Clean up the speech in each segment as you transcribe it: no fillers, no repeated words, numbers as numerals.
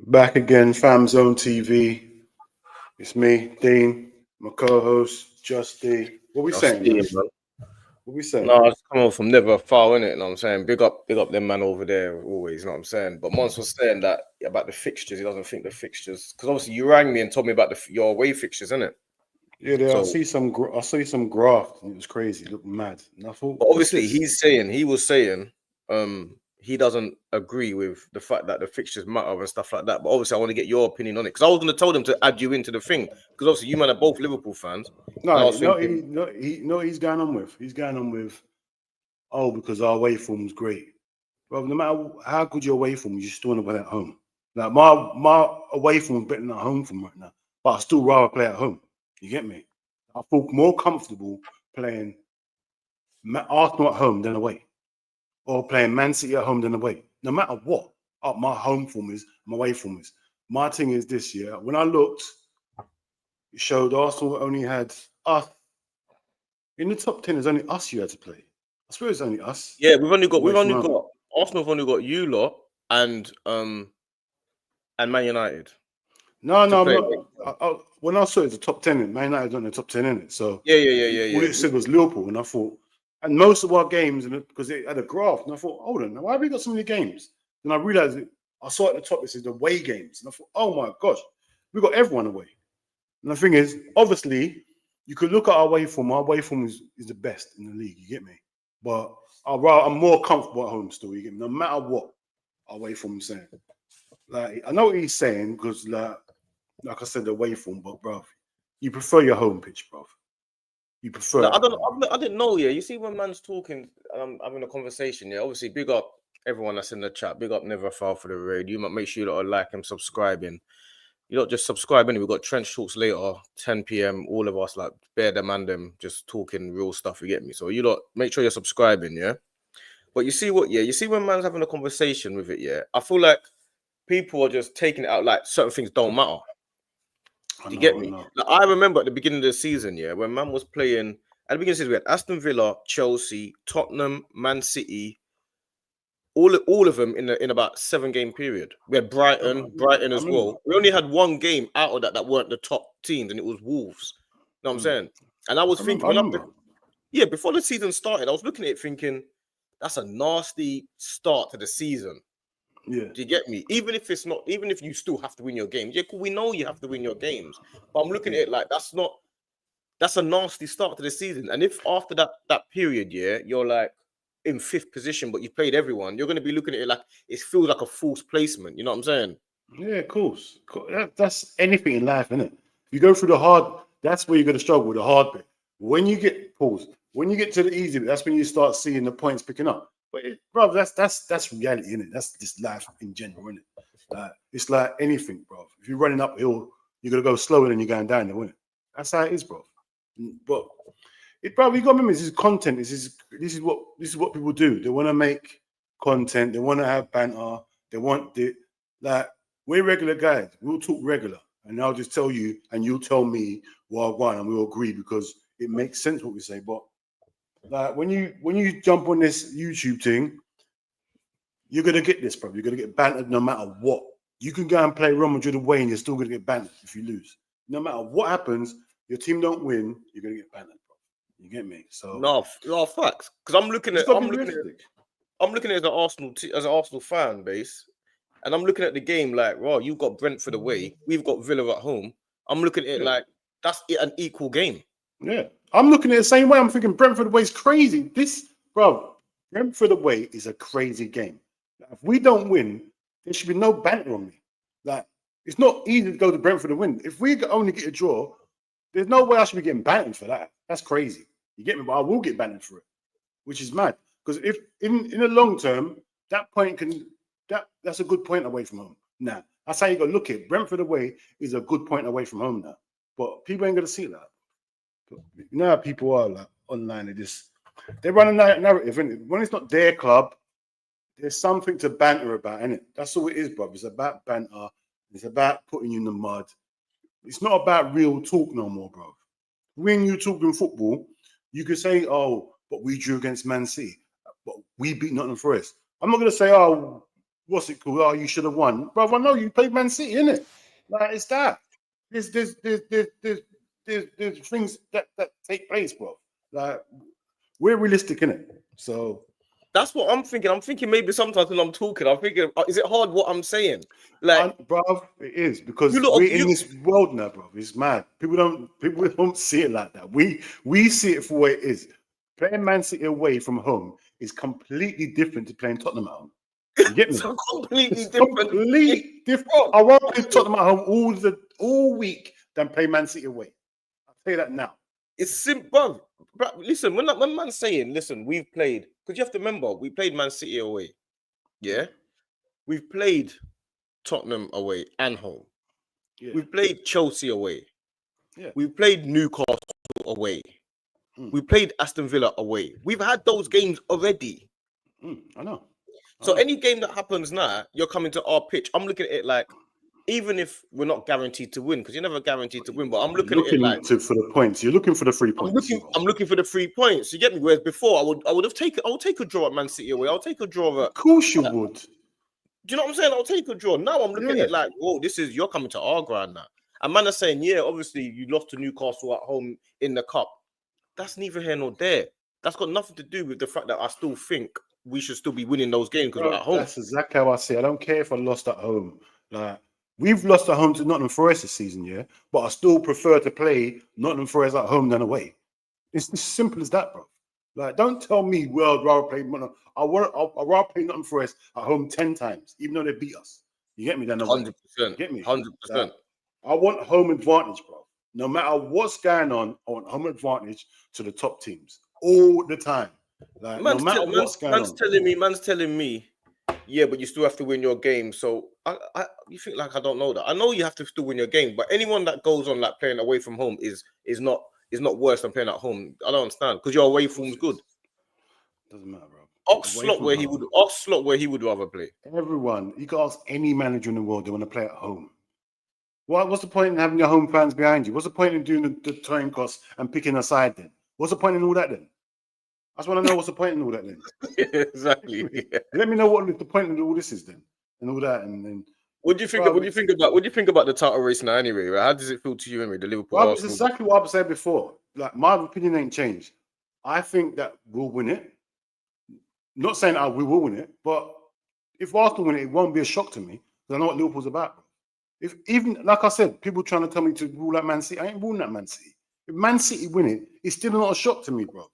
Back again, FamZone TV. It's me, Dean, my co-host, Justy. What we I'll saying, see man? him, man. What we saying? No, it's coming from never far, innit? You know what I'm saying? Big up them man over there always, you know what I'm saying? But Mons was saying that about the fixtures, he doesn't think the fixtures, because obviously you rang me and told me about your away fixtures, innit? Yeah, there, I So, see some. I see some graft, and it was crazy. It looked mad. And I thought, but what's obviously this? he was saying, he doesn't agree with the fact that the fixtures matter and stuff like that. But obviously, I want to get your opinion on it because I was going to tell them to add you into the thing because obviously you man are both Liverpool fans, and I No, was thinking, he's going on with. He's going on with. Oh, because our away form's great. Well, no matter how good your away form, you still want to play at home. Like my away form is better than at home from right now, but I still rather play at home. You get me? I feel more comfortable playing Arsenal at home than away, or playing Man City at home than away. No matter what, my home form is, my away form is. My thing is this year. When I looked, it showed Arsenal only had us in the top 10. There's only us you had to play. I swear it's only us. yeah, Away from home. Arsenal have only got you lot and Man United No, to I'm play. not. When I saw it, the top 10, Man United not in the top 10 in it. So all Yeah. it said was Liverpool, and I thought, and most of our games, because it had a graph, and I thought, hold on, why have we got so many games? Then I realized I saw at the top it says the away games, and I thought, oh my gosh, we got everyone away. And the thing is, obviously, you could look at our away form. Our away form is the best in the league. You get me? But I'm more comfortable at home still. You get me? No matter what our away form is saying. Like I know what he's saying because like I said, the away form, but bro, you prefer your home pitch, bro. You prefer No, it. I didn't know. Yeah, you see when man's talking, having a conversation. Yeah, obviously, big up everyone that's in the chat. Big up, never fall for the raid. You might make sure you lot are like and subscribing. You don't just subscribe. We've got trench talks later, 10 p.m. All of us like bear them and them just talking real stuff. You get me? So you lot make sure you're subscribing. Yeah. But you see what? Yeah, you see when man's having a conversation with it. Yeah, I feel like people are just taking it out like certain things don't matter. Do you get me? Like, I remember at the beginning of the season, yeah, when man was playing at the beginning of the season, we had Aston Villa, Chelsea, Tottenham, Man City, all of them in about 7-game period. We had Brighton as well. We only had one game out of that weren't the top teams, and it was Wolves. You know what I'm saying? And I was thinking before the season started, I was looking at it thinking that's a nasty start to the season. Yeah. Do you get me? Even if it's not, even if you still have to win your games, yeah, cool, we know you have to win your games. But I'm looking at it like that's a nasty start to the season. And if after that period, yeah, you're like in 5th position, but you've played everyone, you're going to be looking at it like it feels like a false placement. You know what I'm saying? Yeah, of course. That's anything in life, isn't it? You go through the hard, that's where you're going to struggle with the hard bit. When you get when you get to the easy bit, that's when you start seeing the points picking up. But bro, that's reality, isn't it? That's just life in general, isn't it? It's like anything, bro. If you're running uphill, you're gonna go slower than you're going down there, isn't it? That's how it is, bro. But bro, you got to remember, this is content. This is what people do. They want to make content. They want to have banter. They want the like. We're regular guys. We'll talk regular, and I'll just tell you, and you'll tell me what I want, and we'll agree because it makes sense what we say. But like when you jump on this YouTube thing, you're gonna get this, bro. You're gonna get bantered no matter what. You can go and play Real Madrid away, and you're still gonna get bantered if you lose. No matter what happens, your team don't win, you're gonna get bantered, bro. You get me? So No facts. Because I'm looking at it as an Arsenal fan base, and I'm looking at the game like, well, you've got Brentford away, we've got Villa at home. I'm looking at it like that's an equal game. Yeah, I'm looking at it the same way. I'm thinking Brentford away is crazy. Brentford away is a crazy game. If we don't win, there should be no banter on me. Like, it's not easy to go to Brentford and win. If we only get a draw, there's no way I should be getting bantered for that. That's crazy. You get me? But I will get bantered for it, which is mad. Because if in the long term, that's a good point away from home. Now, that's how you got to look at it. Brentford away is a good point away from home now. But people ain't going to see that. But you know how people are like online. They run a narrative, innit? When it's not their club, there's something to banter about, innit? That's all it is, bro. It's about banter. It's about putting you in the mud. It's not about real talk no more, bro. When you talk in football, you could say, oh, but we drew against Man City, but we beat Nottingham Forest. I'm not going to say, oh, what's it called? Oh, you should have won, bro. I know you played Man City, innit? Like it's that. There's things that take place, bro. Like we're realistic, innit? So that's what I'm thinking. I'm thinking maybe sometimes when I'm talking, I'm thinking, is it hard what I'm saying? Like, bro, it is because you look, we're in this world now, bro. It's mad. People don't see it like that. We see it for what it is. Playing Man City away from home is completely different to playing Tottenham at home. You get me? it's completely It's different. completely different. I won't play Tottenham at home all week than play Man City away. I'll tell you that now. It's simple, bro. Listen, when man's saying, listen, we've played, because you have to remember, we played Man City away. Yeah, we've played Tottenham away and home. Yeah. We've played Chelsea away. Yeah. We've played Newcastle away. We played Aston Villa away. We've had those games already. I know. So any game that happens now, you're coming to our pitch. I'm looking at it like, even if we're not guaranteed to win, because you're never guaranteed to win, but I'm looking at it like for the points. You're looking for the 3 points. I'm looking for the 3 points. You get me? Whereas before, I would take a draw at Man City away. I'll take a draw at. Of course you would. Do you know what I'm saying? I'll take a draw. Now I'm looking at it like, whoa, you're coming to our ground now. And man are saying, yeah, obviously you lost to Newcastle at home in the cup. That's neither here nor there. That's got nothing to do with the fact that I still think we should still be winning those games because we're at home. That's exactly how I see it. I don't care if I lost at home. Like we've lost at home to Nottingham Forest this season, yeah, but I still prefer to play Nottingham Forest at home than away. It's as simple as that, bro. Like, don't tell me, well, I'd rather play Nottingham. I'd rather play Nottingham Forest at home 10 times, even though they beat us. You get me? Then 100%. Get me? 100%. Like, I want home advantage, bro. No matter what's going on, I want home advantage to the top teams all the time. Like, no matter what's going on. Man's telling me, yeah, but you still have to win your game. So you think like I don't know that. I know you have to still win your game, but anyone that goes on like playing away from home is not worse than playing at home. I don't understand because your away form's good. Doesn't matter, bro. Ox slot where he would rather play. Everyone, you can ask any manager in the world, they want to play at home. What's the point in having your home fans behind you? What's the point in doing the time costs and picking a side then? What's the point in all that then? I just want to know what's the point in all that then. Exactly. Yeah. Let me know what the point in all this is then, and all that, and then. What do you think? What do you think about the title race now? Anyway, right? How does it feel to you anyway? The Liverpool. Well, it's exactly what I've said before. Like my opinion ain't changed. I think that we'll win it. Not saying we will win it, but if Arsenal win it, it won't be a shock to me because I know what Liverpool's about. If even like I said, people trying to tell me to rule out Man City, I ain't ruling out Man City. If Man City win it, it's still not a shock to me, bro.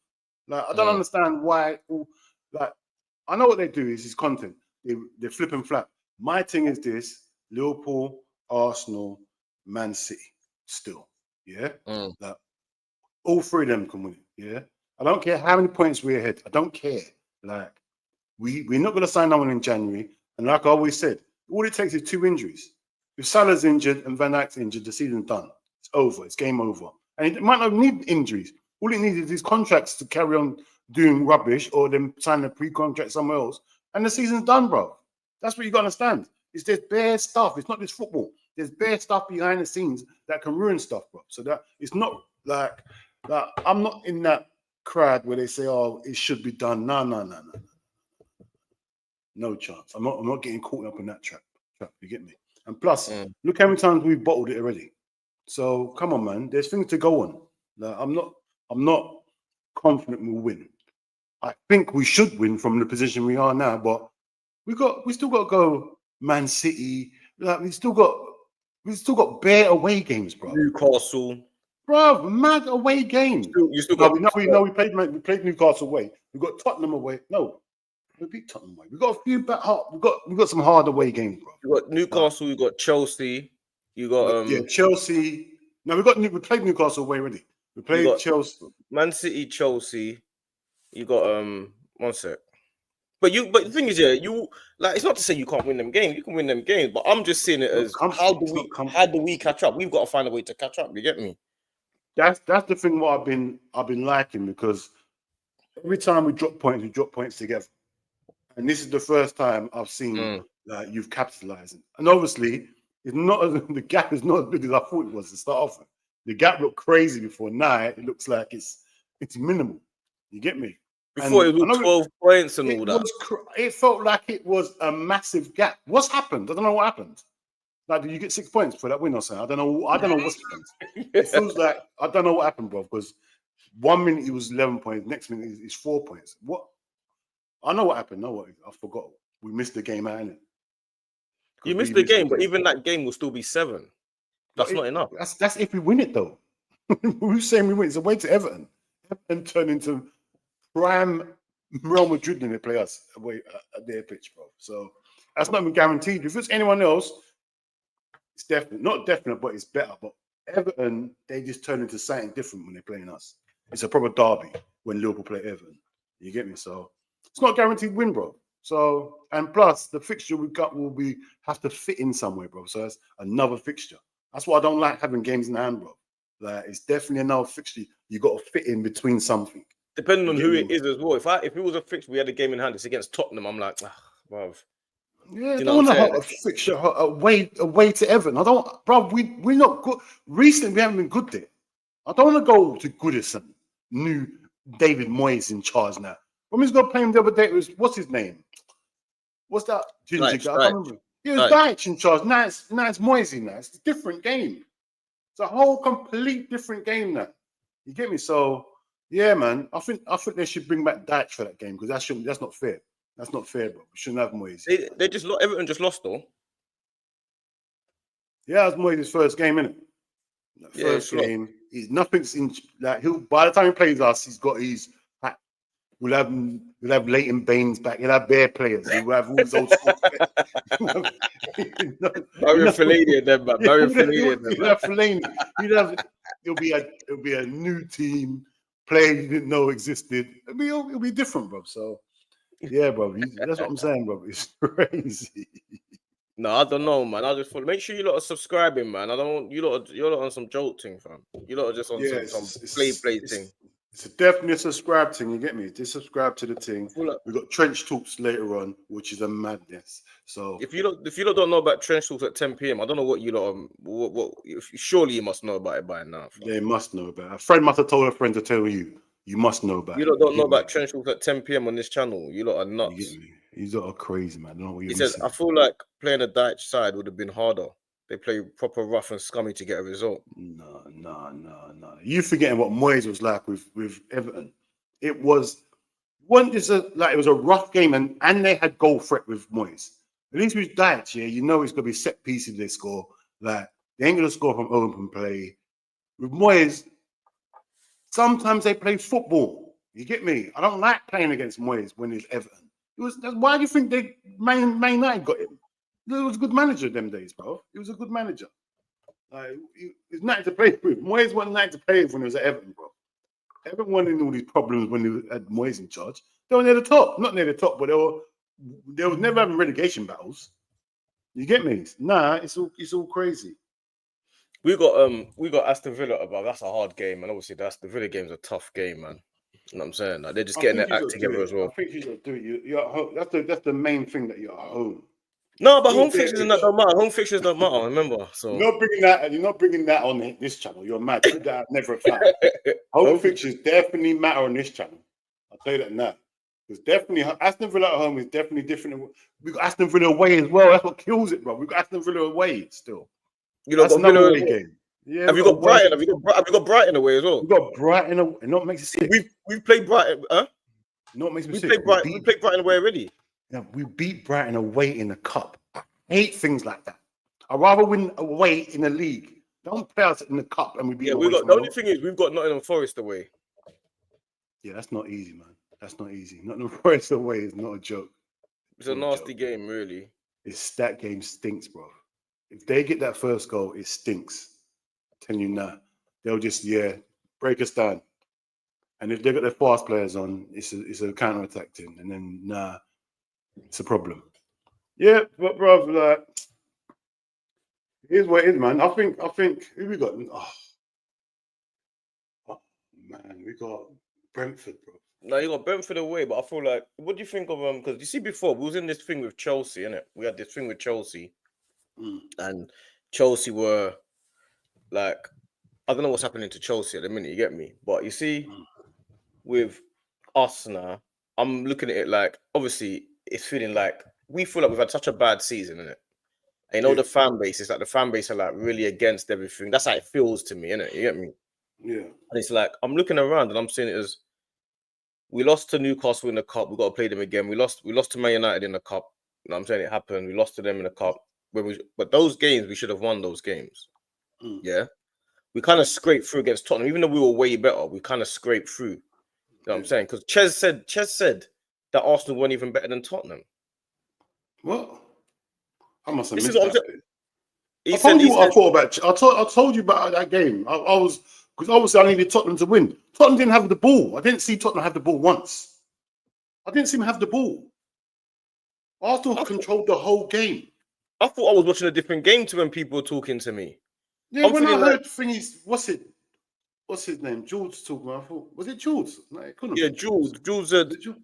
Like I don't understand why. Like I know what they do is content. They flip and flap. My thing is this: Liverpool, Arsenal, Man City. Still, yeah. Like all 3 of them can win it. Yeah. I don't care how many points we're ahead. I don't care. Like we're not going to sign no one in January. And like I always said, all it takes is 2 injuries. If Salah's injured and Van Dijk's injured, the season's done. It's over. It's game over. And it might not need injuries. All it needs is these contracts to carry on doing rubbish or them sign a pre-contract somewhere else. And the season's done, bro. That's what you got to understand. There's bare stuff. It's not just football. There's bare stuff behind the scenes that can ruin stuff, bro. So that it's not like I'm not in that crowd where they say, oh, it should be done. No. No chance. I'm not getting caught up in that trap. You get me? And plus, look how many times we've bottled it already. So come on, man. There's things to go on. Like, I'm not confident we'll win. I think we should win from the position we are now, but we still got to go Man City. Like we still got bare away games, bro. Newcastle, bro, mad away games. You still got. We played Newcastle away. We got Tottenham away. No, we beat Tottenham away. We got a few back. We got some hard away games, bro. You got Newcastle. You got Chelsea. You got Chelsea. No, we played Newcastle away already. We played Chelsea, Man City, Chelsea. You got one sec. But the thing is, you like it's not to say you can't win them games. You can win them games, but I'm just seeing it as how do we catch up? We've got to find a way to catch up. You get me? That's the thing. What I've been liking because every time we drop points together, and this is the first time I've seen that you've capitalized. And obviously, it's not the gap is not as big as I thought it was to start off with. The gap looked crazy before. Now it looks like it's minimal. You get me? Before it I was know 12 points and all it that. was. It felt like it was a massive gap. What's happened? I don't know what happened. Like, did you get 6 points for that win or something? I don't know. I don't know what's happened. It feels like I don't know what happened, bro. Because 1 minute it was 11 points, next minute it's 4 points. What? I know what happened. No, what I forgot. We missed the game, ain't it? You Because we missed the missed the game, but game. even that game will still be 7. But That's not enough. that's if we win it though. Who's saying we win? It's away to Everton. Everton turn into prime Real Madrid when they play us away at their pitch, bro. So that's not even guaranteed. If it's anyone else, it's definite. Not definite, but it's better. But Everton, they just turn into something different when they're playing us. It's a proper derby when Liverpool play Everton. You get me? So it's not a guaranteed win, bro. So, and plus the fixture we got will be have to fit in somewhere, bro. So that's another fixture. That's why I don't like having games in hand, bro. Like, it's definitely another fixture. You got to fit in between something. Depending You on get who me? it is as well. If it was a fixture, we had a game in hand, it's against Tottenham. I'm like, bruv. Yeah, Do I you know don't what I'm want to saying? fixture away to Everton. I don't, bro. We're not good. Recently, we haven't been good there. I don't want to go to Goodison. New David Moyes in charge now. When we was going to play him the other day, it was what's his name? What's that ginger guy? I can't remember. It was Dyche in charge. Now it's Moisey now. It's a different game. It's a whole complete different game now. You get me? So yeah, man. I think they should bring back Dyche for that game because that's not fair. That's not fair, bro. We shouldn't have Moisey. They just Everton just lost though. Yeah, it's Moyes' first game, innit? First game. He's nothing's in like he'll by the time he plays us, we'll have Leighton Baines back, he'll have bare players, he'll have all his old school players. Mario Fellaini and them, man. Mario Fellaini and them. He'll have Fellaini. It'll be a new team, player you didn't know existed. It'll be different, bro. So yeah, bro. That's what I'm saying, bro. It's crazy. No, I don't know, man. I just follow. Make sure you lot are subscribing, man. I don't. You're not on some jolt thing, fam. You lot are just on some play thing. It's definitely a subscribe thing. You get me? Just subscribe to the thing. We got Trench Talks later on, which is a madness. So if you lot don't know about Trench Talks at 10 p.m., I don't know what you lot. Surely you must know about it by now. Fam. They must know about it. A friend must have told a friend to tell you. You must know about it. You lot don't know about Trench Talks at 10 p.m. on this channel. You lot are nuts. You get me? You lot are crazy, man. I don't know what you're He says, I feel like playing a Dyche side would have been harder. They play proper rough and scummy to get a result. No. You forgetting what Moyes was like with Everton. It was it was a rough game and they had goal threat with Moyes. At least with Dyche, yeah, you know it's gonna be set pieces they score. Like they ain't gonna score from open play. With Moyes, sometimes they play football. You get me? I don't like playing against Moyes when it's Everton. Why do you think Man United got him? He was a good manager them days, bro. He was a good manager. He's nothing to play with. Moyes wasn't nothing to play with when he was at Everton, bro. Everton wasn't all these problems when he had Moyes in charge. They were near the top. Not near the top, but they was never having relegation battles. You get me? Nah, it's all crazy. We got Aston Villa above. That's a hard game, and obviously the Villa game's a tough game, man. You know what I'm saying? Like, they're just getting their act together as well. I think you should do it. You're at home. That's the main thing that you're at home. No, but home fixtures don't matter. Home fixtures don't matter. Remember, so you're not bringing that on this channel. You're mad. Put that never a fan. Home fixtures definitely matter on this channel. I'll tell you that now. Because definitely Aston Villa at home is definitely different. We got Aston Villa away as well. That's what kills it, bro. We got Aston Villa away still. That's another away game. Yeah, have you got Brighton? Have you got Brighton away as well? We got Brighton away. Not makes it sick. We've played Brighton. Not makes me sick. We played Brighton away already. Yeah, we beat Brighton away in the cup. I hate things like that. I'd rather win away in the league. Don't play us in the cup and we beat. The only thing is we've got Nottingham Forest away. Yeah, that's not easy, man. That's not easy. Nottingham Forest away is not a joke. It's a nasty game, really. That game stinks, bro. If they get that first goal, it stinks. I'm telling you now, they'll just break us down. And if they got their fast players on, it's a counter attack thing, and then it's a problem. Yeah, but bro, like, here's what it is, man. I think who we got? Oh man, we got Brentford, bro. No, you got Brentford away, but I feel like, what do you think of because you see before we was in this thing with Chelsea, innit? We had this thing with Chelsea, and Chelsea were like, I don't know what's happening to Chelsea at the minute. You get me? But you see, with us now, I'm looking at it like, obviously, it's feeling like we feel like we've had such a bad season, innit? And Yeah, the fan base, it's like the fan base are like really against everything. That's how it feels to me, innit? You get me? yeah, And it's like, I'm looking around and I'm seeing it as we lost to Newcastle in the cup. We've got to play them again. We lost to Man United in the cup. You know what I'm saying? It happened. We lost to them in the cup. But those games, we should have won those games. mm, Yeah. We kind of scraped through against Tottenham. Even though we were way better, we kind of scraped through. You know what I'm yeah. saying? Because Ches said that Arsenal weren't even better than Tottenham. What? I must have This is missed what I'm that saying. bit. He I said, told you he what said, I thought about. I told you about that game. I was because obviously I needed Tottenham to win. Tottenham didn't have the ball. I didn't see Tottenham have the ball once. I didn't see him have the ball. Arsenal I thought, controlled the whole game. I thought I was watching a different game to when people were talking to me. Yeah, I'm when I feeling like, heard thingies, what's his name? George talking about. I thought, was it George? No, it couldn't have yeah, been George. Jules said Was it George?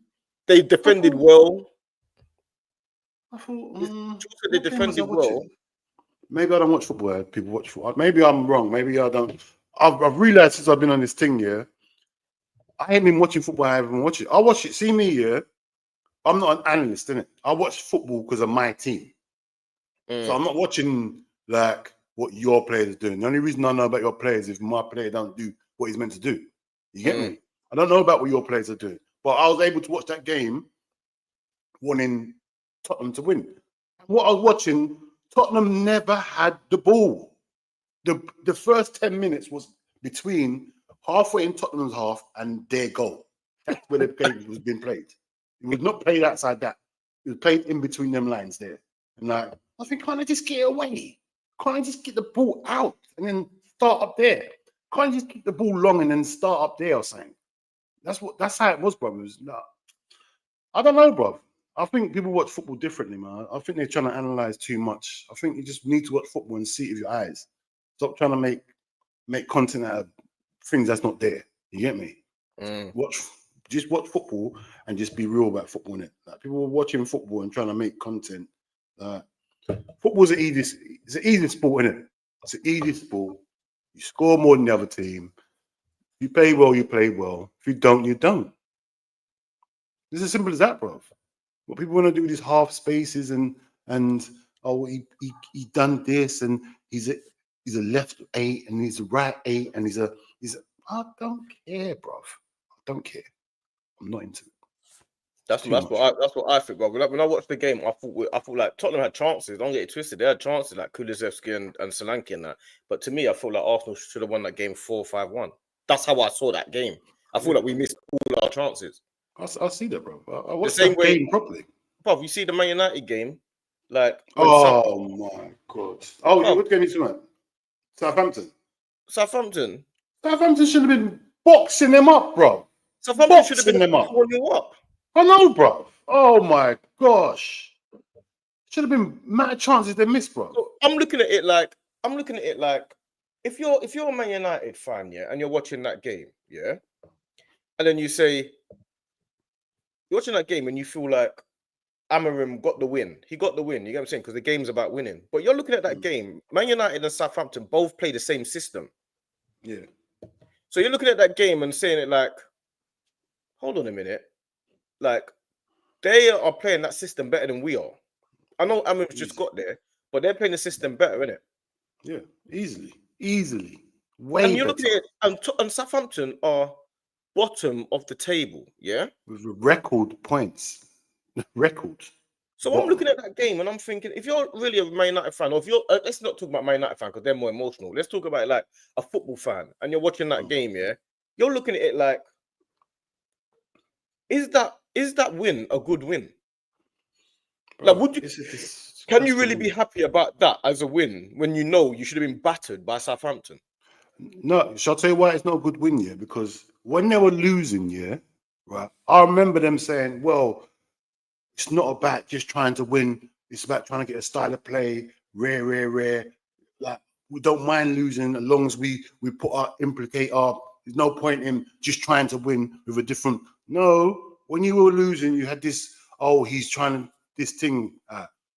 they I defended thought, well. I thought, Jules said they what game was I defended well. watching? Maybe I don't watch football. People watch football. Maybe I'm wrong. Maybe I don't. I've realized since I've been on this thing, yeah, I ain't been watching football. I haven't watched it. I watch it. See me, yeah. I'm not an analyst, innit? I watch football because of my team. So Mm, I'm not watching like what your players are doing. The only reason I know about your players is if my player don't do what he's meant to do. You get mm. me? I don't know about what your players are doing, but I was able to watch that game, wanting Tottenham to win. What I was watching, Tottenham never had the ball. The first 10 minutes was between halfway in Tottenham's half and their goal. That's where the game was being played. It was not played outside that. It was played in between them lines there. And like, I think, can't I just get away? Can't I just get the ball out and then start up there? Can't I just keep the ball long and then start up there or something? That's how it was, bro. It was, no, I don't know, bro. I think people watch football differently, man. I think they're trying to analyze too much. I think you just need to watch football and see it with your eyes. Stop trying to make content out of things that's not there. You get me? Mm. Just watch football and just be real about football. Innit? Like people are watching football and trying to make content. Football's it's an easy sport, isn't it? It's an easy sport. You score more than the other team. If you play well, you play well. If you don't, you don't. It's as simple as that, bro. What people want to do with these half spaces and oh he done this and he's a left 8 and he's a right 8 and I don't care, bro. I don't care. I'm not into it. That's Too much. what I think, bro. When I watched the game, I thought like Tottenham had chances. Don't get it twisted. They had chances like Kulusevski and Solanke and that. But to me, I feel like Arsenal should have won that game 4-5-1. That's how I saw that game. I feel Yeah. like we missed all our chances. I see that, bro. I The watched same that way, game properly. bro. You see the Man United game, like when Oh my god. Oh, bro, what game is it? Southampton. Southampton, Southampton should have been boxing them up, bro. Southampton should have been Boxing them up. 4-0 up. I know, bro. Oh my gosh. Should have been mad chances they missed, bro. So I'm looking at it like if you're a Man United fan, yeah, and you're watching that game, yeah, and then you say you're watching that game and you feel like Amarim got the win. He got the win. You get what I'm saying? Because the game's about winning. But you're looking at that game. Man United and Southampton both play the same system. Yeah. So you're looking at that game and saying it like, hold on a minute, like they are playing that system better than we are. I know Amarim's just got there, but they're playing the system better, innit? Yeah, easily, And way you're better. looking at it, and Southampton are bottom of the table, yeah? With record points. Record. So I'm Bottom. looking at that game and I'm thinking, if you're really a Man United fan, or if you're, let's not talk about Man United fan because they're more emotional. Let's talk about it like a football fan, and you're watching that game, yeah? You're looking at it like, is that win a good win? Bro, Like, would you? that's Can you really the be happy about that as a win when you know you should have been battered by Southampton? No, shall I tell you why it's not a good win, yeah? Because when they were losing, yeah, right, I remember them saying, well, it's not about just trying to win, it's about trying to get a style of play, rare. Like, we don't mind losing as long as we implicate there's no point in just trying to win with a different. No, when you were losing, you had this, he's trying this thing.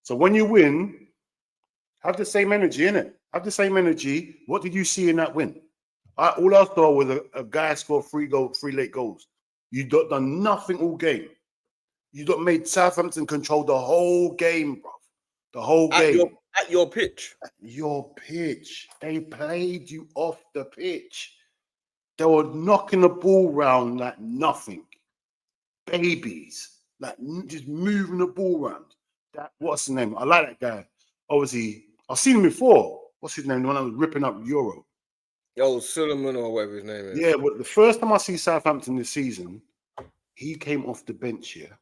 So when you win, have the same energy, innit? Have the same energy. What did you see in that win? All I saw was a guy score three late goals. You done nothing all game. You lot made Southampton control the whole game, bro. The whole game. At your pitch. Your pitch. They played you off the pitch. They were knocking the ball round like nothing. Babies. Like just moving the ball around. What's the name? I like that guy. Obviously, I've seen him before. What's his name? The one that was ripping up Euro. Oh, Solomon or whatever his name is. Yeah, but the first time I see Southampton this season, he came off the bench here.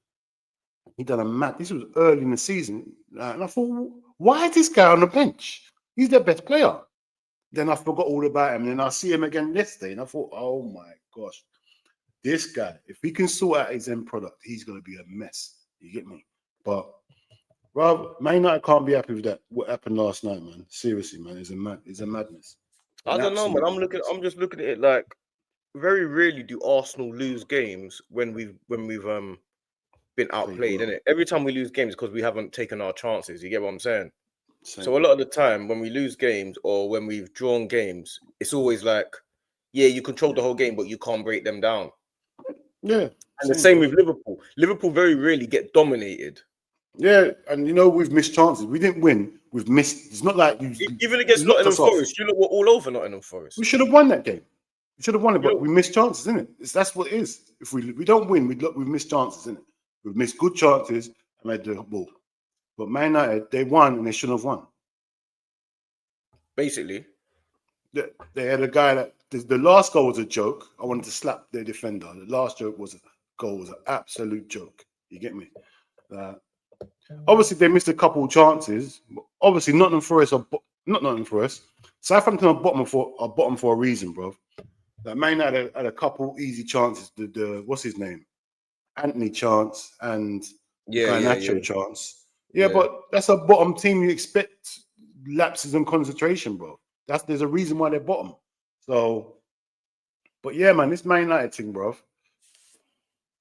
He done a mad. This was early in the season, and I thought, why is this guy on the bench? He's their best player. Then I forgot all about him. And then I see him again yesterday, and I thought, oh my gosh, this guy, if he can sort out his end product, he's going to be a mess. You get me? But Man United can't be happy with that. What happened last night, man? Seriously, man, it's a madness. I don't know, man. I'm just looking at it like very rarely do Arsenal lose games when we've been outplayed, innit? Every time we lose games because we haven't taken our chances. You get what I'm saying? So a lot of the time when we lose games or when we've drawn games, it's always like, yeah, you control the whole game, but you can't break them down. Yeah. And the same with Liverpool. Liverpool very rarely get dominated. Yeah, and we've missed chances. We didn't win. We've missed. It's not like you. Even against Nottingham Forest, you look all over Nottingham Forest. We should have won that game. We should have won it, but we missed chances, isn't it? That's what it is. If we don't win, we've missed chances, isn't it? We've missed good chances and made the ball. But Man United, they won and they shouldn't have won. Basically, they had a guy that the last goal was a joke. I wanted to slap their defender. The last goal was an absolute joke. You get me? Obviously, they missed a couple of chances. Obviously, Nottingham Forest. Southampton are bottom for a reason, bro. Like Man United had a couple easy chances. The what's his name? Anthony chance and Garnacho chance. Yeah, but that's a bottom team. You expect lapses in concentration, bro. There's a reason why they're bottom. So, but yeah, man, this Man United thing, bro.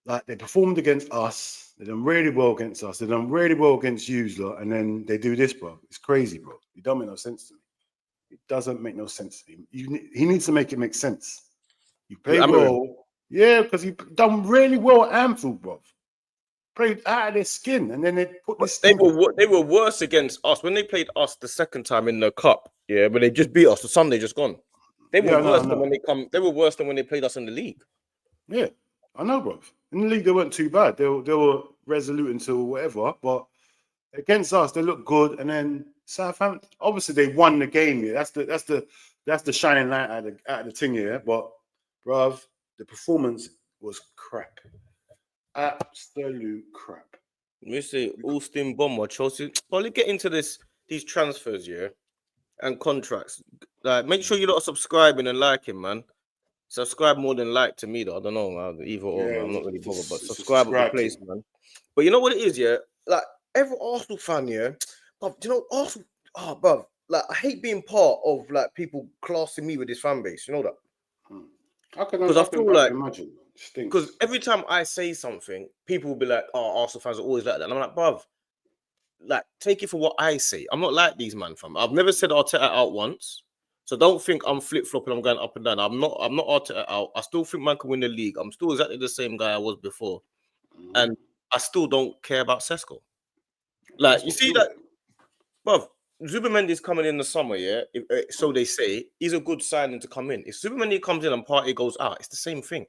Like they performed against us. They done really well against us. They done really well against you lot, and then they do this, bro. It's crazy, bro. It don't make no sense to me. It doesn't make no sense to him. He needs to make it make sense. You play well. Yeah, because he done really well at Anfield, bro. Played out of their skin, and then they put this. They were worse against us when they played us the second time in the cup. Yeah, but they just beat us. The Sunday just gone. They were worse than when they come. They were worse than when they played us in the league. Yeah, I know, bro. In the league, they weren't too bad. They were resolute until whatever, but against us, they looked good. And then Southampton, obviously, they won the game. Yeah, that's the shining light out of the thing here. But, bruv, the performance was crap. Absolute crap. We say Austin Bomber, Chelsea. Well, let's get into these transfers, yeah, and contracts. Like, make sure you're not subscribing and liking, man. Subscribe more than like to me, though. I don't know, man. Either or, man. I'm not really bothered, but subscribe at the place, man. But you know what it is, yeah? Like, every Arsenal fan, yeah, but you know, Arsenal, bruv, like, I hate being part of, like, people classing me with this fan base. You know that? Because I feel like, because every time I say something, people will be like, oh, Arsenal fans are always like that. And I'm like, bruv, like, take it for what I say. I'm not like these, man, fam. I've never said Arteta out once. So don't think I'm flip-flopping, I'm going up and down. I'm not Arteta out. I still think man can win the league. I'm still exactly the same guy I was before. And I still don't care about Sesko. Like, you see that, bruv, Zubimendi's coming in the summer, yeah? So they say. He's a good signing to come in. If Zubimendi comes in and Partey goes out, it's the same thing.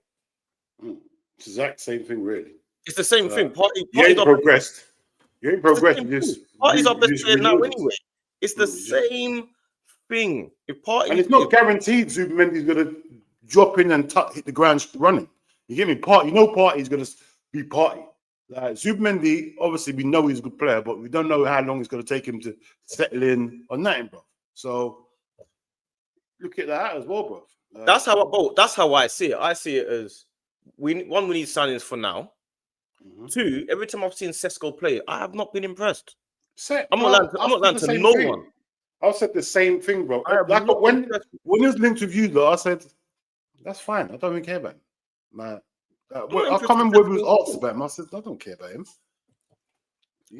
It's the exact same thing, really. It's the same thing. You ain't progressed. You ain't progressed. Partey's our best player now anyway. It's the same thing. And it's not guaranteed Zubimendi's going to drop in and hit the ground running. You get me? Partey's going to be Partey. Like Zubimendi, obviously, we know he's a good player, but we don't know how long it's going to take him to settle in on nothing, bro. So look at that as well, bro. That's how I see it. I see it as we need signings for now. Two, every time I've seen Sesko play, I have not been impressed. I'm not lying to no one. I said the same thing, bro. When it was linked with you, though, I said that's fine. I don't even care about him. Man, I can't remember what was asked about him. I said I don't care about him.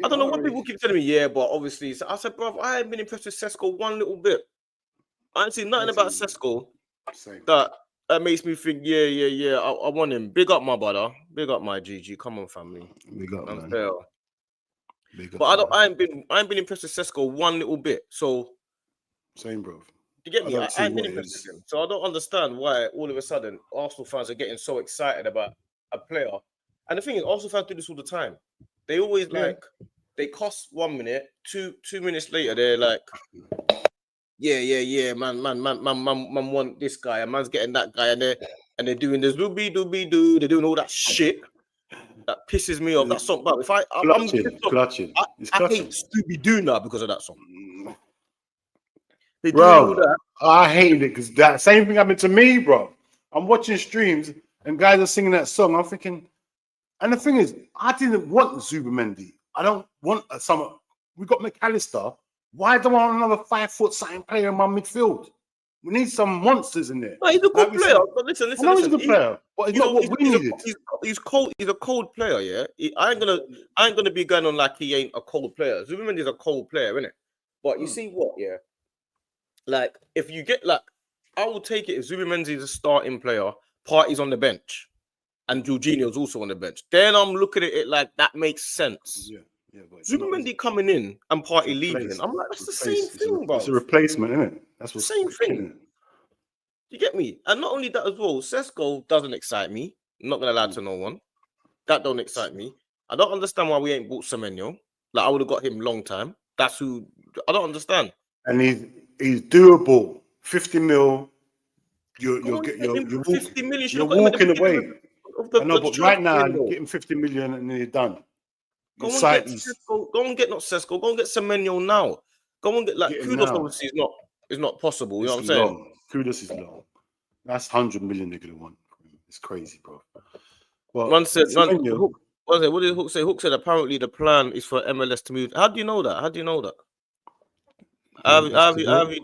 I don't know what people keep telling me. Yeah, but obviously, I said, bro, I haven't been impressed with Sesko one little bit. I ain't seen nothing about Sesko that that makes me think, yeah. I want him. Big up my brother. Big up my GG. Come on, family. Big up, man. Fair. Big up, But man. I ain't been impressed with Sesko one little bit. So Same, bro. you get me? I see ain't been what it impressed is. with him. So I don't understand why all of a sudden Arsenal fans are getting so excited about a player. And the thing is, Arsenal fans do this all the time. They always like they cost 1 minute, 2 minutes later, they're like, yeah, man, want this guy, and man's getting that guy, and they're doing this doo, they're doing all that shit that pisses me off. That song, but if I'm Clutching. I hate Scooby Doo now because of that song. They do Bro, all that. I hated it because that same thing happened to me, bro. I'm watching streams and guys are singing that song. I'm thinking, and the thing is, I didn't want Zubimendi. I don't want some. We got McAllister. Why do I want another 5 foot something player in my midfield? We need some monsters in there. No, he's a good player. But listen. I know he's a good player, but it's not what we needed. He's cold. He's a cold player. Yeah, I ain't gonna be going on like he ain't a cold player. Zubimendi is a cold player, isn't it? But you see what? Yeah, like if you get like, I will take it if Zubimendi is a starting player, Partey's on the bench, and Jorginho's also on the bench. Then I'm looking at it like that makes sense. Yeah. Zubimendi coming in and Partey leaving. I'm like, that's the same thing, bro. It's a replacement, isn't it? That's the same thing. You get me? And not only that as well, Sesko doesn't excite me. I'm not gonna lie to no one. That don't excite me. I don't understand why we ain't bought Semenyo. Like I would have got him long time. That's who I don't understand. And he's doable. 50 mil. You're 50 million. You're walking away. I know, but right now you're getting 50 million and then you're done. Go and get Sesko. Go and get not Sesko. Go and get Semenyo now. Go and get like Kudos. Obviously, is not possible. You know what I'm saying? Kudos is low. That's 100 million they could have won. It's crazy, bro. Well, what did Hook say? Hook said apparently the plan is for MLS to move. How do you know that? How have you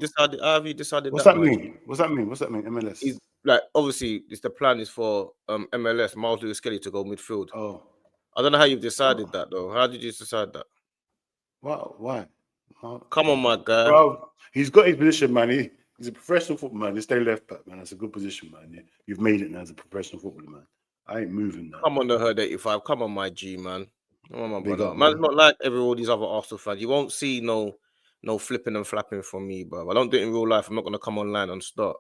decided? What's that mean? What's that mean? MLS. He's like obviously the plan is for MLS Miles Lewis Kelly to go midfield. Oh, I don't know how you've decided that though. How did you decide that? Why? Come on, my guy. Bro, he's got his position, man. He's a professional football man. He's stay left back, man. That's a good position, man. You've made it now as a professional footballer, man. I ain't moving now. Come on, the Herd 85. Come on, my G, man. Come on, my brother. Man's not like all these other Arsenal fans. You won't see no flipping and flapping from me, bro. I don't do it in real life. I'm not gonna come online and start.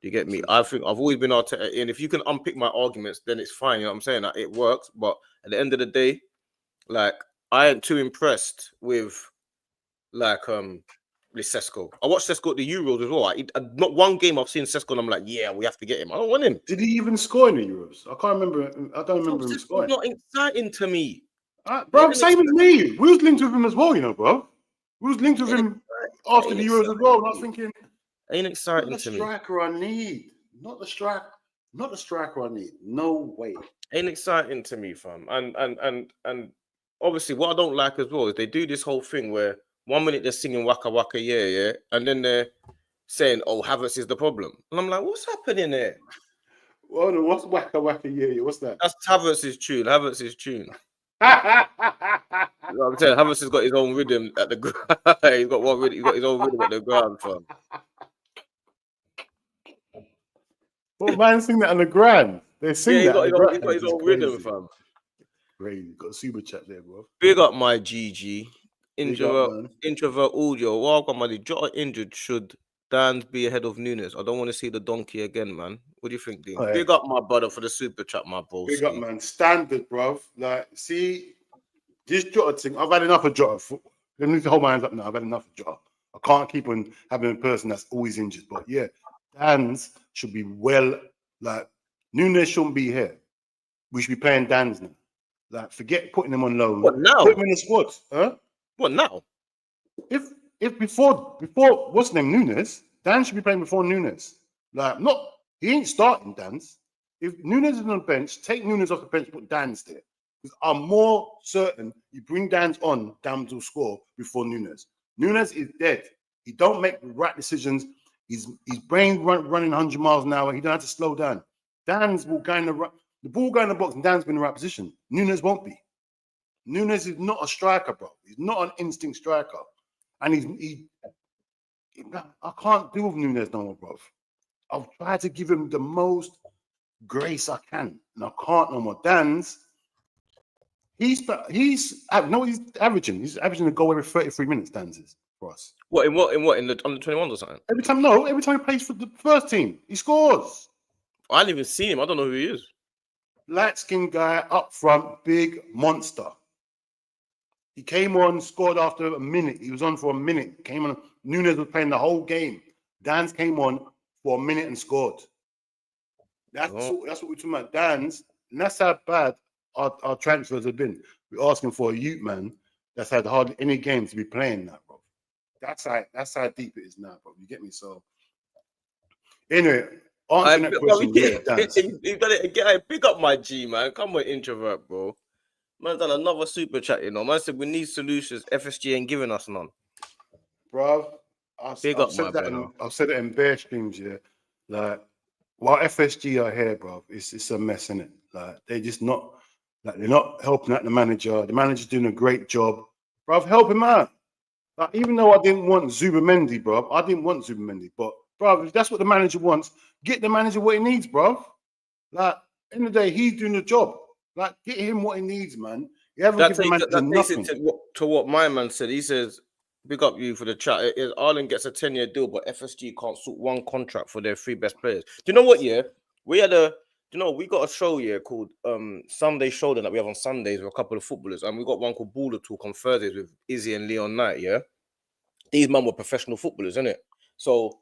Do you get me? I think I've always been Arteta, and if you can unpick my arguments, then it's fine. You know what I'm saying? Like, it works. But at the end of the day, like I ain't too impressed with like Sesko. I watched Sesko at the Euros as well. Not one game I've seen Sesko and I'm like, yeah, we have to get him. I don't want him. Did he even score in the Euros? I can't remember. I don't remember him scoring. Not exciting to me. Bro, same as me. We was linked with him as well, you know, bro. We was linked with him after the Euros as well. And I was thinking, ain't exciting not the to me. Striker I need. Not the striker I need. No way. Ain't exciting to me, fam. And obviously what I don't like as well is they do this whole thing where 1 minute they're singing Waka Waka, yeah, and then they're saying, oh, Havertz is the problem. And I'm like, what's happening there? Well, what's Waka Waka, yeah, what's that? That's Havertz's tune. I'm saying Havertz has got his own rhythm at the ground. He's got one rhythm. He's got his own rhythm at the ground, fam. What man sing that on the ground? They sing that. He's got his own rhythm, fam. Great, got a super chat there, bro. Big up my GG. Introvert audio. Welcome, buddy. Jota injured. Should Dan be ahead of Nunes? I don't want to see the donkey again, man. What do you think, Dean? Big up my brother for the super chat, my bro. Big up, man. Standard, bro. Like, see, this Jota thing, I've had enough of Jota. Let me hold my hands up now. I've had enough of Jota. I can't keep on having a person that's always injured. But yeah, Dan's should be like, Nunes shouldn't be here. We should be playing Dan's now. Like, forget putting him on loan. What now? Put him in the squad. Huh? What now? If before what's his name, Nunes, Dan should be playing before Nunes. Like, he ain't starting Dan's. If Nunes is on the bench, take Nunes off the bench, put Dan's there. Because I'm more certain you bring Dan's on, Dan will score before Nunes. Nunes is dead. He don't make the right decisions. His brain running 100 miles an hour. He don't have to slow down. Dan's will go in the ball going in the box, and Dan's been in the right position. Nunes won't be. Nunes is not a striker, bro. He's not an instinct striker. And I can't deal with Nunes no more, bro. I've tried to give him the most grace I can, and I can't no more. Dan's, he's averaging. He's averaging a goal every 33 minutes. Dan's is for us. What in the under 21s or something? Every time he plays for the first team, he scores. I haven't even seen him. I don't know who he is. Light-skinned guy up front, big monster. He came on, scored after a minute. He was on for a minute. Came on. Nunes was playing the whole game. Dan's came on for a minute and scored. That's what we're talking about. Dan's, and that's how bad our transfers have been. We're asking for a youth man that's had hardly any games to be playing that, bro. That's how deep it is now, bro. You get me? So anyway, answering that question, yeah, Dan's. You got it again. Pick up my G, man. Come on, introvert, bro. Man's done another super chat, you know. Man said we need solutions. FSG ain't giving us none. Bro, I've said it in bare streams, yeah. Like, while FSG are here, bro, it's a mess, innit? Like, they're just not, like, they're not helping out the manager. The manager's doing a great job. Bro, help him out. Like, even though I didn't want Zubamendi, bro, but, bro, if that's what the manager wants, get the manager what he needs, bro. Like, end of the day, he's doing the job. Like, get him what he needs, man. You haven't given the manager nothing. To what my man said. He says, big up you for the chat. Ireland gets a 10-year deal, but FSG can't sort one contract for their 3 best players. Do you know what, yeah? We got a show here called Sunday Showdown that we have on Sundays with a couple of footballers. And we got one called Baller Talk on Thursdays with Izzy and Leon Knight, yeah? These men were professional footballers, innit? So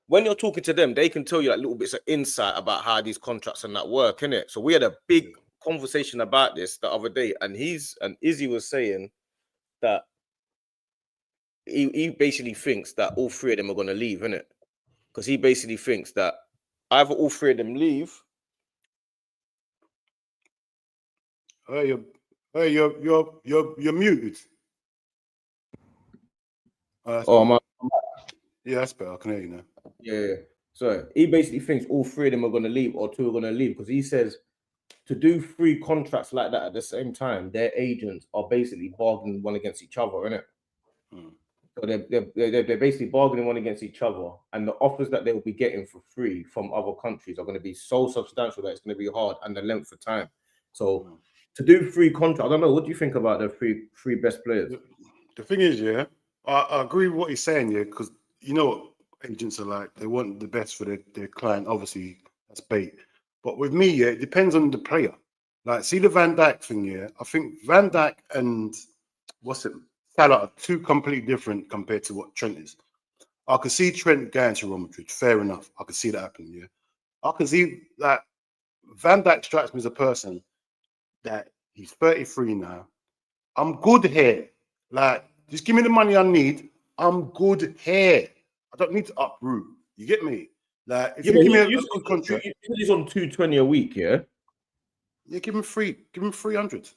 when you're talking to them, they can tell you like little bits of insight about how these contracts and that work, innit? So we had a big conversation about this the other day, and Izzy was saying that he basically thinks that all 3 of them are going to leave, innit? Because he basically thinks that either all 3 of them leave. Hey, you're muted. Yeah, that's better. I can hear you now. Yeah. So he basically thinks all 3 of them are going to leave, or 2 are going to leave, because he says to do 3 contracts like that at the same time, their agents are basically bargaining one against each other, innit? So they're basically bargaining one against each other, and the offers that they will be getting for free from other countries are going to be so substantial that it's going to be hard, and the length of time. So to do 3 contracts, I don't know. What do you think about the three best players? The thing is, yeah, I agree with what he's saying, yeah, because you know what agents are like. They want the best for their client. Obviously, that's bait. But with me, yeah, it depends on the player. Like, see the Van Dijk thing, yeah. I think Van Dijk and Salah are 2 completely different compared to what Trent is. I could see Trent going to Real Madrid. Fair enough. I could see that happening, yeah. I can see that Van Dijk strikes me as a person that he's 33 now. I'm good here. Like, just give me the money I need. I'm good here. I don't need to uproot. You get me? Like, if you give me a good contract, he's on 220 a week, yeah. Yeah, give him 300.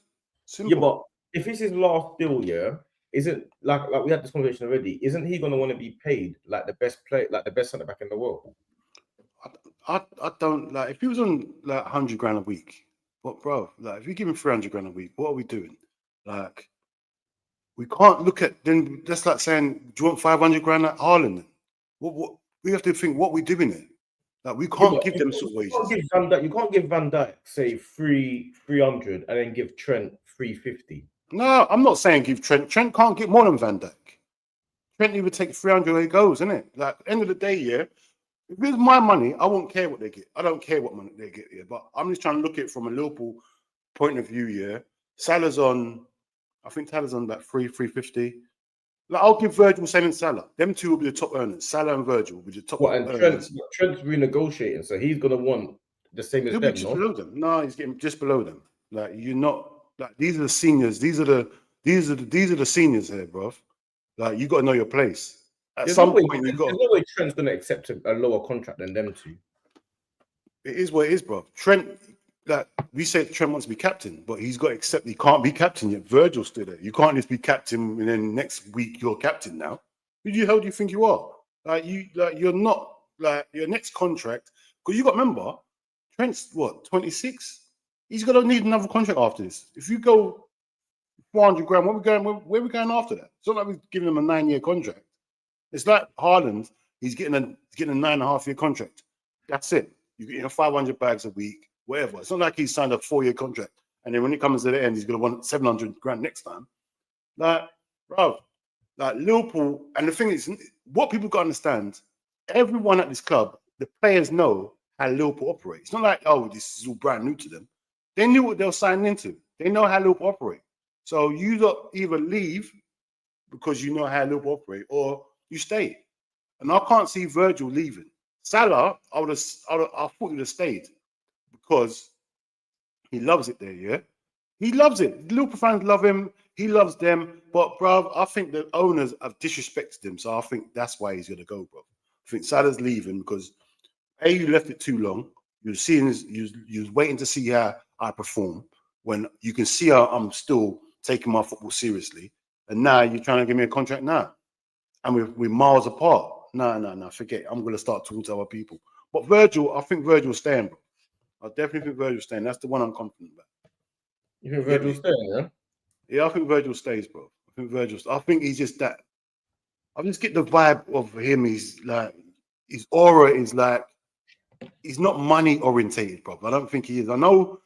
Simple. Yeah, but if it's his last deal, yeah, isn't like we had this conversation already? Isn't he going to want to be paid like the best centre back in the world? I don't like if he was on like 100 grand a week. But bro, like if you give him 300 grand a week, what are we doing? Like, we can't look at then. That's like saying, do you want 500 grand at Haaland? What we have to think what we're doing there. Like, we can't give them sort of wages. You can't give Van Dijk say 300 and then give Trent 350. No, I'm not saying give Trent. Trent can't get more than Van Dijk. Trent even take 300 where he goes, isn't it? Like, at the end of the day, yeah. If it's my money, I won't care what they get. I don't care what money they get here. But I'm just trying to look at it from a Liverpool point of view, yeah. Salah's on, I think Salah's on about 350. Like, I'll give Virgil same and Salah. Them 2 will be the top earners. Salah and Virgil will be the top earners. Trent's renegotiating, so he's gonna want the same as He'll them, be just below them. No, he's getting just below them. Like, you're not like, these are the seniors. These are the seniors here, bro. Like, you got to know your place. There's no way Trent's gonna accept a lower contract than them 2. It is what it is, bro. Trent, like we said, Trent wants to be captain, but he's got to accept he can't be captain yet. Virgil's still there. You can't just be captain and then next week you're captain now. Who the hell do you think you are? You're not like your next contract, because you got to remember, Trent's what, 26? He's gonna need another contract after this. If you go 400 grand, where are we going after that? It's not like we're giving him a 9-year contract. It's like Haaland, he's getting a 9.5-year contract. That's it. You get 500 bags a week, whatever. It's not like he signed a 4-year contract and then when it comes to the end, he's gonna want 700 grand next time. Like, bro, like Liverpool, and the thing is, what people got to understand, everyone at this club, the players know how Liverpool operate. It's not like, oh, this is all brand new to them. They knew what they were signing into. They know how Liverpool operate. So you don't either leave because you know how Liverpool operate, or you stay. And I can't see Virgil leaving. Salah, I thought he would have stayed because he loves it there, yeah? He loves it. Liverpool fans love him. He loves them. But, bro, I think the owners have disrespected him. So I think that's why he's going to go, bro. I think Salah's leaving because, A, you left it too long. You was waiting to see how I perform when you can see how I'm still taking my football seriously. And now you're trying to give me a contract now. And we're miles apart. No, forget it. I'm going to start talking to other people. But Virgil, I think Virgil's staying, bro. I definitely think Virgil's staying. That's the one I'm confident about. You think Virgil's staying, yeah? Yeah, I think Virgil stays, bro. I think he's just that. I just get the vibe of him. He's like, his aura is like, he's not money orientated, bro. I don't think he is. I know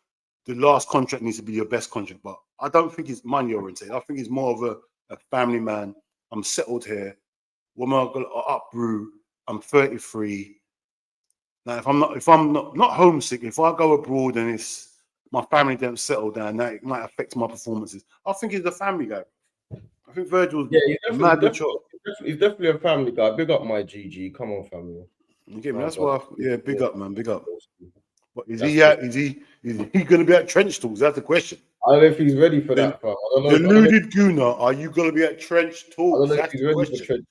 the last contract needs to be your best contract, but I don't think he's money orientated. I think he's more of a family man. I'm settled here. What am I gonna uproot? I'm 33. Now, if I'm not homesick, if I go abroad and it's my family don't settle down, that it might affect my performances. I think he's a family guy. I think Virgil's he's definitely a family guy. Big up my GG. Come on, family. You get me? That's why. Big up, man. Big up. But is he going to be at Trench Talks? That's the question. I don't know if he's ready for that. Deluded Gooner, are you going to be at Trench Talks? That's the question.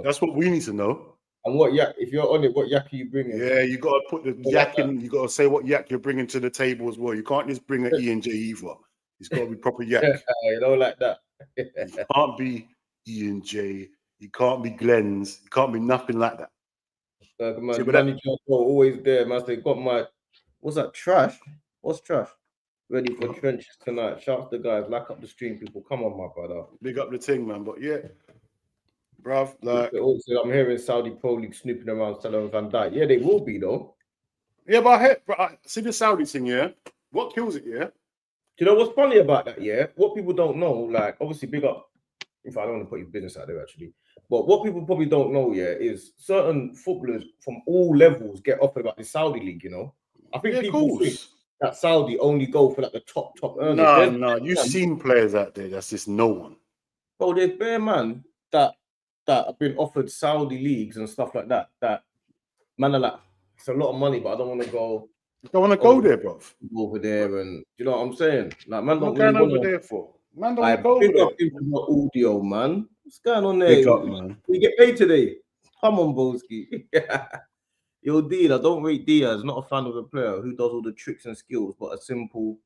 That's what we need to know. And what yak? If you're on it, what yak are you bringing? Yeah, you got to put the yak in. You got to say what yak you're bringing to the table as well. You can't just bring an E and J either. It's got to be proper yak. You know, like that. You can't be E and J. You can't be Glenn's. You can't be nothing like that. Man, always there, man. They got my what's that? Trash? What's trash? Ready for trenches tonight. Shout out to the guys. Lock up the stream, people. Come on, my brother. Big up the thing, man. But yeah, bruv, like also, I'm hearing Saudi Pro League snooping around Salah and Van Dijk. Yeah, they will be though. Yeah, but I see the Saudi thing. Yeah, what kills it? Yeah. Do you know what's funny about that? Yeah, what people don't know, like obviously, big up. If I don't want to put your business out there, actually, but what people probably don't know, yeah, is certain footballers from all levels get offered about the Saudi league. You know, I think people think that Saudi only go for like the top earners. No, you've seen players out there. That's just no one. Bro, there's bare man that have been offered Saudi leagues and stuff like that. That man are like, it's a lot of money, but I don't want to go. You don't want to go there, bro. Over there, and you know what I'm saying? Like, man, don't really over there for. Man, don't want to go over there. Up audio, man. What's going on there? Big up, man. We get paid today. Come on, Boski. Yo, Diaz, I don't rate Diaz. Not a fan of the player who does all the tricks and skills, but a simple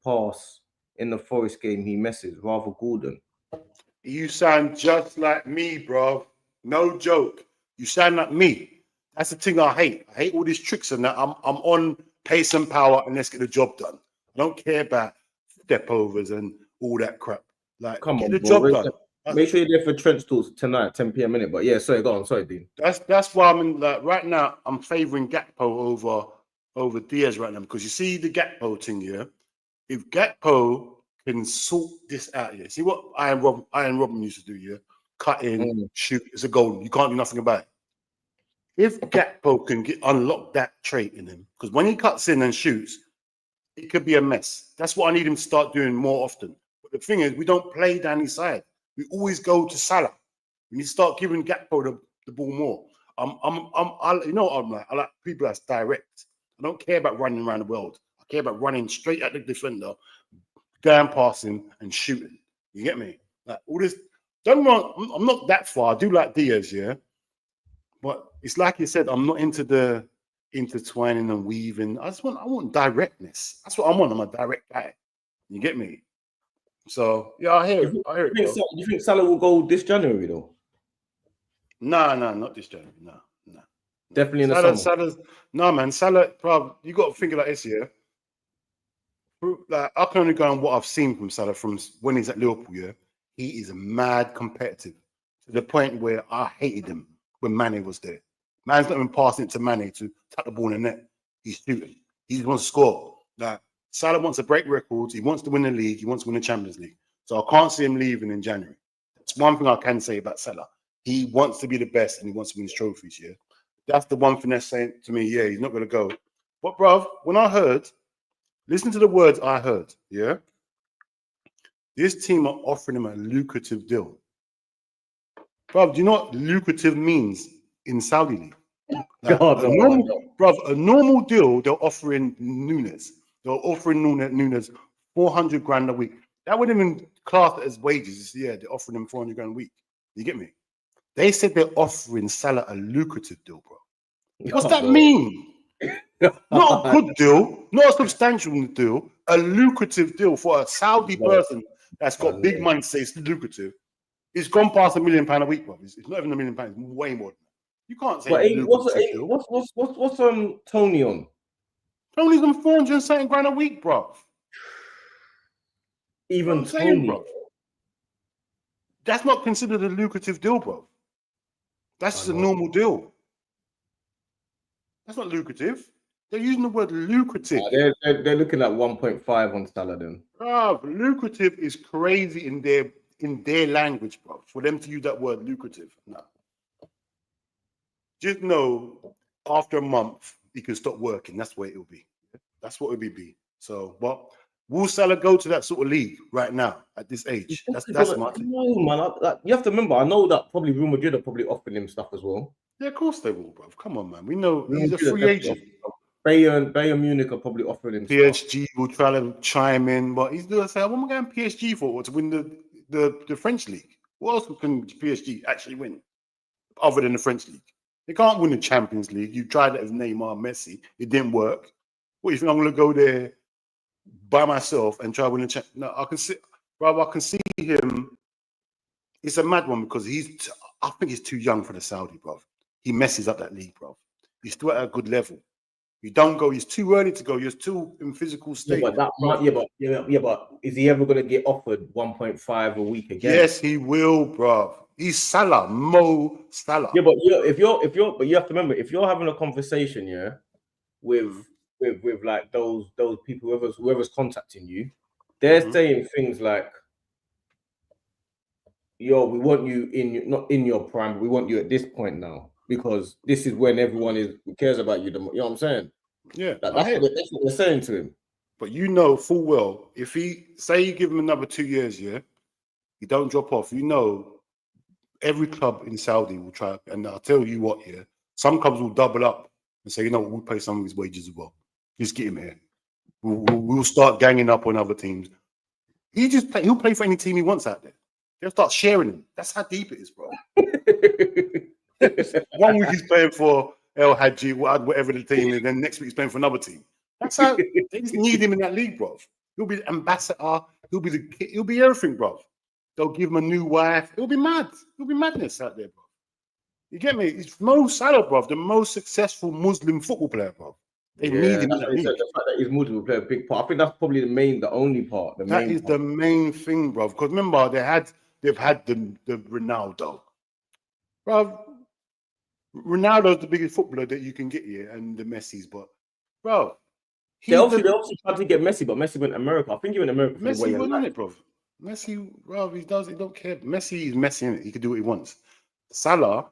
pass in the Forest game he messes. Rather Gordon. You sound just like me, bro. No joke. You sound like me. That's the thing I hate. I hate all these tricks and that. I'm on pace and power and let's get the job done. I don't care about step overs and all that crap. Like, come on, the job done. Make sure you're there for Trench Talks tonight, 10 p.m. minute. But yeah, sorry, go on. Sorry, Dean. That's why I'm in, like, right now. I'm favoring Gakpo over Diaz right now because you see the Gakpo thing here. If Gakpo can sort this out here, see what Iron Robin used to do here: cut in, shoot. It's a goal. You can't do nothing about it. If Gakpo can unlock that trait in him, because when he cuts in and shoots, it could be a mess. That's what I need him to start doing more often. But the thing is, we don't play down his side. We always go to Salah. We need to start giving Gakpo the ball more. You know what I'm like? I like people that's direct. I don't care about running around the world. I care about running straight at the defender, going past him and shooting. You get me? Like all this. Don't run. I'm not that far. I do like Diaz, yeah. But it's like you said, I'm not into the intertwining and weaving. I want directness. That's what I want. I'm a direct guy. You get me? So yeah, I hear it. You think Salah will go this January though? No, not this January. No. Definitely in the summer. No, man. Salah, bro, you got to think like this, yeah. Like I can only go on what I've seen from Salah from when he's at Liverpool. Yeah, he is mad competitive to the point where I hated him when Mane was there. Man's not even passing it to Mane to tap the ball in the net. He's shooting. He wants to score. Like Salah wants to break records. He wants to win the league. He wants to win the Champions League. So I can't see him leaving in January. That's one thing I can say about Salah. He wants to be the best and he wants to win his trophies. Yeah, that's the one thing that's saying to me. Yeah, he's not going to go. But bruv, when I heard, listen to the words I heard. Yeah, this team are offering him a lucrative deal. Bruv, do you know what lucrative means in Saudi League? Like, a normal deal, they're offering Nunes. They're offering Nunes 400 grand a week. That wouldn't even class it as wages. Yeah, they're offering him 400 grand a week. You get me? They said they're offering Salah a lucrative deal, bro. What's that mean? Not a good deal, not a substantial deal, a lucrative deal for a Saudi person that's got big money to say it's lucrative. It's gone past £1 million a week, bro. It's not even £1 million, it's way more than that. You can't say what's Tony on? Tony's on 400 something grand a week, bro. Even Tony, bro. That's not considered a lucrative deal, bro. That's just a normal deal. That's not lucrative. They're using the word lucrative. They're looking at 1.5 on Salah then. Bro, lucrative is crazy in their language, bro. For them to use that word lucrative. No. Just know after a month you can stop working. That's where it'll be. That's what it'll be. So, but will Salah go to that sort of league right now at this age? That's my thing. No, man. You have to remember, I know that probably Real Madrid are probably offering him stuff as well. Yeah, of course they will, bro. Come on, man. We know he's a free agent. Bayern Munich are probably offering him PSG stuff. Will try to chime in, but he's going to say, what am I going PSG for? To win the French league? What else can PSG actually win other than the French league? They can't win the Champions League. You tried it as Neymar, Messi. It didn't work. What, you think I'm going to go there by myself and try to win the Champions? No, I can see him. It's a mad one because I think he's too young for the Saudi, bro. He messes up that league, bro. He's still at a good level. You don't go. He's too early to go. You're still in physical state. But is he ever going to get offered 1.5 a week again? Yes, he will, bro. He's Salah, Mo Salah. Yeah, but you have to remember, if you're having a conversation, with like those people, whoever's contacting you, they're saying things like, "Yo, we want you not in your prime, but we want you at this point now because this is when everyone cares about you. You know what I'm saying? Yeah, that's what they're saying to him. But you know full well, if you give him another 2 years, he don't drop off. You know, every club in Saudi will try, and I'll tell you what, some clubs will double up and say, you know, we'll pay some of his wages as well. Just get him here. We'll start ganging up on other teams. He'll play for any team he wants out there. They'll start sharing him. That's how deep it is, bro. 1 week he's playing for El Hadji, whatever the team is, then next week he's playing for another team. That's how they just need him in that league, bro. He'll be the ambassador. He'll be everything, bro. They'll give him a new wife. It'll be mad. It'll be madness out there, bro. You get me? It's Mo Salah, bro, the most successful Muslim football player, bro. They need him in that league. The fact that he's Muslim will play a big part. I think that's probably the only part. The main thing, bro. Because remember, they've had the Ronaldo, bro. Ronaldo's the biggest footballer that you can get here, and the Messi's, but bro, they obviously tried to get Messi, but Messi went to America. I think he went to America. Messi went on it, bro. Messi, bro, he don't care. Messi is Messi, innit? He can do what he wants. Salah,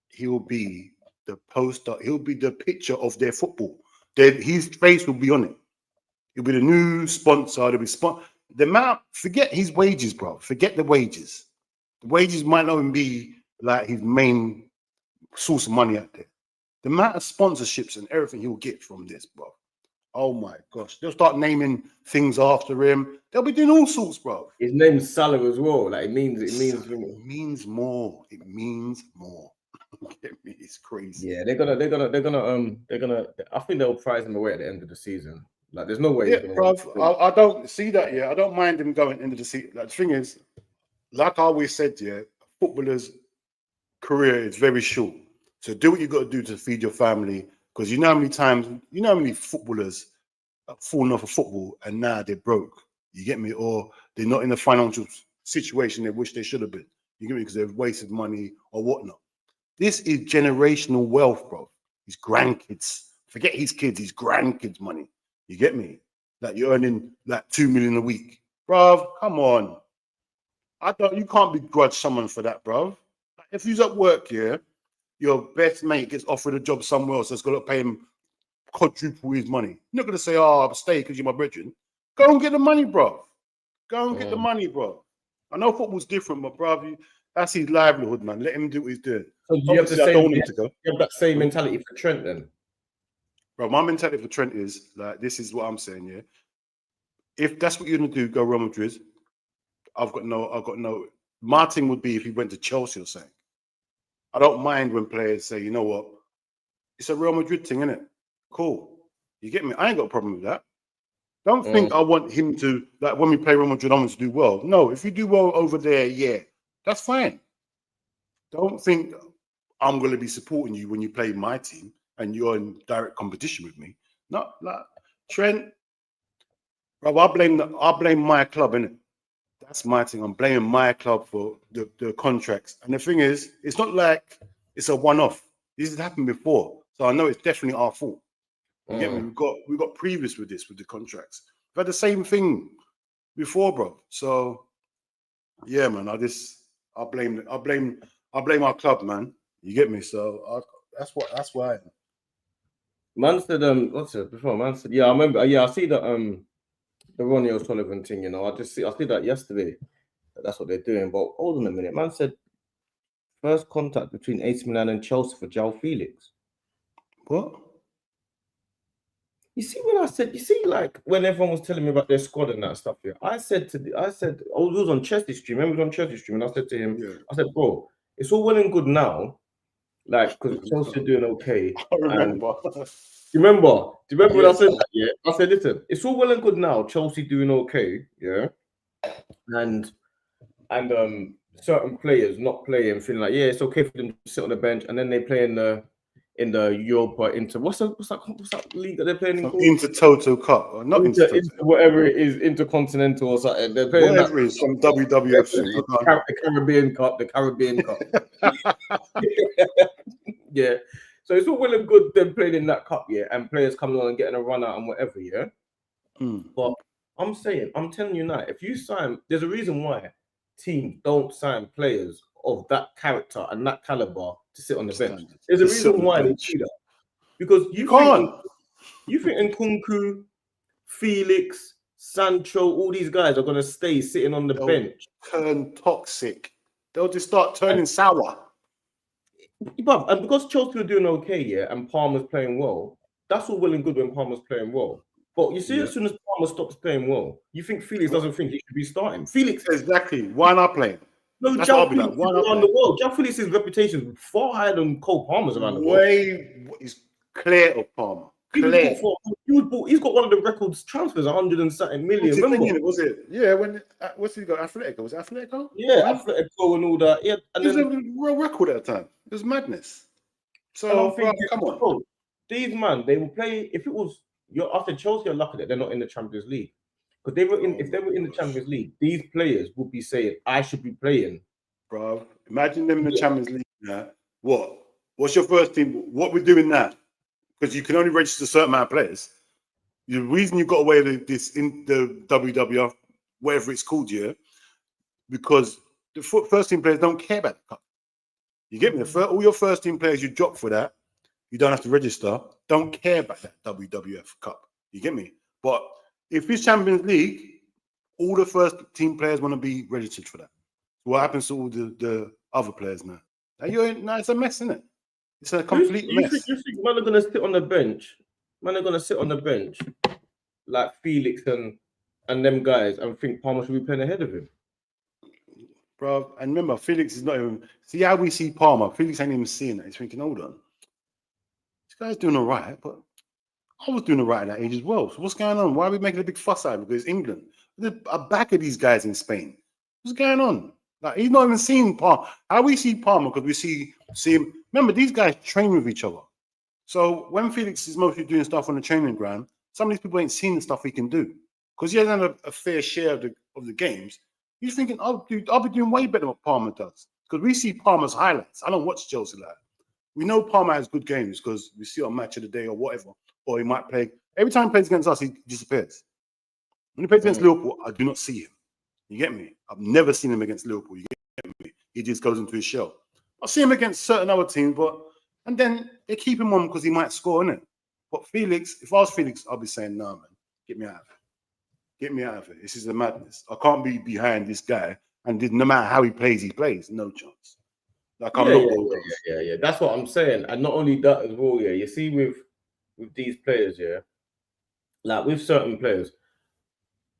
he'll be the poster. He'll be the picture of their football. His face will be on it. He'll be the new sponsor. There'll be forget his wages, bro. Forget the wages. The wages might not even be like his main source of money out there. The amount of sponsorships and everything he'll get from this, bro. Oh my gosh. They'll start naming things after him. They'll be doing all sorts, bro. His name's Salah as well. Like it means more. It means more. Get me? It's crazy. Yeah, they're gonna I think they'll prize him away at the end of the season. Like there's no way. Yeah, bro. I don't see that. Yeah, I don't mind him going into the season. Like the thing is, like I always said, footballers' career is very short. So do what you got to do to feed your family. Because you know how many footballers have fallen off of football and now they're broke. You get me? Or they're not in the financial situation they wish they should have been. You get me? Because they've wasted money or whatnot. This is generational wealth, bro. His grandkids. Forget his kids, his grandkids' money. You get me? Like you're earning like 2 million a week. Bruv, come on. You can't begrudge someone for that, bruv. If he's at work, yeah, your best mate gets offered a job somewhere else that's got to pay him quadruple his money. You're not going to say, oh, I'll stay because you're my brethren. Go and get the money, bruv. Go and get the money, bro. I know football's different, but bruv, that's his livelihood, man. Let him do what he's doing. So you have, I don't want him to go. You have that same mentality for Trent then? Bro, my mentality for Trent is, like, this is what I'm saying, yeah. If that's what you're going to do, go Real Madrid. I've got no. My thing would be if he went to Chelsea or something. I don't mind when players say, you know what, it's a Real Madrid thing, innit? Cool. You get me? I ain't got a problem with that. Don't think I want him to, like, when we play Real Madrid, I want to do well. No, if you do well over there, yeah, that's fine. Don't think I'm going to be supporting you when you play my team and you're in direct competition with me. Not like Trent, bro. I blame my club, innit? That's my thing. I'm blaming my club for the contracts. And the thing is, it's not like it's a one-off. This has happened before, so I know it's definitely our fault. You get me? We've got previous with this, with the contracts. We've had the same thing before, bro. So yeah, man. I blame our club, man. You get me? So that's why. Man said, what's it before? Man said, yeah, I remember. Yeah, I see the Ronnie O'Sullivan thing. You know, I see that yesterday. That's what they're doing. But hold on a minute. Man said first contact between AC Milan and Chelsea for João Felix. What? You see, like when everyone was telling me about their squad and that stuff here, I said, it was on Chelsea stream. Remember, it was on Chelsea stream, and I said to him, I said, bro, it's all well and good now, like because Chelsea are doing okay. I remember. Do you remember when I said that? Yeah, I said, listen, it's all well and good now, Chelsea doing okay, yeah, and certain players not playing, feeling like it's okay for them to sit on the bench, and then they play in the Europa what's that league that they're playing in? Intertoto Cup, or not Intertoto, whatever it is, Intercontinental or something. They're playing whatever it is from WWF. The Caribbean Cup. Yeah. So it's all well and good them playing in that cup, yeah, and players coming on and getting a run out and whatever, yeah. But I'm telling you now, if you sign, there's a reason why teams don't sign players of that character and that caliber to sit on the bench. There's a reason why they do that. Because you think Nkunku, Felix, Sancho, all these guys are going to stay sitting on the bench. Turn toxic. They'll just start turning sour. But and because Chelsea are doing okay, yeah, and Palmer's playing well, that's all well and good when Palmer's playing well. But you see, as soon as Palmer stops playing well, you think Felix doesn't think he should be starting. Felix, exactly. Why not playing? No, João Felix is around the world. João Felix's reputation is far higher than Cole Palmer's around the world. He's clear of Palmer. He's got one of the records transfers, 100 and something million. Remember? Was it? Yeah. When what's he got? Atletico? Was it Atletico? Yeah, Atletico and all that. Yeah, and it was a real record at the time. It was madness. So come on, bro, these man, they will play. If it was after Chelsea are lucky that they're not in the Champions League. Because if they were in the Champions League, these players would be saying, I should be playing. Bro, imagine them in the Champions League now. What's your first team? What we're doing now? Because you can only register a certain amount of players. The reason you got away with this in the WWF, whatever it's called, because the first team players don't care about the cup. You get me? All your first team players you drop for that, you don't have to register, don't care about that WWF Cup. You get me? But if it's Champions League, all the first team players want to be registered for that. What happens to all the other players now? Now it's a mess, isn't it? It's a complete mess. You think man are going to sit on the bench? Man are going to sit on the bench like Felix and them guys and think Palmer should be playing ahead of him? Bro, and remember, Felix is not even... See how we see Palmer? Felix ain't even seeing that. He's thinking, hold on. This guy's doing all right, but I was doing all right at that age as well. So what's going on? Why are we making a big fuss out of it? Because England. There's a back of these guys in Spain. What's going on? Like, he's not even seeing Palmer. How we see Palmer? Because we see him. Remember, these guys train with each other. So when Felix is mostly doing stuff on the training ground, some of these people ain't seen the stuff he can do. Because he hasn't had a fair share of the games. He's thinking, I'll be doing way better than what Palmer does. Because we see Palmer's highlights. I don't watch Chelsea like that. We know Palmer has good games because we see it on Match of the Day or whatever, or he might play. Every time he plays against us, he disappears. When he plays against Liverpool, I do not see him. You get me? I've never seen him against Liverpool. You get me? He just goes into his shell. I see him against certain other teams, and then they keep him on because he might score, innit? But Felix, if I was Felix, I'd be saying, nah, man, get me out of it. Get me out of it. This is a madness. I can't be behind this guy, and no matter how he plays, no chance. Like I'm not going to. Yeah. That's what I'm saying. And not only that as well, yeah. You see, with these players, yeah, like with certain players,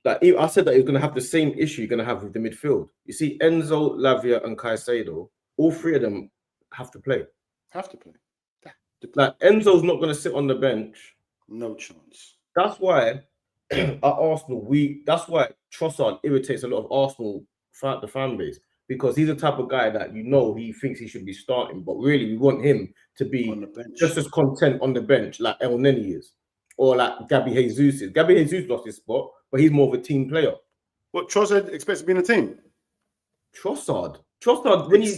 like I said that he's going to have the same issue you're going to have with the midfield. You see, Enzo, Lavia, and Caicedo, all three of them have to play. Have to play. Like Enzo's not going to sit on the bench. No chance. That's why at Arsenal, that's why Trossard irritates a lot of Arsenal the fan base, because he's the type of guy that he thinks he should be starting, but really we want him to be on the bench, just as content on the bench like El Neni is, or like Gabby Jesus is. Gabby Jesus lost his spot, but he's more of a team player. What Trossard expects to be in the team? Trossard,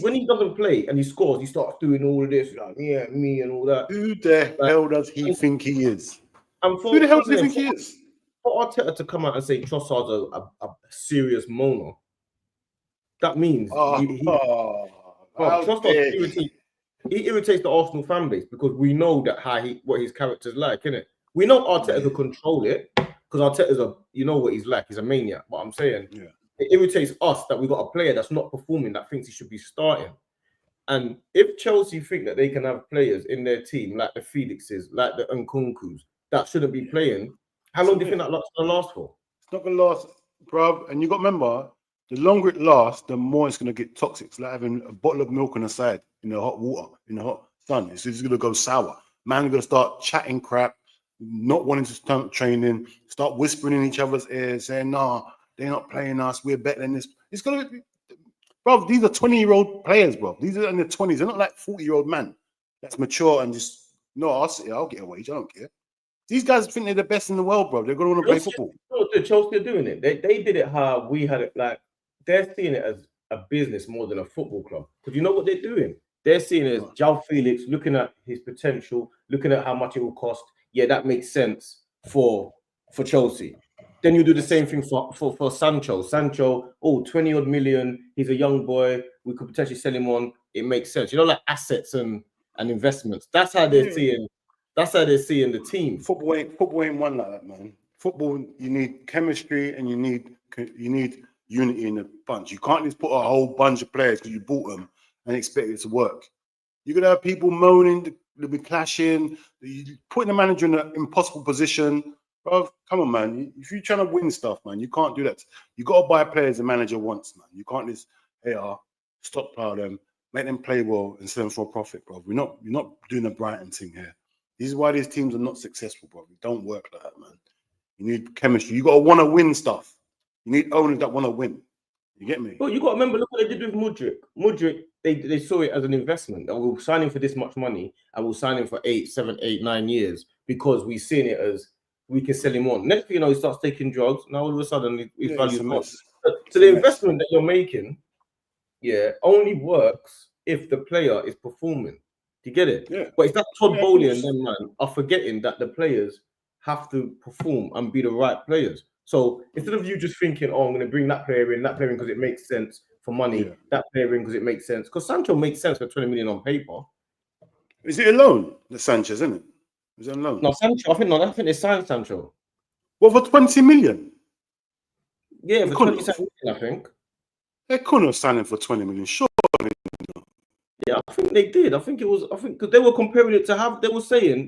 when he doesn't play and he scores, he starts doing all of this, like me and all that. Who the hell does he think he is? Who the hell does he think he is? For Arteta to come out and say Trossard's a serious moaner, that means Trossard irritates the Arsenal fan base, because we know that what his character's like, innit? We know Arteta can control it, because Arteta's what he's like. He's a maniac. But I'm saying, it irritates us that we got a player that's not performing, that thinks he should be starting. And if Chelsea think that they can have players in their team like the Felixes, like the Nkunkus, that shouldn't be playing, how long do you think that's going to last for? It's not going to last, bruv. And you got to remember, the longer it lasts, the more it's going to get toxic. It's like having a bottle of milk on the side in the hot water, in the hot sun. It's just going to go sour. Man, going to start chatting crap, not wanting to start training, start whispering in each other's ears, saying, nah, they're not playing us, we're better than this. It's going to be, bro, these are 20-year-old players, bro. These are in their 20s. They're not like 40-year-old man that's mature and just, no, I'll get a wage. I don't care. These guys think they're the best in the world, bro. They're going to want to play football. Chelsea are doing it. They did it how we had it. Like, they're seeing it as a business more than a football club. Because you know what they're doing? They're seeing it as João Felix, looking at his potential, looking at how much it will cost. Yeah, that makes sense for Chelsea. Then you do the same thing for Sancho. Sancho, 20-odd million. He's a young boy. We could potentially sell him on. It makes sense. You know, like assets and investments. That's how they're seeing. That's how they're seeing the team. Football ain't one like that, man. Football, you need chemistry and you need unity in the bunch. You can't just put a whole bunch of players because you bought them and expect it to work. You're gonna have people moaning, they'll be clashing, putting the manager in an impossible position. Bro, come on, man. If you're trying to win stuff, man, you can't do that. You got to buy players the manager wants, man. You can't just, stockpile them, make them play well and sell them for a profit, bro. You're not doing a Brighton thing here. This is why these teams are not successful, bro. It don't work like that, man. You need chemistry. You got to want to win stuff. You need owners that want to win. You get me? Well, you got to remember, look what they did with Mudryk. Mudryk, they saw it as an investment. And we'll sign him for this much money and we'll sign him for 7, 8, 9 years because we've seen it as we can sell him on. Next thing you know, he starts taking drugs. Now all of a sudden, his value's gone. So the investment that you're making, only works if the player is performing. Do you get it? Yeah. But it's that Todd Bowley and them, man, are forgetting that the players have to perform and be the right players. So instead of you just thinking, I'm going to bring that player in because it makes sense for money, that player in because it makes sense. Because Sancho makes sense for 20 million on paper. Is it a loan? The Sanchez, isn't it? Is it a loan? No, Sancho. I think they signed Sancho. What, for 20 million? Yeah, for 27 million, I think. They couldn't have signed him for 20 million, sure. Yeah, I think they did. I think because they were comparing it to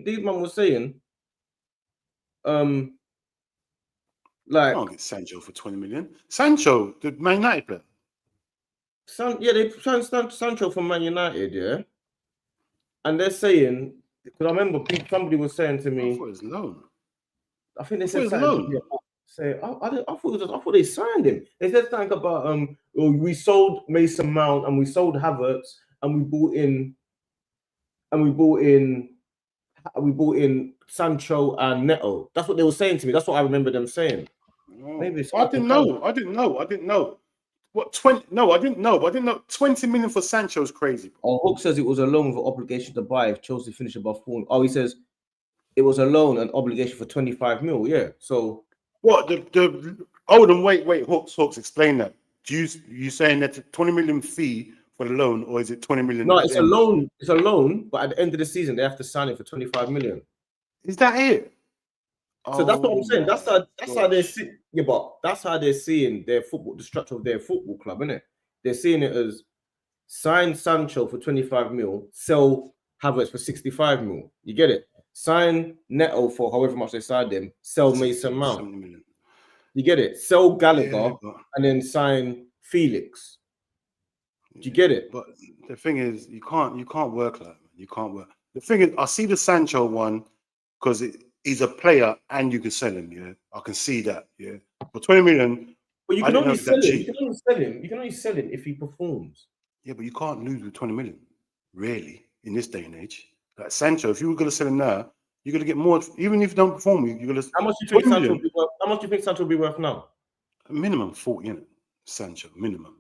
these man was saying, like, I can't get Sancho for 20 million. Sancho, the Man United player. They signed Sancho from Man United, yeah. And they're saying, because I remember somebody was saying to me, I thought it was loan. I think they said loan. I thought they signed him. They said something about we sold Mason Mount and we sold Havertz and we bought in Sancho and Neto. That's what they were saying to me. That's what I remember them saying. Maybe I didn't know. What 20? No, I didn't know. But I didn't know 20 million for Sancho is crazy. Oh, Hook says it was a loan with an obligation to buy if Chelsea finish above 4. Oh, he says it was a loan and obligation for 25 mil. Yeah. So What the oh then wait, Hooks, explain that. You saying that 20 million fee for the loan, or is it 20 million? no, it's a loan. It's a loan, but at the end of the season, they have to sign it for 25 million. Is that it? So that's what I'm saying. That's how they gosh. see. Yeah, but that's how they're seeing their football, the structure of their football club, isn't it? They're seeing it as sign Sancho for 25 mil, sell Havertz for 65 mil. You get it? Sign Neto for however much they signed him, sell Mason Mount. 70 million. You get it? Sell Gallagher Yeah, but, and then sign Felix. Do you get it? But the thing is, you can't work like that. You can't work. The thing is, I see the Sancho one because he's a player and you can sell him. Yeah, I can see that. Yeah, for 20 million. But you can only sell him. You can only sell him. You can only sell him if he performs. Yeah, but you can't lose with 20 million, really, in this day and age. Like Sancho, if you were going to sell him now, you're going to get more. Even if you don't perform, you're going to. How much do you think Sancho will be worth? How much do you think Sancho will be worth now? Minimum 40, innit? Sancho, minimum.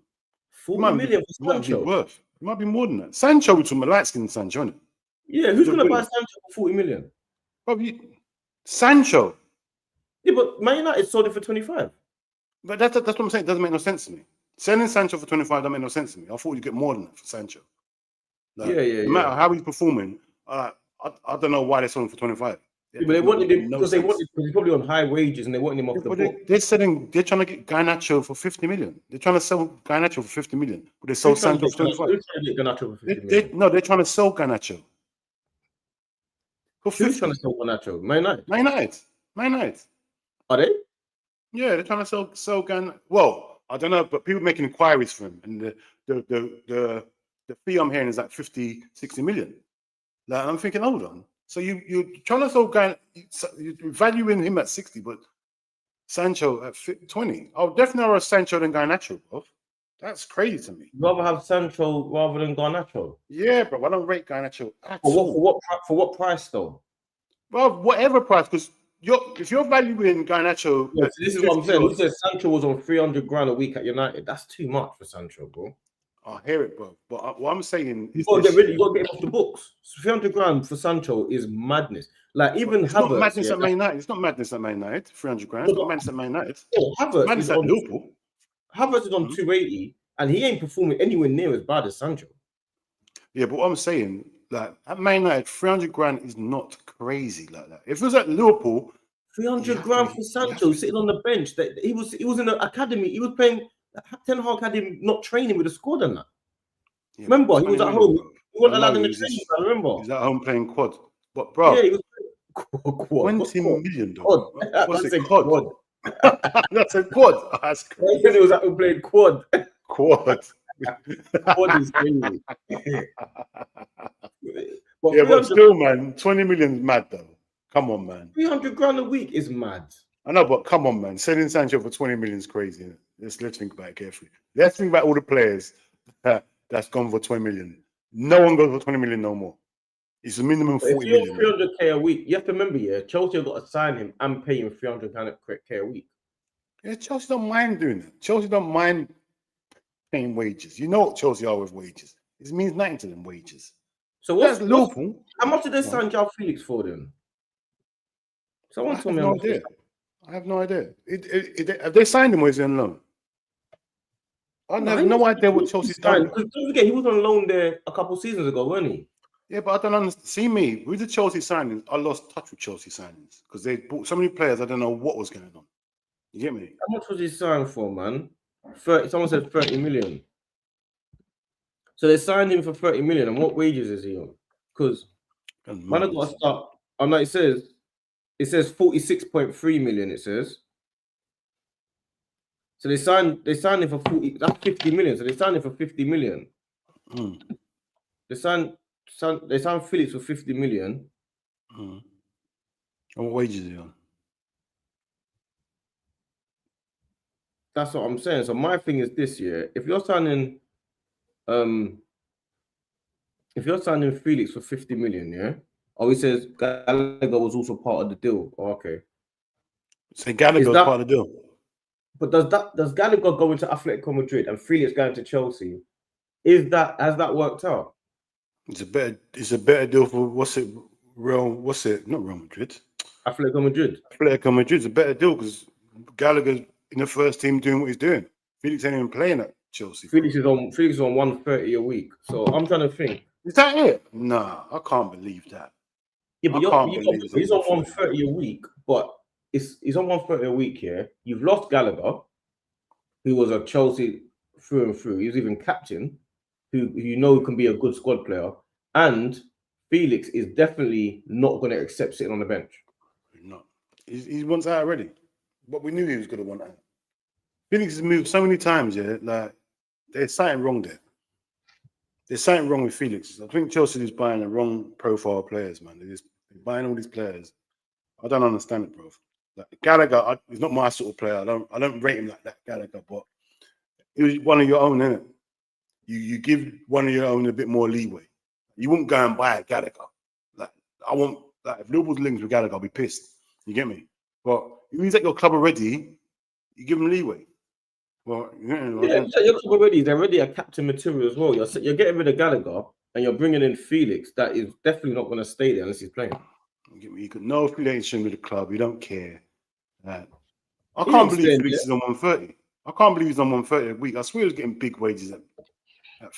40 million for Sancho. It might be more than that. Sancho, we're talking about light skinned Sancho, innit? Yeah, who's going to buy Sancho for 40 million? Probably Sancho. Yeah, but Man United sold it for 25. But that's what I'm saying. It doesn't make no sense to me. Selling Sancho for 25 doesn't make no sense to me. I thought you'd get more than that for Sancho. Like, no matter how he's performing, I don't know why they're selling for 25. Yeah, but they wanted him because he's probably on high wages and they wanted him off the book. They're trying to get Garnacho for 50 million. They're trying to sell Garnacho for 50 million. But they sold Sancho for 25. Who's trying to get Garnacho for 50 million? No, they're trying to sell Garnacho. Who's trying to sell Garnacho? Man United. Are they? Yeah, they're trying to sell Garnacho. Well, I don't know, but people making inquiries for him, and the fee I'm hearing is like 50, 60 million. Like I'm thinking, hold on. So you're trying to sell Garnacho, you're valuing him at 60, but Sancho at 20. I'll definitely rather Sancho than Garnacho, bro. That's crazy to me. You'd rather have Sancho rather than Garnacho? Yeah, bro. I don't rate Garnacho at all. For what price though? Well, whatever price, because if you're valuing Garnacho, yeah, so this is what I'm saying. Who says Sancho was on 300 grand a week at United? That's too much for Sancho, bro. I hear it, bro. But what I'm saying is, you got to get him off the books. 300 grand for Sancho is madness. Like even it's Havertz, not madness at Man United. It's not madness at Man United. 300 grand. It's not madness at Man United. Oh, Havertz is on Liverpool. Havertz is on 280, and he ain't performing anywhere near as bad as Sancho. Yeah, but what I'm saying, like at Man United, 300 grand is not crazy like that. If it was at Liverpool, 300 grand for Sancho sitting on the bench. That he was in the academy. He was playing Ten Hag had him not training with the squad and that. Yeah, remember, he was at home. He wasn't allowed in the training. I remember. He's at home playing quad. But bro, yeah, he was quad. 20 million though. What's a quad? That's a quad. That's crazy. He was at home playing quad. Quad. Quad is crazy. But still, man, 20 million is mad though. Come on, man. 300 grand a week is mad. I know, but come on, man. Selling Sancho for 20 million is crazy. Let's think about it carefully. Let's think about all the players that's gone for 20 million. No one goes for 20 million no more. It's a minimum 40 million. 300k a week. You have to remember, yeah, Chelsea have got to sign him and pay him 300k a week. Yeah, Chelsea don't mind doing that. Chelsea don't mind paying wages. You know what Chelsea are with wages. It means nothing to them wages. So what's Liverpool? How much did they sign João Felix for then? Someone told me. No idea. I have no idea. Have they signed him or is he on loan? I have no idea what Chelsea's done. Because don't forget, he was on loan there a couple of seasons ago, wasn't he? Yeah, but I don't understand. See me, with the Chelsea signings, I lost touch with Chelsea signings because they bought so many players, I don't know what was going on. You get me? How much was he signed for, man? 30, someone said 30 million. So they signed him for 30 million. And what wages is he on? Because man, I got to start. Oh no, it says 46.3 million. It says. So they signed him for 40. That's 50 million. So they signed him for 50 million. They signed Felix for 50 million. And what wages is he on? That's what I'm saying. So my thing is this year: if you're signing Felix for 50 million, yeah. Oh, he says Gallagher was also part of the deal. Oh, okay. So Gallagher was part of the deal. But does Gallagher go into Atletico Madrid and Felix going to Chelsea? Has that worked out? It's a better deal for not Real Madrid. Atletico Madrid. Atletico Madrid's a better deal because Gallagher's in the first team doing what he's doing. Felix ain't even playing at Chelsea. Felix is on 130 a week. So I'm trying to think. Is that it? Nah, I can't believe that. Yeah, but he's on 130 a week, but he's on 130 a week here. You've lost Gallagher, who was a Chelsea through and through. He was even captain, who you know can be a good squad player. And Felix is definitely not going to accept sitting on the bench. No, he wants out already. But we knew he was going to want out. Felix has moved so many times, yeah. Like there's something wrong there. There's something wrong with Felix. I think Chelsea is buying the wrong profile players, man. They're buying all these players. I don't understand it, bro. Like Gallagher, he's not my sort of player. I don't rate him like that, Gallagher. But he was one of your own, innit? You give one of your own a bit more leeway. You won't go and buy a Gallagher. Like if Liverpool's linked with Gallagher, I'll be pissed. You get me? But if he's at your club already, you give him leeway. Well, your club already. They're already a captain material as well. You're getting rid of Gallagher and you're bringing in Felix. That is definitely not going to stay there unless he's playing. You get me? You got no affiliation with the club. You don't care. I can't believe Felix is on 130. I can't believe he's on 130 a week. I swear he was getting big wages at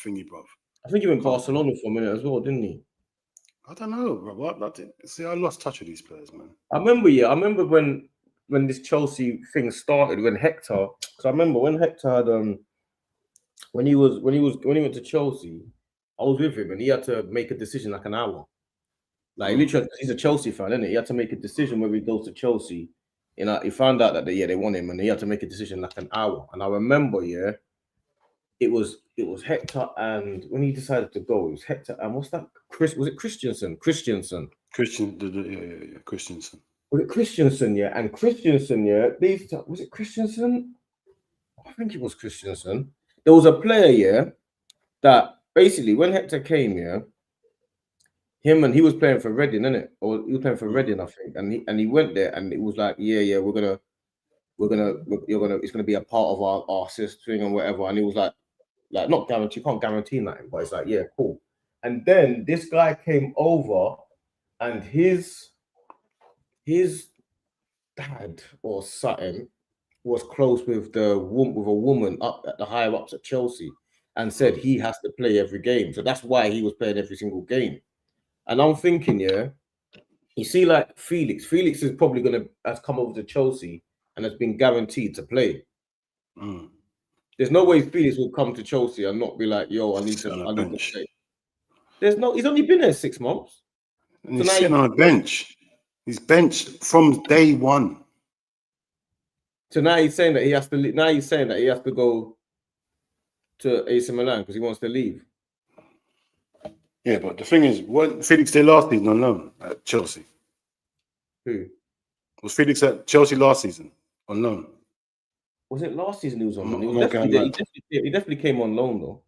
thingy, bro. I think he went Barcelona for a minute as well, didn't he? I don't know, bro. I lost touch with these players, man. I remember when this Chelsea thing started, when Hector, because I remember when Hector had when he went to Chelsea, I was with him and he had to make a decision like an hour. Like literally, he's a Chelsea fan, isn't it? He had to make a decision whether he goes to Chelsea. You know, he found out that they want him and he had to make a decision like an hour. And I remember, it was Hector, and when he decided to go, it was Hector and what's that? Was it Christensen? Christensen. Christensen. Was it Christensen? Yeah, and Christensen. Yeah, was it Christensen? I think it was Christensen. There was a player, that basically when Hector came, he was playing for Reading, innit? Or he was playing for Reading, I think, and he went there, and it was like, it's gonna be a part of our system and whatever, and he was like not guarantee, you can't guarantee nothing, but it's like, yeah, cool. And then this guy came over, and his dad or something was close with a woman up at the higher ups at Chelsea, and said he has to play every game, so that's why he was playing every single game. And I'm thinking, you see, like Felix is probably has come over to Chelsea and has been guaranteed to play. There's no way Felix will come to Chelsea and not be like, yo, I need to play. He's only been there 6 months. And he's sitting on a bench. He's benched from day one. So now he's saying that he has to. Now he's saying that he has to go to AC Milan because he wants to leave. Yeah, but the thing is, what Felix did last season on loan at Chelsea? Who was Felix at Chelsea last season on loan? Was it last season he was on loan? He definitely came on loan though.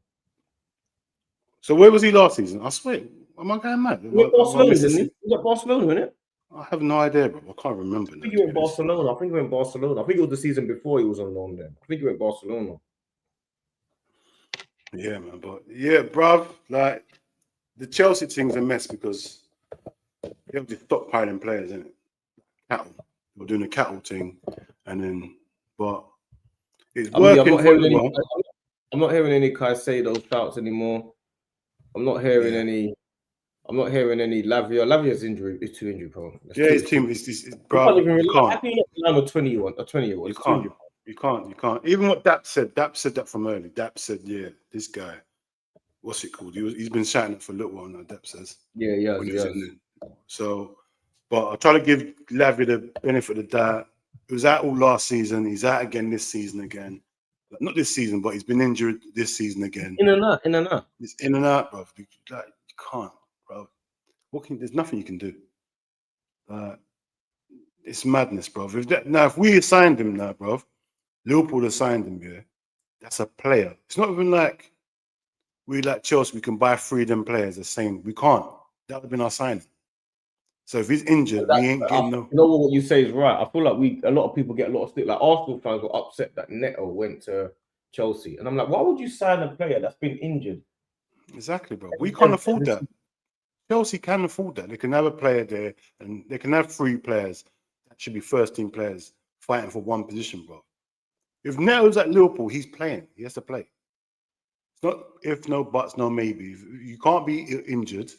So where was he last season? I swear, am I going mad? He was at Barcelona, didn't he? He was at Barcelona, isn't it? I have no idea, bro. I can't remember. I think he went Barcelona. I think it was the season before he was on loan there. I think he went Barcelona. Yeah, man. But yeah, bruv, like the Chelsea thing's a mess because they have to stockpiling players, isn't it? Cattle. We're doing the cattle thing, and then but it's working. I'm not hearing any Caicedo shouts anymore. I'm not hearing any. Lavia. Lavia's injury is too injury prone. Yeah, his team is bro. You can't. A 20-year-old. You can't. Even what Dap said that from early. Dap said, yeah, this guy, what's it called? He's been shouting it for a little while now, Dap says. Yeah. So, but I try to give Lavia the benefit of that. He was out all last season. He's out again this season again. Not this season, but he's been injured this season again. In and out. It's in and out, bro. Like, you can't, bro. There's nothing you can do. It's madness, bro. If we assigned him now, bro, Liverpool assigned him, yeah, that's a player. It's not even like we like Chelsea, we can buy 3 of them players the same. We can't. That would have been our signing. So if he's injured, we ain't getting no. You know what you say is right. I feel like a lot of people get a lot of stick. Like Arsenal fans were upset that Neto went to Chelsea, and I'm like, why would you sign a player that's been injured? Exactly, bro. We can't afford that. Chelsea can afford that. They can have a player there, and they can have 3 players that should be first-team players fighting for one position, bro. If Neto's at Liverpool, he's playing. He has to play. It's not if, no buts, no maybe. You can't be injured.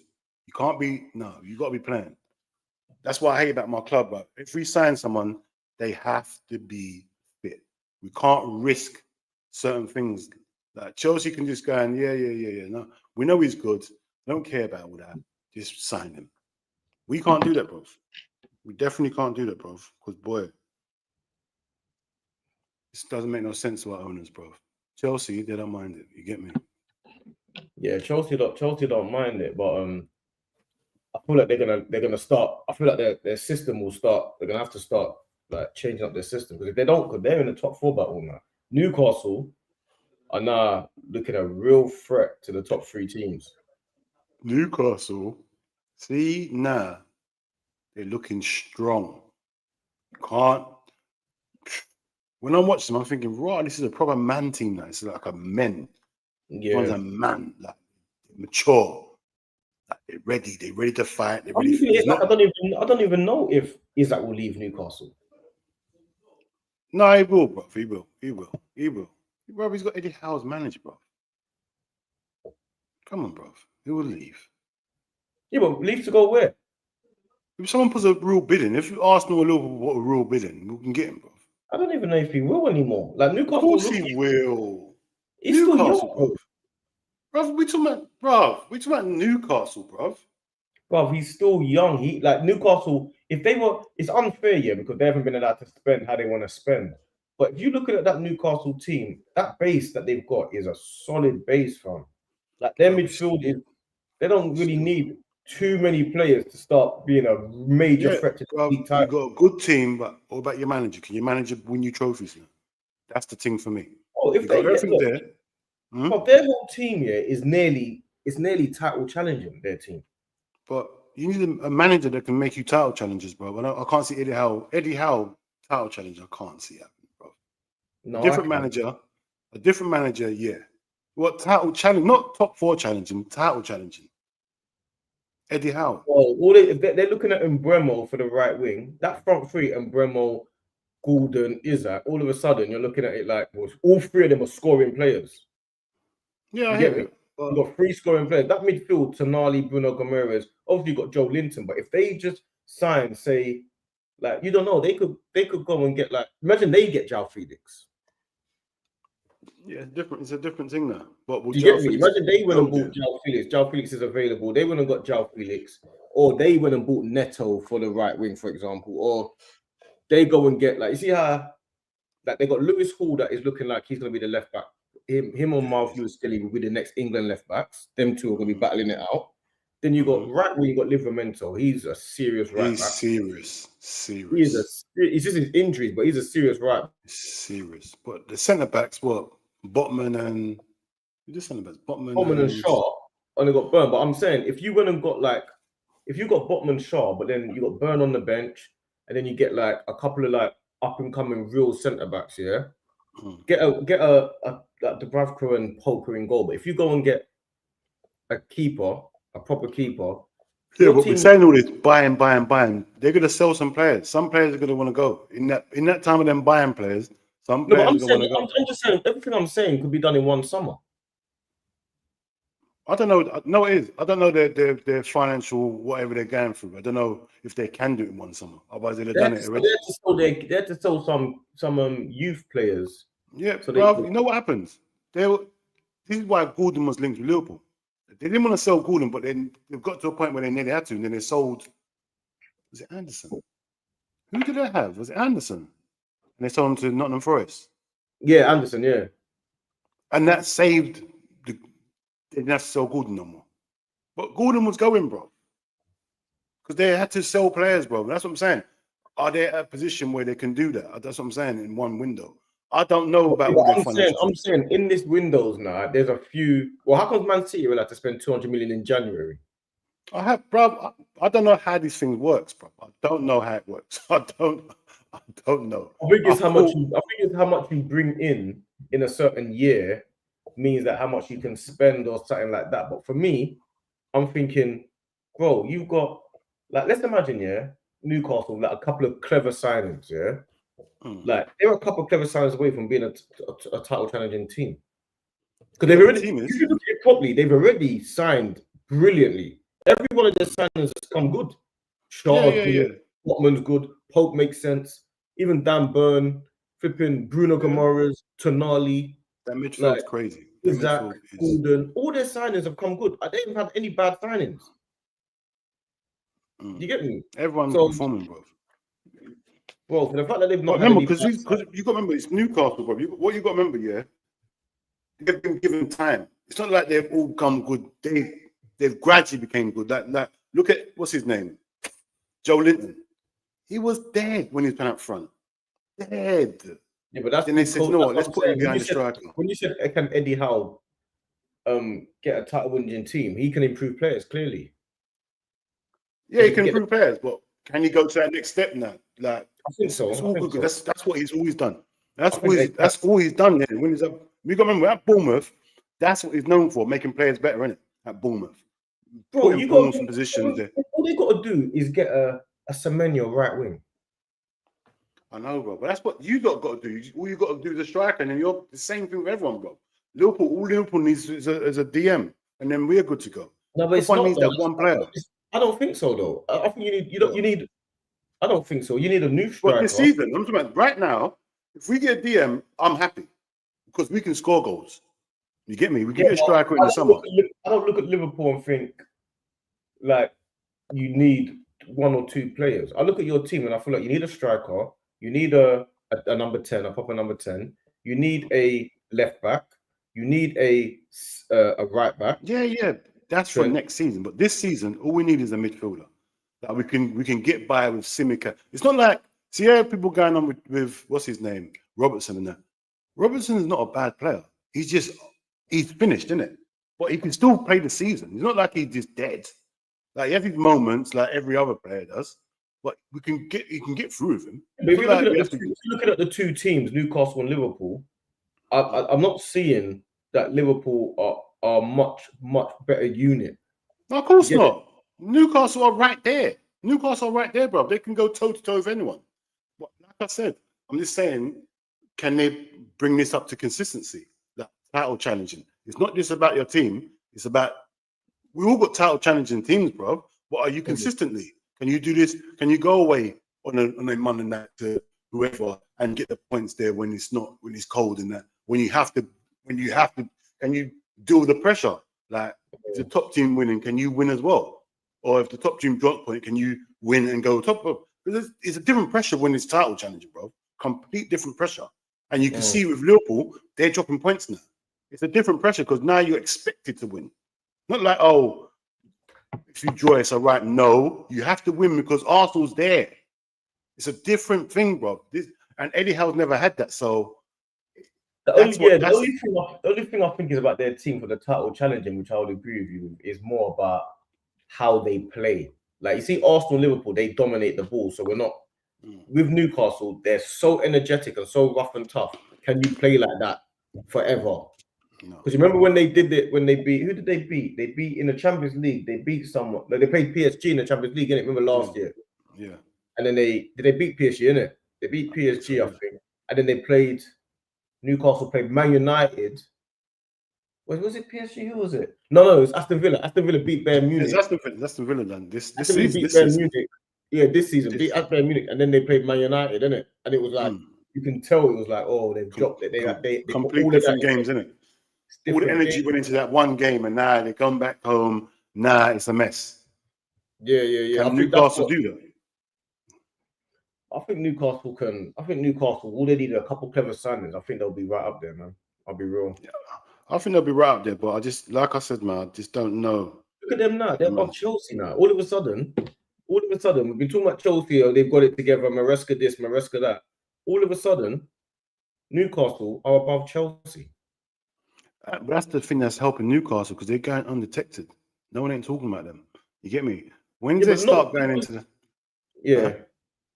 You can't be, no, you got to be playing. That's what I hate about my club, bro. If we sign someone, they have to be fit. We can't risk certain things. Like Chelsea can just go and, yeah. No, we know he's good. Don't care about all that. Just sign him. We can't do that, bro. We definitely can't do that, bro. Because, boy, this doesn't make no sense to our owners, bro. Chelsea, they don't mind it. You get me? Yeah, Chelsea don't mind it, but I feel like they're gonna start. I feel like their system will start. They're gonna have to start like changing up their system, because if they don't, because they're in the top 4 battle now. Newcastle are now looking a real threat to the top 3 teams. Newcastle, see, now they're looking strong. Can't. When I'm watching them, I'm thinking, right, this is a proper man team now. It's like a men. Yeah, One's a man, like mature. Like they're ready to fight. They're ready. I don't even know if Isaac will leave Newcastle. No, he will, bro. He will. Bro, he's got Eddie Howe's manager, bro. Come on, bro. He will leave. Yeah, but leave to go where? If someone puts a real bid in, if Arsenal or Liverpool put a real bid in, we can get him, bro. I don't even know if he will anymore. Like Newcastle, Of course he will. He's Newcastle, still young, bro. We talking about Newcastle, bro. Bro, he's still young. He like Newcastle. If they were, it's unfair, yeah, because they haven't been allowed to spend how they want to spend. But if you look at that Newcastle team, that base that they've got is a solid base, fam. Like their midfield is, they don't really need too many players to start being a major threat to the league title. You got a good team, but what about your manager? Can your manager win you trophies now? That's the thing for me. Oh, if they get, look, there. But their whole team here is nearly title challenging, their team. But you need a manager that can make you title challenges, bro. I can't see Eddie Howe title challenge. I can't see happening, bro. No, a different manager, yeah. What title challenge? Not top 4 challenging, title challenging. Eddie Howe. Well, they're looking at Mbeumo for the right wing. That front 3, Mbeumo, Gordon, Isaac. All of a sudden, you're looking at it like, well, all 3 of them are scoring players. Yeah, I hear it. You've got 3 scoring players. That midfield, Tonali, Bruno Gomes, obviously you've got Joe Linton, but if they just sign, say, like, you don't know, they could go and get, like, imagine they get João Felix. Yeah, it's different. It's a different thing now. But do you get me? Imagine they went and bought João Felix. João Felix is available. They went and got João Felix, or they went and bought Neto for the right wing, for example, or they go and get, like, you see how, like, they got Lewis Hall that is looking like he's going to be the left back. Him or Marv Lewis Kelly will be the next England left backs. Them 2 are going to be battling it out. Then you got right wing, you got Livramento. He's a serious right back. Serious. He's just his injuries, but he's a serious right back. Serious. But the centre backs, what? Botman and Botman and Shaw only got Burn. But I'm saying, if you went and got, like, if you got Botman, Shaw, but then you got Burn on the bench, and then you get like a couple of like up and coming real centre backs, yeah. Get a Dubravka and Polka in goal. But if you go and get a keeper, a proper keeper, yeah, but we're saying all this buying. They're gonna sell some players. Some players are gonna want to go in that time of them buying players. Some players are gonna want to go. I'm just saying everything I'm saying could be done in one summer. I don't know. No, it is. I don't know their financial whatever they're going through. I don't know if they can do it in one summer. Otherwise, they'd have done it already. They had to sell some youth players. Yeah, so you know what happens? This is why Gordon was linked with Liverpool. They didn't want to sell Gordon, but then they've got to a point where they nearly had to, and then they sold. Was it Anderson? Who did they have? Was it Anderson? And they sold him to Nottingham Forest. Yeah, Anderson. Yeah, and that saved. They didn't have to sell Gordon no more. But Gordon was going, bro. Because they had to sell players, bro. That's what I'm saying. Are they at a position where they can do that? That's what I'm saying in one window. I don't know about what I'm saying in this windows now, there's a few. Well, how come Man City will have to spend 200 million in January? I don't know how these things works, bro. I don't know how it works. I don't know. I think it's I how much thought, I think it's how much you bring in a certain year means that how much you can spend or something like that. But for me, I'm thinking, bro, you've got like let's imagine, yeah, Newcastle, like a couple of clever signings, yeah. Like they're a couple of clever signings away from being a title challenging team. Because they've yeah, the already, team if is. you look at it properly, they've already signed brilliantly. Every one of their signings has come good. Yeah, Shaw's yeah, yeah. good, Botman's good, Pope makes sense. Even Dan Burn, flipping Bruno Yeah. Gomares, Tonali, That midfield's like crazy. That Isaac, midfield is. Gordon, all their signings have come good. I didn't have any bad signings. You get me? Everyone's So, performing, bro. bro, for the fact that they've But not had remember, any bad because you got to remember, it's Newcastle, bro. What you got to remember, yeah, they've been given time. It's not like they've all come good. They've gradually became good. Like look at what's his name, Joe Linton. He was dead when he was playing up front. Dead. yeah, but that's Then they said, you know that's what? what Let's I'm put him saying. behind the striker. When you said can Eddie Howe get a title winning team, he can improve players clearly. Yeah, he can improve players, but can he go to that next step now? Like, I think so. It's all good. So. That's what he's always done. That's I all he's done. Then when he's up, we got to remember at Bournemouth. That's what he's known for, making players better, isn't it? At Bournemouth, Bro, putting balls in positions there. All they got to do is get a Semenyo right wing. I know, bro, but that's what you got to do. All you got to do is a striker, and then you're the same thing with everyone, bro. All Liverpool needs is a DM, and then we're good to go. No, but Everyone needs that one player. I don't think so, though. I think you need. I don't think so. You need a new striker. But this season, I'm talking about right now. If we get a DM, I'm happy because we can score goals. You get me? We can get a striker in the summer. I don't look at Liverpool and think like you need one or two players. I look at your team and I feel like you need a striker, you need a number 10, a proper number 10, you need a left back, you need a right back. Yeah. That's for next season. But this season, all we need is a midfielder that we can get by with Simica. It's not like people going on with what's his name, Robertson and that. Robertson is not a bad player. He's finished, isn't it? But he can still play the season. It's not like he's just dead. Like he has his moments, like every other player does. But he can get through with him. But if you're looking at the two teams, Newcastle and Liverpool, I'm not seeing that Liverpool are much better unit. No, of course not. Newcastle are right there. Bro. They can go toe to toe with anyone. But like I said, I'm just saying, can they bring this up to consistency? That title challenging. It's not just about your team. It's about we all got title challenging teams, bro. But are you consistently? Can you do this? Can you go away on a Monday night to whoever and get the points there when it's cold and that? When you have to, can you deal with the pressure? Like if the top team winning, can you win as well? Or if the top team drop point, can you win and go top of? Because it's a different pressure when it's title challenging, bro. Complete different pressure. And you can see with Liverpool, they're dropping points now. It's a different pressure because now you're expected to win. Not like, oh, if you draw, it's all right. No, you have to win because Arsenal's there. It's a different thing, bro. And Eddie Howe's never had that. So the only thing I think is about their team for the title challenging, which I would agree with you, is more about how they play. Like you see, Arsenal, Liverpool, they dominate the ball. So we're not with Newcastle. They're so energetic and so rough and tough. Can you play like that forever? Because you remember when they did it, when they beat, who did they beat? They beat in the Champions League. They beat someone. Like they played PSG in the Champions League, innit? Remember last year? Yeah. And then did they beat PSG, innit? They beat PSG, I think. And then they played, Newcastle played Man United. Was it PSG? Who was it? No, it was Aston Villa. Aston Villa beat Bayern Munich. It's Aston Villa then. This season. Munich. Yeah, this season. Beat Bayern Munich. And then they played Man United, innit? And it was like, you can tell it was like, oh, they've dropped it. They complete different games, innit? All the energy went into that one game, and now they come back home. Nah, it's a mess. Yeah. Can Newcastle do that? I think Newcastle can. I think Newcastle, all they need are a couple clever signings. I think they'll be right up there, man. I'll be real. Yeah, I think they'll be right up there, but I just, like I said, man, I just don't know. Look at them now. They're above Chelsea now. All of a sudden, we've been talking about Chelsea. Oh, they've got it together. Maresca this, Maresca that. All of a sudden, Newcastle are above Chelsea. But that's the thing that's helping Newcastle because they're going undetected. No one ain't talking about them. You get me? When Yeah, they but start not going into the yeah.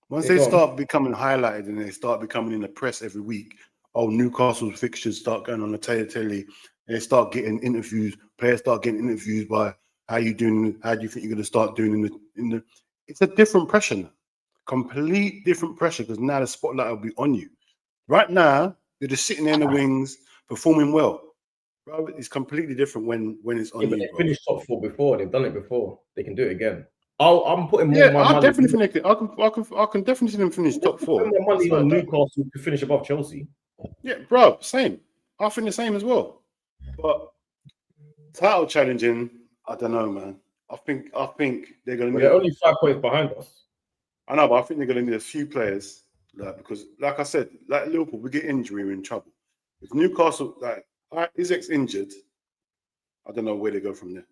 once Yeah, they go on. start becoming highlighted and they start becoming in the press every week, Newcastle's fixtures start going on the telly, and they start getting interviews. Players start getting interviews by how you doing, how do you think you're going to start doing in the. It's a different pressure now, complete different pressure because now the spotlight will be on you. Right now, you're just sitting there in the wings, performing well, bro. It's completely different when it's Yeah, on but you, they bro. finished top 4 before. They've done it before. They can do it again. I'm putting more Yeah, my I money. definitely think they can. I can definitely see them finish I'm top putting 4. my That's money like on that. Newcastle to finish above Chelsea. Yeah, bro, same. I think the same as well. But title challenging, I don't know, man. I think they're gonna But need. they're only 5 points behind us. I know, but I think they're gonna need a few players, like because, like I said, like Liverpool, we get injury, we're in trouble. If Newcastle, like Isaac's injured, I don't know where they go from there.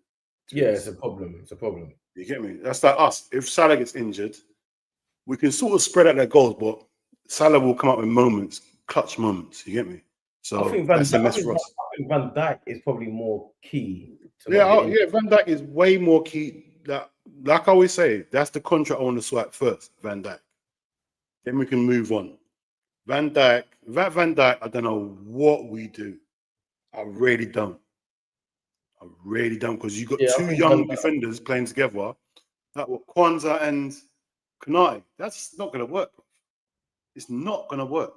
To be Yeah, it's honest, a problem. It's a problem. you get me? That's like us. If Salah gets injured, we can sort of spread out their goals, but Salah will come up with moments, clutch moments. You get me? I So think Van. that's a I miss think, for us. I think Van Dijk is probably more key to Yeah, not getting. yeah, Van Dijk is way more key. Like I always say, that's the contract I want to swipe first, Van Dijk. Then we can move on. Van Dijk, I don't know what we do. I really don't. I really don't, because you got Yeah, I two think Van young Dijk. defenders playing together, that were Kwanzaa and Kanai. That's not going to work. It's not going to work.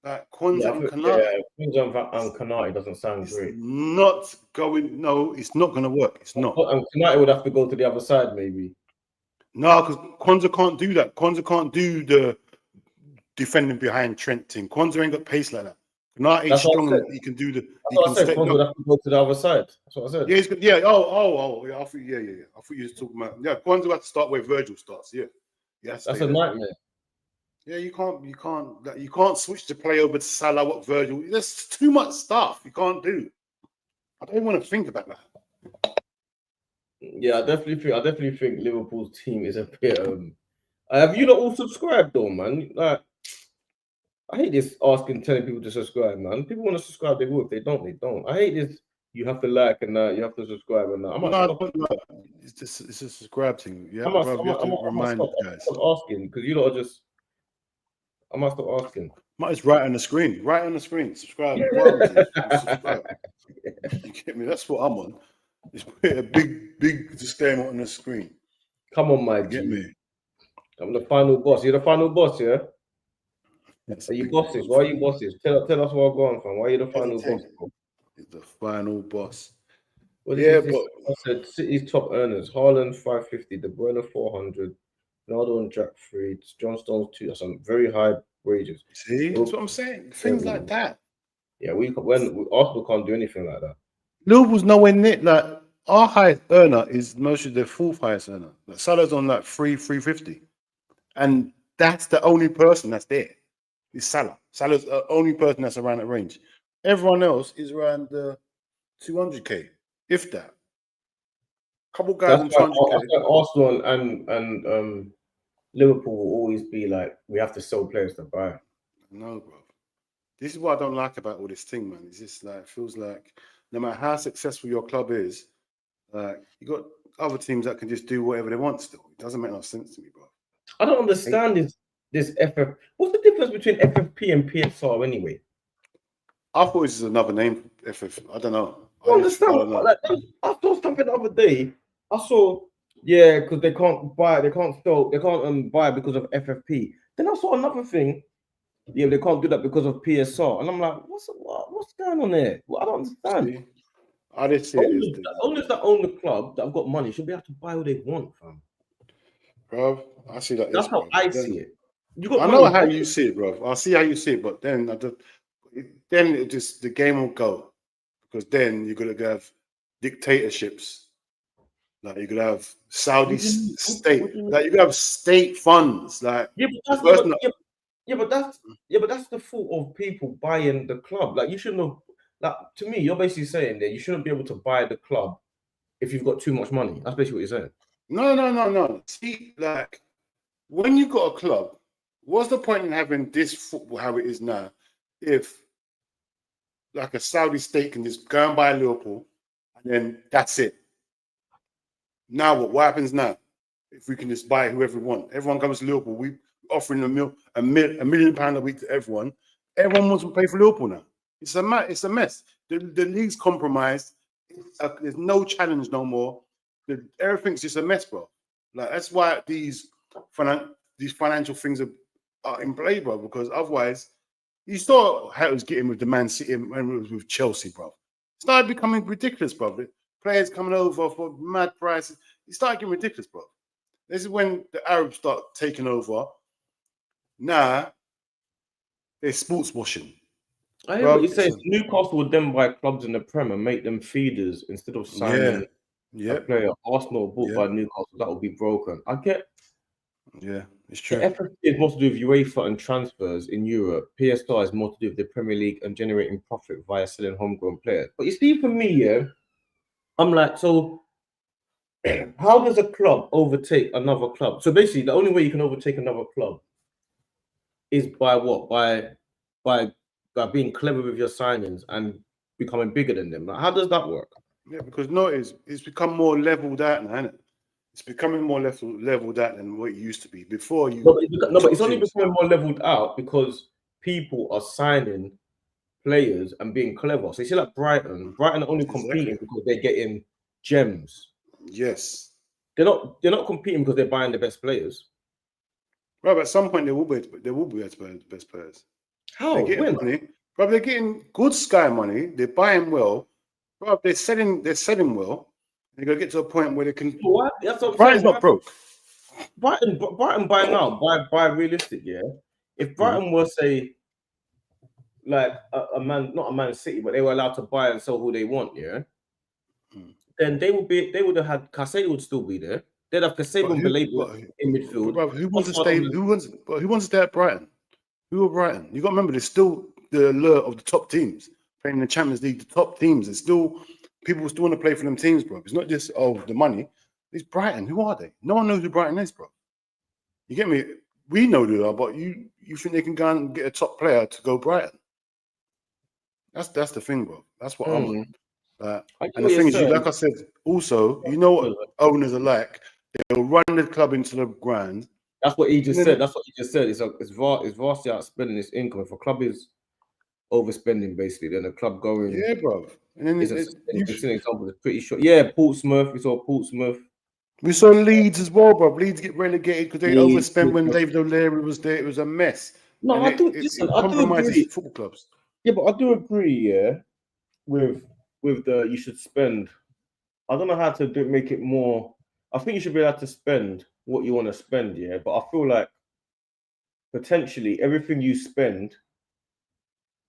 Like Yeah, Kwanzaa I and think, Kanai. yeah, things on Kanate doesn't sound It's great. not going. No, it's not going to work. It's not. And Kanate would have to go to the other side, maybe. No, because Kwanzaa can't do that. Kwanzaa can't do the defending behind Trent thing. Kwanzaa ain't got pace like that. Kanai is That's what I strong said. and he can do the. That's He what can I said. stay. Kwanzaa No, would have to go to the other side. That's what I said. yeah, he's good. Yeah. Yeah. I thought, yeah. I thought you were talking about. Yeah, Kwanzaa has to start where Virgil starts. Yeah. Yeah. That's a nightmare. Yeah, you can't switch the play over to Salah. What Virgil? There's too much stuff you can't do. I don't want to think about that. Yeah, I definitely think Liverpool's team is a bit. Have you not all subscribed though, man? Like, I hate this telling people to subscribe, man. People want to subscribe, they will. If they don't, they don't. I hate this. You have to like and you have to subscribe and I might No, I stop. don't like. It's just a grab thing. Yeah, I must, bro. You have to I must remind stop, guys. stop asking because you lot are just. I must stop asking. Might just write on the screen. Right on the screen. Subscribe. What happened to you? Subscribe. You get me? That's what I'm on. Just put a big disclaimer on the screen. Come on, my You get G. me? I'm the final boss. You're the final boss, yeah? That's Are you big bosses? Why are you bosses? Tell us where I'm going from. Why are you the final boss? Bro? He's the final boss. What Yeah, is this? but I said City's top earners: Haaland 550, De Bruyne 400, Ronaldo and Jack 3, John Stones 2. That's some very high wages. see, that's what I'm saying. Things like that. Yeah, when Arsenal can't do anything like that. Liverpool's nowhere near. Like our highest earner is mostly their fourth highest earner. Like Salah's on like 350, and that's the only person that's there. Is Salah. Salah's the only person that's around that range. Everyone else is around the 200k, if that. Couple guys on 200k. That's why Arsenal and Liverpool will always be like, we have to sell players to buy. No, bro. This is what I don't like about all this thing, man. It's just like, it feels like no matter how successful your club is, you got other teams that can just do whatever they want still. It doesn't make no sense to me, bro. I don't understand this FF. What's the difference between FFP and PSR anyway? I thought this is another name for FF. I don't know. I understand. Like, I saw something the other day. I saw, yeah, because they can't buy, they can't sell, they can't buy because of FFP. Then I saw another thing. Yeah, they can't do that because of PSR. And I'm like, what's going on there? Well, I don't understand. See? I just see it as Owners that own the club that have got money should be able to buy what they want, fam. bro. I see that. That's how I see it. I know how you see it, bro. I see how you see it, but then the game will go, because then you're gonna have dictatorships. Like you could have Saudi state. Like you could have state funds. Like but that's the fault of people buying the club. Like you shouldn't have. Like to me, you're basically saying that you shouldn't be able to buy the club if you've got too much money. That's basically what you're saying. No. See, like when you got a club, what's the point in having this football how it is now if like a Saudi state can just go and buy Liverpool and then that's it? Now what happens now? If we can just buy whoever we want, everyone comes to Liverpool. We offering a £1 million a week to everyone. Everyone wants to pay for Liverpool now. It's a mess. The league's compromised. There's no challenge no more. Everything's just a mess, bro. Like that's why these financial things are in play, bro. Because otherwise, you saw how it was getting with the Man City and when it was with Chelsea, bro. It started becoming ridiculous, bro. The players coming over for mad prices. It started getting ridiculous, bro. This is when the Arabs start taking over. Now they're sports washing. I hear what you say. Newcastle would then buy clubs in the Prem and make them feeders instead of signing a player. Arsenal bought by Newcastle, that would be broken. I get. Yeah, it's true. The FFP is more to do with UEFA and transfers in Europe. PSR is more to do with the Premier League and generating profit via selling homegrown players. But you see, for me, I'm like, so how does a club overtake another club? So basically, the only way you can overtake another club is by what? By being clever with your signings and becoming bigger than them. Like, how does that work? Yeah, because it's become more leveled out now, isn't it? It's becoming more leveled out than what it used to be. Before you but it's only becoming more leveled out because people are signing players and being clever. So you see, like Brighton are only competing because they're getting gems. Yes. They're not competing because they're buying the best players. Right, but at some point they will be the best players. How? They're getting money. Bro, they're getting good Sky money. They're buying well. Bro, they're selling well. They're gonna get to a point where they can. What? That's what I'm Brighton's saying. not broke. Brighton buy now. Buy realistic, yeah. If Brighton were say like a man, not a Man City, but they were allowed to buy and sell who they want, yeah. Then they would have had Caicedo would still be there. They'd have Caicedo and Belabel in midfield. But who wants to stay? Who wants to stay at Brighton? Who are Brighton? You got to remember, there's still the allure of the top teams playing in the Champions League. The top teams, there's still people still want to play for them teams, bro. It's not just the money. It's Brighton. Who are they? No one knows who Brighton is, bro. You get me? We know who they are, but you think they can go and get a top player to go Brighton? That's the thing, bro. That's what I'm on. And the thing is, like I said, also, you know what owners are like. They'll run the club into the ground. That's what he just said. That's what he just said. It's vastly outspending its income. If a club is overspending, basically, then the club going. Yeah, bro. And then it's an example. It's pretty short. Yeah, Portsmouth. We saw Portsmouth. We saw Leeds as well, bro. Leeds get relegated because they overspent when David O'Leary was there. It was a mess. No, and I do. Listen, I do agree. Football clubs. Yeah, but I do agree. Yeah, with the you should spend. I don't know how to make it more. I think you should be able to spend what you want to spend. Yeah, but I feel like potentially everything you spend,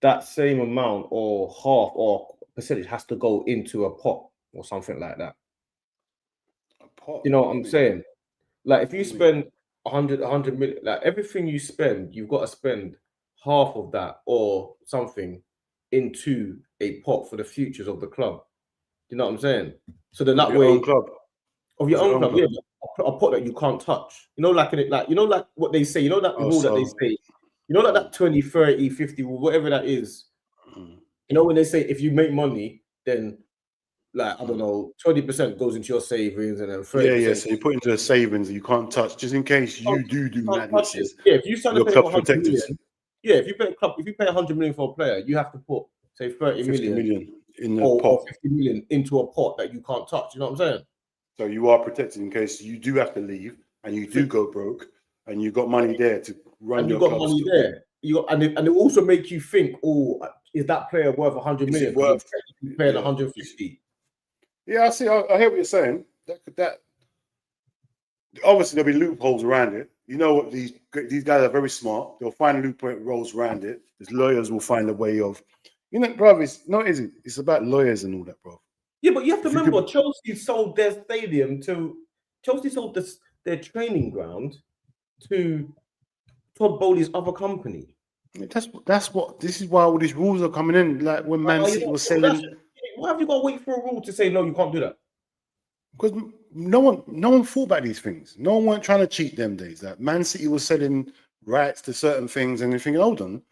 that same amount or half or percentage has to go into a pot or something like that. A pot. You know what I'm saying? Like if you spend 100 million, like everything you spend, you've got to spend half of that or something into a pot for the futures of the club. You know what I'm saying? So then that way, of your own club, yeah, a pot that you can't touch. You know, like what they say. You know that rule that they say. You know that 20, 30, 50 rule, whatever that is. You know when they say if you make money, then like I don't know, 20% goes into your savings and then 30%. Yeah. So you put into a savings that you can't touch, just in case you do madnesses. Yeah, if you sign your club's protected. Yeah, if you pay 100 million for a player, you have to put say 30 million in the pot. Or 50 million into a pot that you can't touch. You know what I'm saying? So you are protected in case you do have to leave and you do go broke, and you got money there to run. And you got money there. And it also make you think, oh, is that player worth 100 million? Worth paying 150. Yeah, I see. I hear what you're saying. That obviously there'll be loopholes around it. You know what? These guys are very smart. They'll find loopholes around it. These lawyers will find a way of, bro. It's not easy. It's about lawyers and all that, bro. Yeah, but you have to remember, Chelsea sold their stadium their training ground to Todd Bowley's other company. This is why all these rules are coming in. Like when Man City was selling. Why have you got to wait for a rule to say no? You can't do that. Because no one thought about these things. No one weren't trying to cheat them days. Like Man City was selling rights to certain things, and they're thinking, hold on,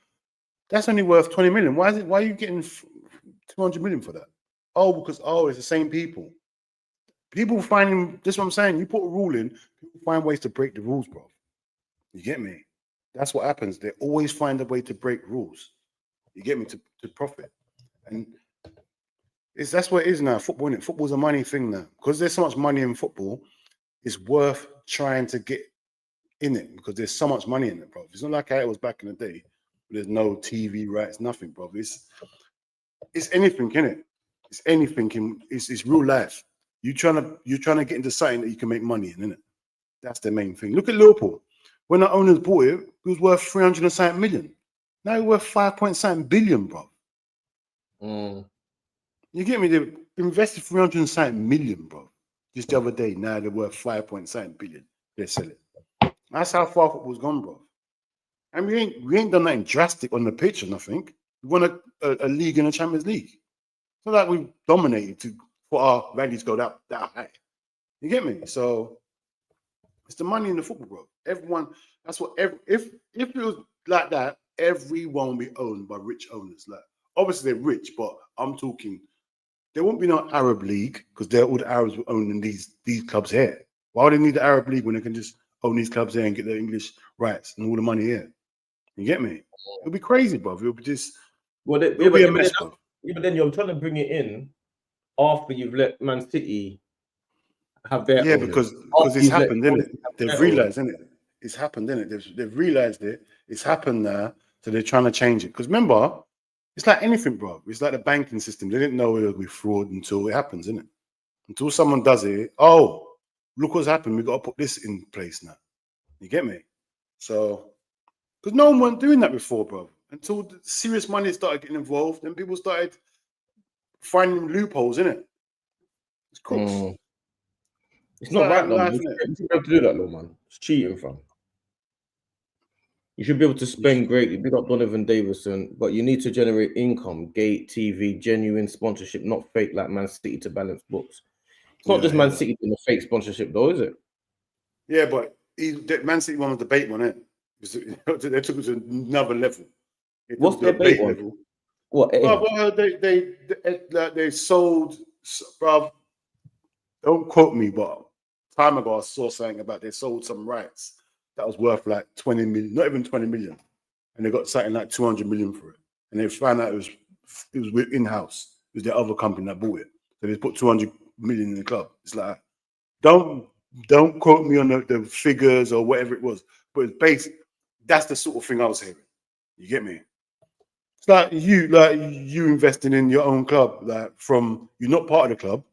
that's only worth 20 million. Why are you getting 200 million for that? Oh, because it's the same people. People finding this. Is what I'm saying. You put a rule in, people find ways to break the rules, bro. You get me? That's what happens. They always find a way to break rules. You get me, to profit, and that's what it is now. Football, innit? Football's a money thing now because there's so much money in football. It's worth trying to get in it because there's so much money in it, bro. It's not like how it was back in the day. There's no TV rights, nothing, bro. It's anything, innit? It's anything. It's real life. You're trying to get into something that you can make money in, innit? That's the main thing. Look at Liverpool. When the owners bought it, it was worth 300 and something million. Now it's worth 5.7 billion, bro. You get me? They invested 300 and something million, bro. Just the other day. Now they're worth 5.7 billion. They sell it. That's how far football's gone, bro. And we ain't done nothing drastic on the pitch or nothing. We won a league in the Champions League. It's not like we've dominated for our values to go that high. You get me? So it's the money in the football, bro. Everyone, that's what if it was like that, everyone will be owned by rich owners. Like obviously they're rich, but I'm talking there won't be no Arab League because they're all the Arabs owning these clubs here. Why would they need the Arab League when they can just own these clubs here and get their English rights and all the money here? You get me? It'll be crazy, bro. It'll be just but then you're trying to bring it in after you've let Man City have their owners. because it's happened, isn't it? They've realized, isn't it? It's happened, isn't it? They've realized it. It's happened now, so they're trying to change it. Because remember, it's like anything, bro. It's like the banking system. They didn't know it would be fraud until it happens, isn't it? Until someone does it. Oh, look what's happened. We got to put this in place now. You get me? So, because no one was doing that before, bro. Until the serious money started getting involved, and people started finding loopholes, innit? It's crooks. It's not right, though. You shouldn't be able to do that, though, man. It's cheating, fam. You should be able to spend greatly. Big up Donovan Davison, but you need to generate income, gate, TV, genuine sponsorship, not fake like Man City to balance books. It's not just Man City doing a fake sponsorship, though, is it? Yeah, but Man City one was the bait one, innit? They took it to another level. What's their bait level? What? Well, they sold, bro. Don't quote me, but time ago I saw something about they sold some rights that was worth like 20 million, not even 20 million, and they got something like 200 million for it. And they found out it was in-house. It was the other company that bought it. So they put 200 million in the club. It's like, don't quote me on the figures or whatever it was, but it's basic. That's the sort of thing I was hearing. You get me? It's like you investing in your own club, like from you're not part of the club,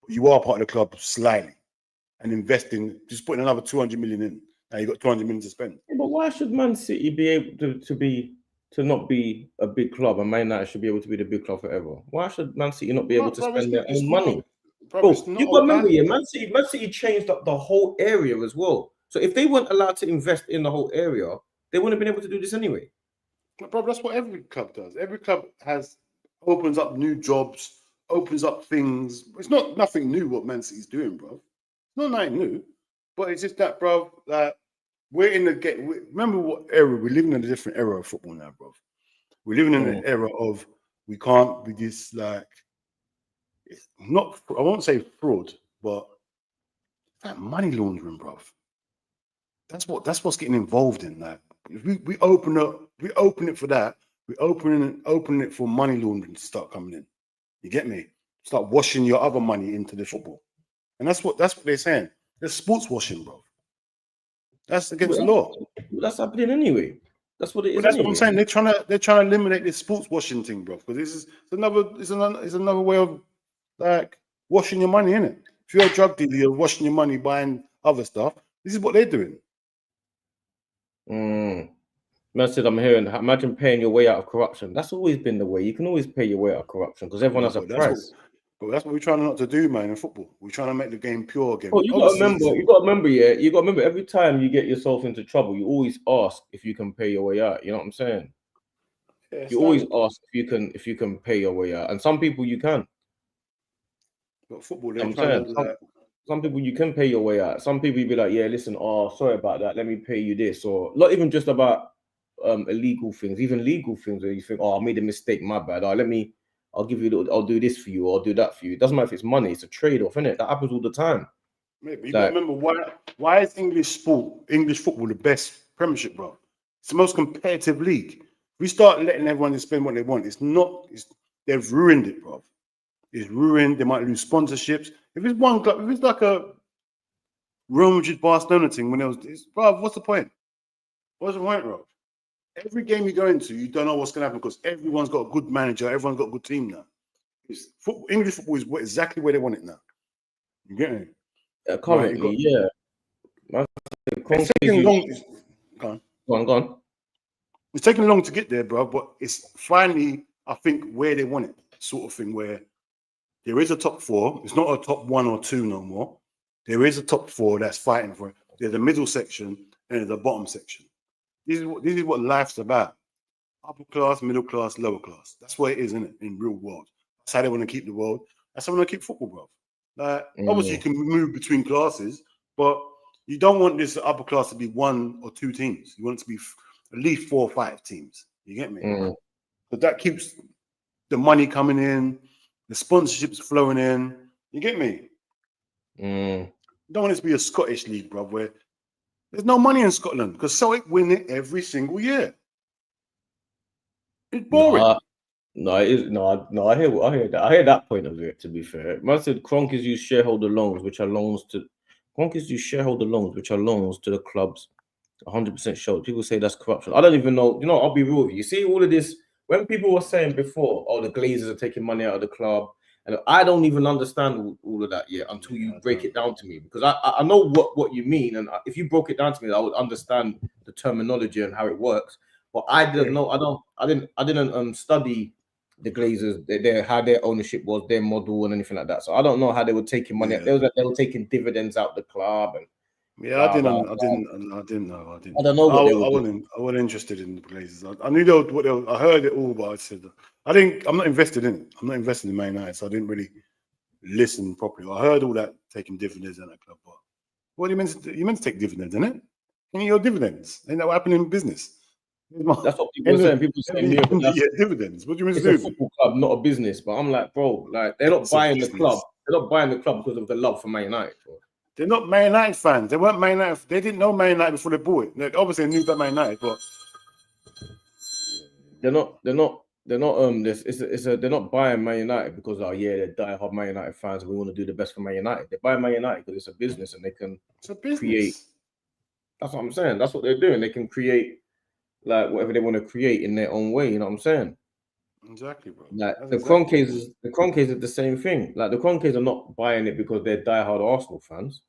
but you are part of the club slightly, and investing, just putting another 200 million in. Now you got 200 million to spend. Yeah, but why should Man City be able to not be a big club, and Man United should be able to be the big club forever? Why should Man City not be able to spend their own money? Bro, you got to remember, Man City changed up the whole area as well. So if they weren't allowed to invest in the whole area, they wouldn't have been able to do this anyway. Bro, that's what every club does. Every club opens up new jobs, opens up things. It's not nothing new what Man City's doing, bro. It's not nothing new, but it's just that, bro. Like we're in the game. Remember what era we're living in? A different era of football now, bro. We're living in an era of we can't be this like. It's not. I won't say fraud, but that money laundering, bro. That's what's getting involved in that. If we open it for that. We open it for money laundering to start coming in. You get me? Start washing your other money into the football, and that's what they're saying. There's sports washing, bro. That's against the law. That's happening anyway. That's what it is. But that's what I'm saying. They're trying to eliminate this sports washing thing, bro. Because it's another way of like washing your money, innit? If you're a drug dealer, you're washing your money buying other stuff. This is what they're doing. Man said, I'm hearing, imagine paying your way out of corruption. That's always been the way. You can always pay your way out of corruption because everyone has a price. But that's what we're trying not to do, man, in football. We're trying to make the game pure again. Oh, you got to remember, every time you get yourself into trouble, you always ask if you can pay your way out. You know what I'm saying? Yeah, you always ask if you can pay your way out. And some people you can. But football, some people you can pay your way out. Some people you be like, yeah, listen, sorry about that. Let me pay you this. Or not even just about illegal things, even legal things where you think, I made a mistake, my bad. I'll give you, I'll do this for you, or I'll do that for you. It doesn't matter if it's money; it's a trade-off, isn't it? That happens all the time. Maybe you got to remember why is English football the best Premiership, bro? It's the most competitive league. If we start letting everyone spend what they want, they've ruined it, bro. It's ruined. They might lose sponsorships. If it's one club, if it's like a Real Madrid Barcelona thing when bro, what's the point? What's the point, bro? Every game you go into, you don't know what's going to happen because everyone's got a good manager, everyone's got a good team now. English football is exactly where they want it now. You get me? Currently, yeah. It's taking long. Go on. It's taking long to get there, bro, but it's finally, I think, where they want it, sort of thing, where there is a top four. It's not a top 1 or 2 no more. There is a top 4 that's fighting for it. There's a middle section and there's a bottom section. This is what life's about. Upper class, middle class, lower class. That's what it is, isn't it? In real world. That's how they want to keep the world. That's how they want to keep football, bro. Like, obviously, you can move between classes, but you don't want this upper class to be 1 or 2 teams. You want it to be at least 4 or 5 teams. You get me? But that keeps the money coming in, the sponsorships flowing in. You get me? You don't want it to be a Scottish league, bro, where there's no money in Scotland because Celtic win it every single year. It's boring. No, it is. No, I hear that. I hear that point of it. To be fair, man said Kroenkes use shareholder loans, which are loans to the clubs. 100% show. People say that's corruption. I don't even know. You know, I'll be real with you. You see all of this when people were saying before, "Oh, the Glazers are taking money out of the club," and I don't even understand all of that yet until you break it down to me, because I know what you mean, and if you broke it down to me, I would understand the terminology and how it works. But I didn't know. I didn't study the Glazers, how their ownership was, their model, and anything like that. So I don't know how they were taking money. They were taking dividends out the club, and I didn't know. I don't know what they were doing. I wasn't interested in the Glazers. I knew I heard it all, but I said I'm not invested in it. I'm not invested in Man United, so I didn't really listen properly. I heard all that taking dividends in that club. But what do you meant to do? You meant to take dividends, isn't it? You need your dividends. Ain't that what happened in business? That's what people are saying. People saying dividends. What do you mean? It's a football club, not a business. But I'm like, bro, like they're not buying the club. They're not buying the club because of the love for Man United. Bro. They're not Man United fans. They weren't Man United. They didn't know Man United before they bought it. Obviously, they knew about Man United, but they're not. They're not buying Man United because they're diehard Man United fans and we want to do the best for Man United. They buy Man United because it's a business and they can create. That's what I'm saying. That's what they're doing. They can create like whatever they want to create in their own way. You know what I'm saying? Exactly, bro. Like the Kroenkes are the same thing. Like the Kroenkes are not buying it because they're diehard Arsenal fans.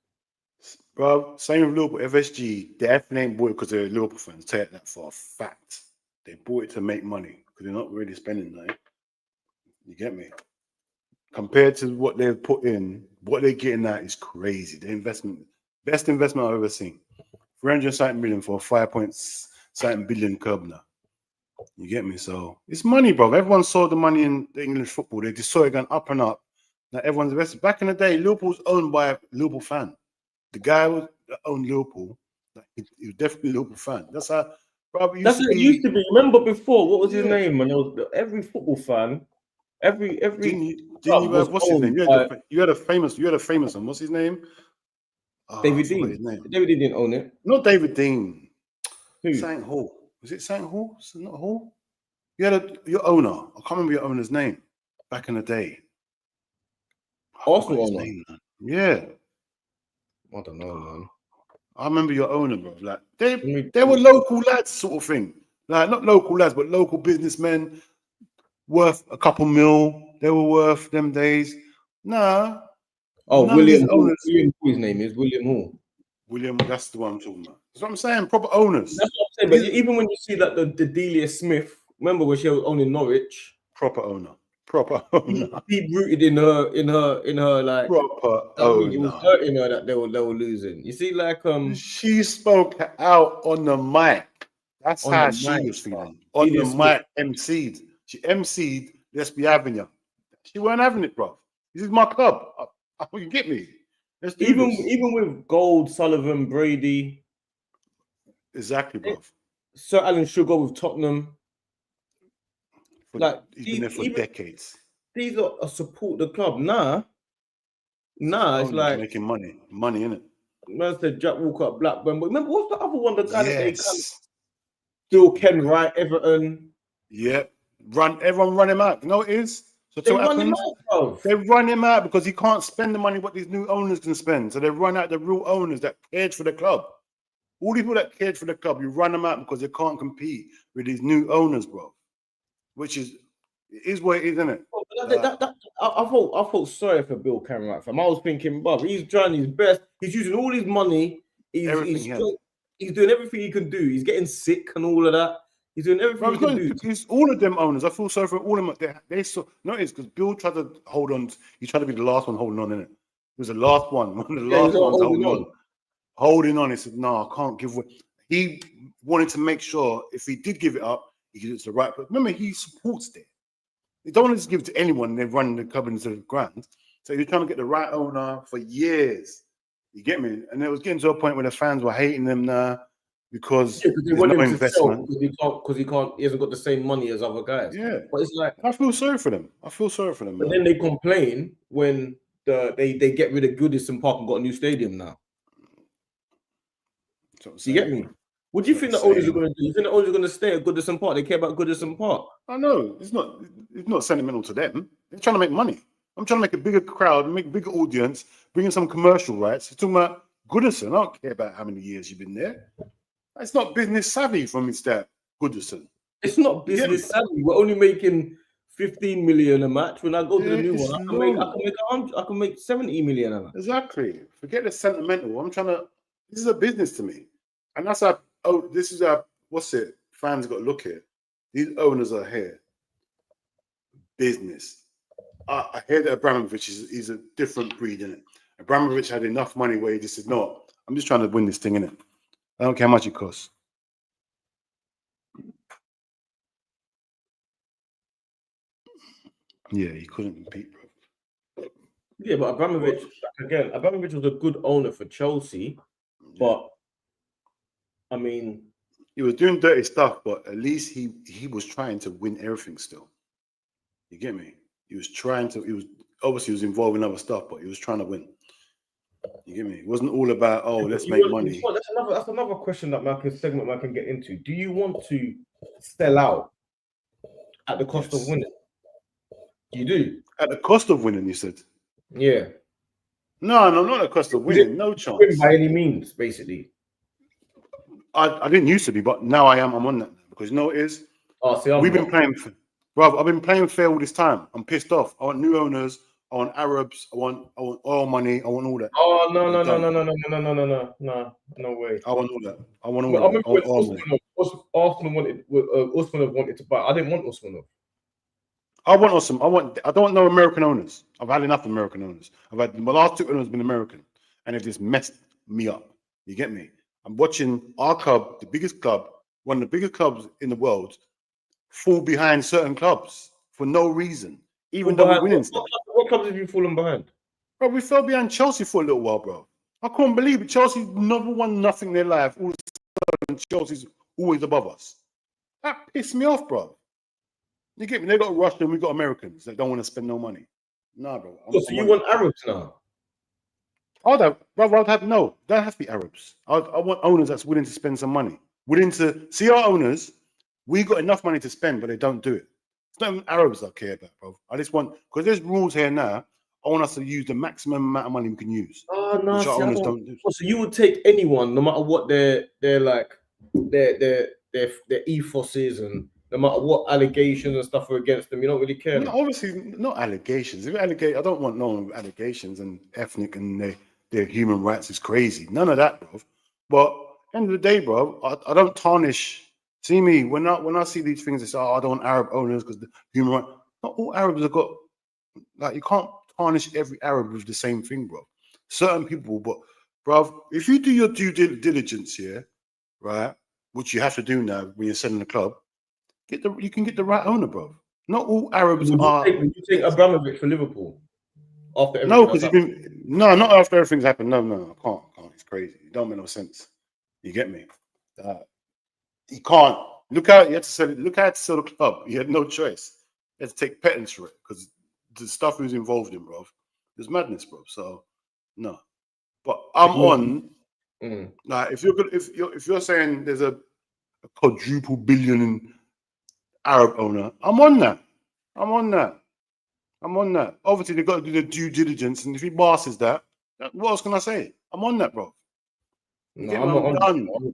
Bro, same with Liverpool. FSG, they definitely ain't bought it because they're Liverpool fans. Take that for a fact. They bought it to make money because they're not really spending that. You get me? Compared to what they've put in, what they're getting at is crazy. The investment, best investment I've ever seen. 300 million for a 5.7 billion club now. You get me? So it's money, bro. Everyone saw the money in the English football. They just saw it going up and up. Now everyone's invested. Back in the day, Liverpool's owned by a Liverpool fan. The guy who owned Liverpool, he was definitely a Liverpool fan. That's how. Bro, That's what it used to be. Remember before? What was his name? And it was every football fan, every. Didn't you have, what's his name? You had a famous one. What's his name? David Dean. His name. David Dean didn't own it. Not David Dean. Who? Saint Hall. Was it Saint Hall? Is it not Hall? You had your owner. I can't remember your owner's name. Back in the day. Arsenal owner. Yeah. I don't know, man. I remember your owner, bro. Like they were local lads, sort of thing. Like not local lads, but local businessmen worth a couple mil. They were worth them days. Nah. Oh, William Hall. His name is William Hall. William, that's the one I'm talking about. That's what I'm saying. Proper owners. That's what I'm saying. But even when you see that the Delia Smith, remember when she was owning Norwich? Proper owner. He rooted in her like proper owner. It was hurting her that they were losing. You see, like she spoke out on the mic. That's how she was feeling. On the mic, MC'd. She MC'd. Let's be having you. She weren't having it, bro. This is my club. You get me? Even with Gold, Sullivan, Brady. Exactly, bro. Sir Alan Sugar with Tottenham. He's been there for decades. these are support the club. Nah, it's Owners like making money, innit? man said Jack Walker at Blackburn. But remember, what's the other one? The guy that they kind of Yes. still Ken Wright, Everton. Yeah. Everyone run him out. You know what it is? So They what run him happens? out, bro. They run him out because he can't spend the money what these new owners can spend. So they run out the real owners that cared for the club. All the people that cared for the club, you run them out because they can't compete with these new owners, bro. Which is what it is, isn't it? I felt sorry for Bill Cameron, fam. I was thinking, bro, he's trying his best. He's using all his money. He's doing everything he can do. He's getting sick and all of that. He's doing everything he can do. It's all of them owners. I feel sorry for all of them. They saw it's because Bill tried to hold on. He tried to be the last one holding on, innit? He was the last one. One of the last ones holding on. He said, "No, I can't give away." He wanted to make sure if he did give it up, he did it to the right. But remember, he supports it. He don't want to just give it to anyone. And they're running the club into the ground. So he was trying to get the right owner for years. You get me? And it was getting to a point where the fans were hating them now. Because they want him to sell because he hasn't got the same money as other guys. Yeah, but it's like I feel sorry for them. But then they complain when they get rid of Goodison Park and got a new stadium now. You get me? What do you think the owners are going to do? You think the owners are going to stay at Goodison Park? They care about Goodison Park. I know it's not sentimental to them. They're trying to make money. I'm trying to make a bigger crowd, make a bigger audience, bring in some commercial rights. You're talking about Goodison. I don't care about how many years you've been there. It's not business savvy from Mr. Goodison. It's not business savvy. We're only making 15 million a match. When I go to the new one, I can make 70 million a match. Exactly. Forget the sentimental. This is a business to me. And that's what's it? Fans got to look at. These owners are here. Business. I hear that Abramovich is a different breed, innit? Abramovich had enough money where he just said, "No, I'm just trying to win this thing, innit? I don't care how much it costs." Yeah, he couldn't compete, bro. Yeah, but Abramovich was a good owner for Chelsea, but I mean, he was doing dirty stuff, but at least he was trying to win everything still. You get me? He was involved in other stuff, but he was trying to win. You get me? It wasn't all about let's make money. That's another question that I can get into. Do you want to sell out at the cost of winning? You do at the cost of winning. You said, yeah. No, not at the cost of winning. No chance. Win by any means, basically. I didn't used to be, but now I am. I'm on that now because you know what it is. We've been playing, bro. I've been playing fair all this time. I'm pissed off. I want new owners. I want Arabs. I want oil money. I want all that. Oh no way. I want all that. I want all that. Arsenal wanted Usmanov wanted to buy. I didn't want Usmanov. I want Usmanov. I don't know American owners. I've had enough American owners. My last two owners have been American, and it just messed me up. You get me? I'm watching our club, the biggest club, one of the biggest clubs in the world, fall behind certain clubs for no reason, even though we're winning stuff. What clubs have you fallen behind? Bro, we fell behind Chelsea for a little while, bro. I couldn't believe it. Chelsea never won nothing in their life. All of a sudden, Chelsea's always above us. That pissed me off, bro. You get me? They got Russian, we got Americans that don't want to spend no money. Nah, bro. So you want Arabs now? That has to be Arabs. I want owners that's willing to spend some money. Willing to see our owners, we got enough money to spend, but they don't do it. It's not even Arabs I care about, bro. I just want, because there's rules here now, I want us to use the maximum amount of money we can use. Oh no, which our owners don't do. So you would take anyone, no matter what their ethos is, and no matter what allegations and stuff are against them, you don't really care. No, obviously, not allegations. If I don't want no one with allegations and ethnic and their human rights is crazy. None of that, bro. But end of the day, bro, I don't tarnish. See me when I see these things, they say, I don't want Arab owners because the human rights. Not all Arabs have got, like, you can't tarnish every Arab with the same thing, bro. Certain people, but bro, if you do your due diligence here, right, which you have to do now when you're selling the club, you can get the right owner, bro. Not all Arabs are. Would you take Abramovich for Liverpool? No, because not after everything's happened. No, I can't. It's crazy. It don't make no sense. You get me? You can't. Look how you had to sell it. Look how you had to sell the club. You had no choice. You had to take patents for it because the stuff he was involved in, bro. There's madness, bro. So no. But I'm on. Like if you're saying there's a quadruple billion Arab owner, I'm on that. Obviously, they've got to do the due diligence, and if he passes that, what else can I say? I'm on that, bro. No, I'm not on that.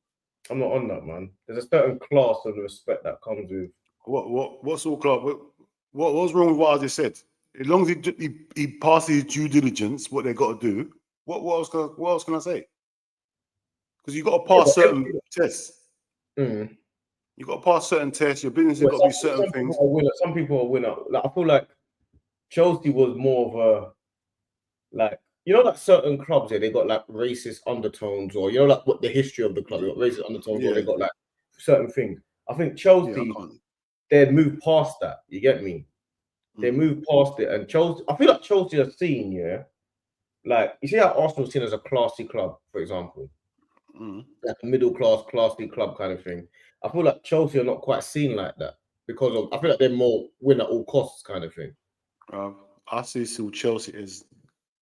I'm not on that, man. There's a certain class of respect that comes with. What's all class? What's wrong with what I just said? As long as he passes due diligence, what they got to do. What else can I say? Because you got to pass certain tests. You got to pass certain tests. Your business has got to be certain things. Some people are winner. Like I feel like Chelsea was more of a like like certain clubs here, they got like racist undertones, or like what the history of the club, they got racist undertones, or they got like certain things. I think Chelsea, they moved past that. You get me? They moved past it, and Chelsea. I feel like Chelsea are seen, like you see how Arsenal is seen as a classy club, for example, like a middle class, classy club kind of thing. I feel like Chelsea are not quite seen like that because of. I feel like they're more win at all costs kind of thing. I see Chelsea as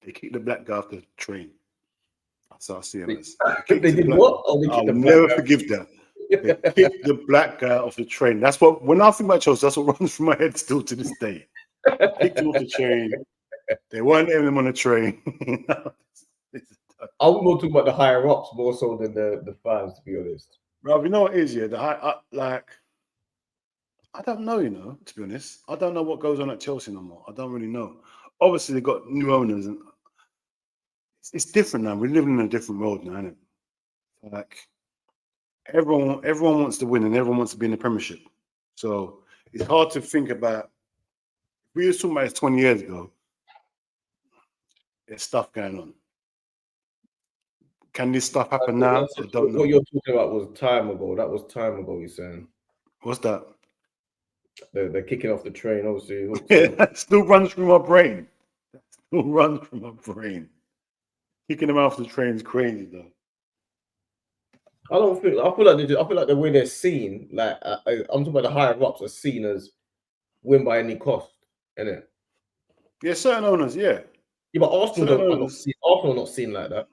they kick the black guy off the train. That's how I see him as. They did what? Oh, I'll never forgive that. They kicked the black guy off the train. That's what, when I think about Chelsea, that's what runs through my head still to this day. Kicked him off the train. They weren't having him on the train. I'm more talking about the higher ups more so than the fans, to be honest. Bro, you know what it is, I don't know, to be honest. I don't know what goes on at Chelsea no more. I don't really know. Obviously, they've got new owners, and it's different now. We're living in a different world now, isn't it? Like, everyone wants to win, and everyone wants to be in the Premiership. So it's hard to think about. We were talking about this 20 years ago. There's stuff going on. Can this stuff happen now? I don't know. What you're talking about was time ago. That was time ago, you're saying. What's that? They're kicking off the train, obviously. That still runs through my brain. Kicking them off the train is crazy, though. I feel like the way they're seen, like I'm talking about the higher ups are seen as win by any cost, innit? Yeah, certain owners, yeah. Yeah, but Arsenal are not seen like that.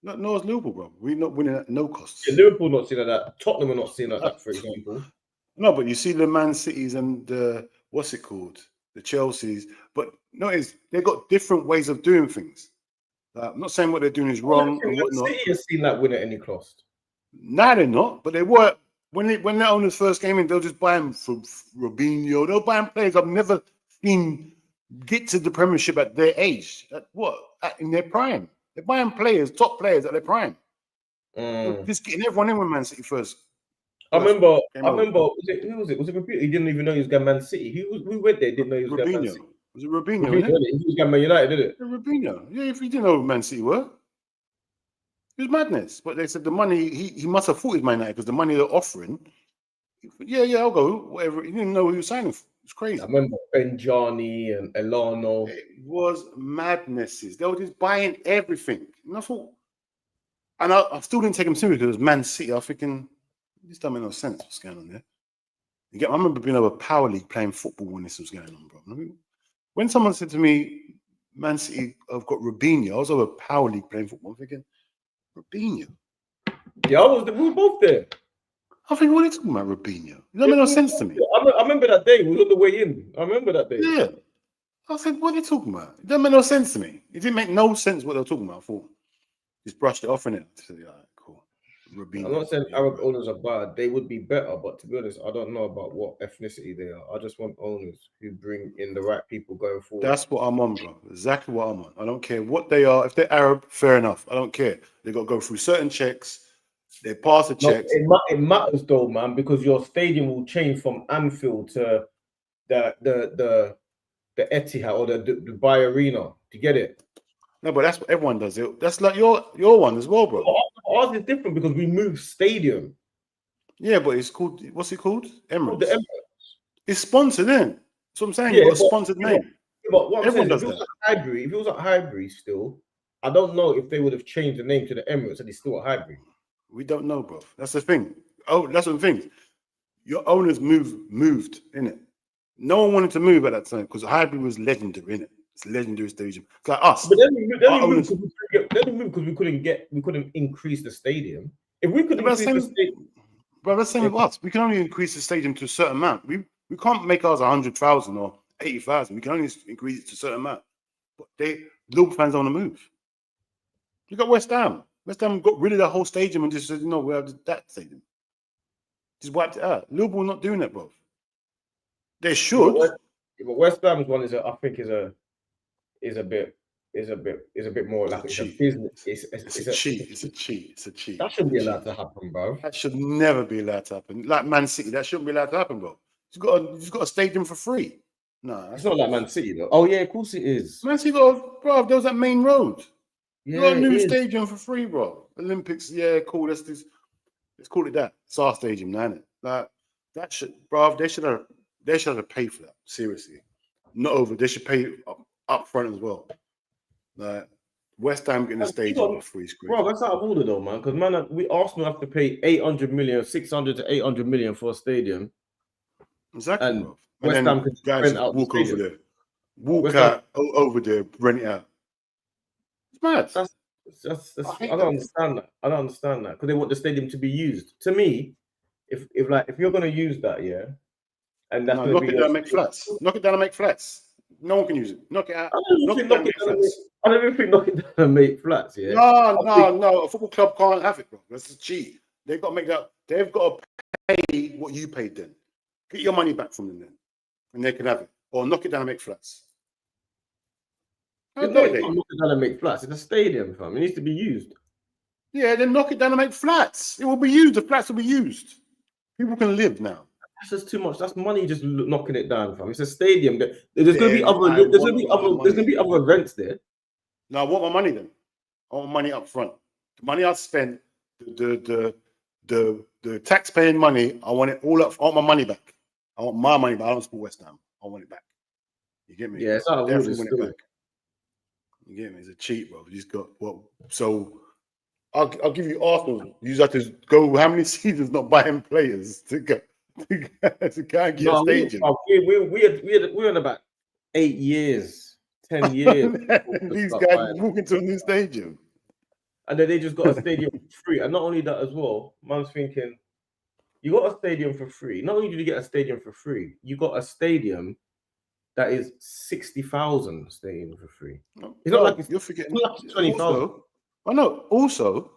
No, it's Liverpool, bro. We're not winning at no costs. Yeah, Liverpool not seen like that. Tottenham are not seen like that, for example. No, but you see the Man Cities and the what's it called, the Chelseas. But notice they've got different ways of doing things. I'm not saying what they're doing is wrong and whatnot. City has seen that win at any cost. Nah, they're not. But they were when the owners first came in. They'll just buy them for Robinho. They'll buy them players I've never seen get to the Premiership at their age. In their prime. They're buying players, top players at their prime. Just getting everyone in with Man City first. I remember. Was it? Was it Robinho? He didn't even know he was going Man City. Who went there? Didn't know he was going Man City. Was it Robinho? He was going Man United, did it? Yeah, Robinho. Yeah, if he didn't know who Man City were, it was madness. But they said the money he must have thought it was Man United because the money they're offering. Yeah, I'll go. Whatever. He didn't know who he was signing for. It's crazy. I remember Benjani and Elano. It was madnesses. They were just buying everything. And I thought, and I still didn't take him seriously because it was Man City. I was thinking, this doesn't make no sense. What's going on there? I remember being over Power League playing football when this was going on, bro. I mean, when someone said to me, Man City have got Robinho, I was over Power League playing football. I'm thinking, Robinho? Yeah, we were both there. I think, what are you talking about, Robinho? It doesn't make no sense to me. I remember that day. We was on the way in. I remember that day. Yeah. I said, what are you talking about? It doesn't make no sense to me. It didn't make no sense what they were talking about. I thought, just brushed it off in it. I said, all right, cool. Robinho. I'm not saying Arab owners are bad. They would be better, but to be honest, I don't know about what ethnicity they are. I just want owners who bring in the right people going forward. That's what I'm on, bro. Exactly what I'm on. I don't care what they are. If they're Arab, fair enough. I don't care. They got to go through certain checks. They pass the checks. It matters though, man, because your stadium will change from Anfield to the Etihad or the Dubai Arena. Do you get it? No, but that's what everyone does. That's like your one as well, bro. Ours is different because we moved stadium. Yeah, but it's called, what's it called? Emirates. The Emirates. It's sponsored, isn't it? That's what I'm saying. Yeah, you got a sponsored name. But what everyone saying, does that. If it was at Highbury still, I don't know if they would have changed the name to the Emirates and it's still at Highbury. We don't know, bro. That's the thing. Oh, that's the thing. Your owners moved, innit? No one wanted to move at that time because Highbury was legendary, innit? It's a legendary stadium. It's like us. But then we moved because we couldn't increase the stadium. If we could increase the stadium, but that's the same with us. We can only increase the stadium to a certain amount. We can't make ours 100,000 or 80,000. We can only increase it to a certain amount. But Liverpool fans don't want to move. Look at West Ham. West Ham got rid of the whole stadium and just said, no, we have that stadium. Just wiped it out. Liverpool not doing that, bro. They should. But West Ham's one is a bit more like it's a business. It's a cheat. That shouldn't be allowed to happen, bro. That should never be allowed to happen. Like Man City, that shouldn't be allowed to happen, bro. You've got a stadium for free. No, it's not like Man City though. Oh yeah, of course it is. Man City bro. There was that main road. Yeah, you got a new stadium for free, bro. Olympics, yeah, cool. Let's call it that. It's our stadium, now, isn't it? Like that should, bro. They should have paid for that. Seriously, not over. They should pay up front as well. Like West Ham getting a stadium for free. Bro, that's out of order though, man. Because Arsenal have to pay 800 million, 600 to 800 million for a stadium. Exactly, and bro. West Ham can guys walk over there, over there, rent it out. It's mad. I don't understand that. I don't understand that because they want the stadium to be used. To me, if you're going to use that, yeah, and that's knock it down and make flats. Knock it down and make flats. No one can use it. Knock it out. I don't even think knock it down and make flats. Yeah. No. A football club can't have it, bro. That's a cheat. They've got to make that. They've got to pay what you paid then. Get your money back from them then, and they can have it. Or knock it down and make flats. Knock it down and make flats. It's a stadium, fam. It needs to be used. Yeah, then knock it down and make flats. It will be used. The flats will be used. People can live now. That's just too much. That's money just knocking it down, fam. It's a stadium. There's going to be other events there. No, I want my money then. I want money up front. The money I spent, the tax-paying money, I want it all up. I want my money back. I want my money back. I don't support West Ham. I want it back. You get me? Yeah, it's not definitely want it back. You get me? It's a cheat, bro. You just got so I'll give you Arsenal. You just have to go how many seasons not buying players to go and get a stadium. We're on about 8 years, 10 years. These guys walking to a new stadium. And then they just got a stadium for free. And not only that as well, man's thinking, you got a stadium for free. Not only did you get a stadium for free, you got a stadium that is 60,000 stadium for free. It's not like you're forgetting. It's not 20,000. I know. Also,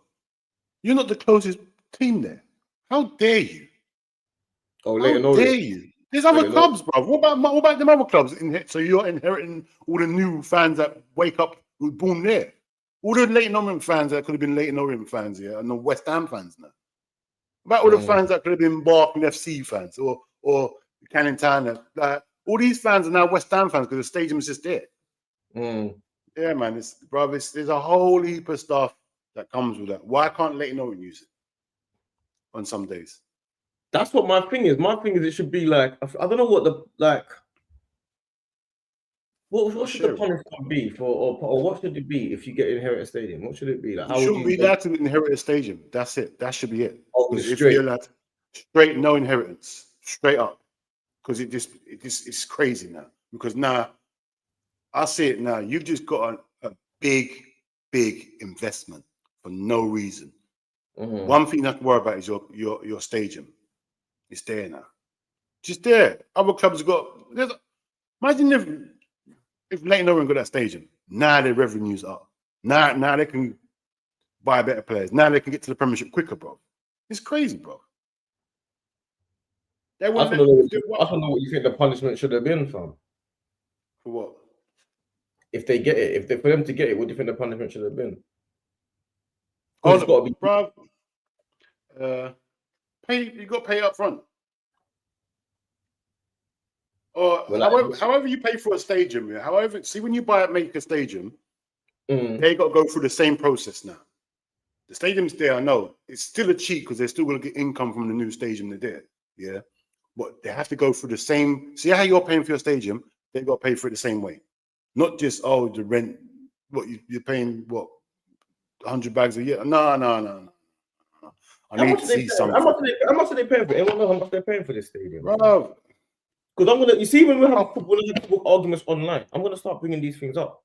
you're not the closest team there. How dare you? Oh, how dare you? There's other clubs, bro. What about them other clubs? So you're inheriting all the new fans that wake up who born there. All the Leighton Orient fans that could have been Leighton Orient fans here, and the West Ham fans now. About all the fans that could have been Barking FC fans or Canning Town. Like, all these fans are now West Ham fans because the stadium is just there. Yeah, man. There's a whole heap of stuff that comes with that. Why can't Leighton Orient use it on some days? That's what my thing is. My thing is it should be like, I don't know what the like. What should the punishment be for, or what should it be if you get inherit a stadium? What should it be like? You shouldn't be allowed to inherit a stadium. That's it. That should be it. Oh, if you're allowed straight, no inheritance, straight up, because it's crazy now. Because now I see it now. You've just got a big investment for no reason. One thing you have to worry about is your stadium. It's there now, just there. Other clubs have got. Imagine if Leighton Orient got that stadium, now their revenues are. Now they can buy better players. Now they can get to the Premiership quicker, bro. It's crazy, bro. I don't know what you think the punishment should have been, fam. For what? If they get it, for them to get it, what do you think the punishment should have been? Oh, it's got to be, bro. You got to pay up front. Or however you pay for a stadium, yeah. However, see when you make a stadium, they got to go through the same process now. The stadium's there, I know. It's still a cheat because they're still going to get income from the new stadium they're there. Yeah. But they have to go through the same. See how you're paying for your stadium? They've got to pay for it the same way. Not just, the rent, you're paying, 100 bags a year? No. I need to see something. How much are they paying for it? Anyone know how much they're paying for this stadium? Bro. Because I'm gonna, you see, when we have football arguments online, I'm gonna start bringing these things up.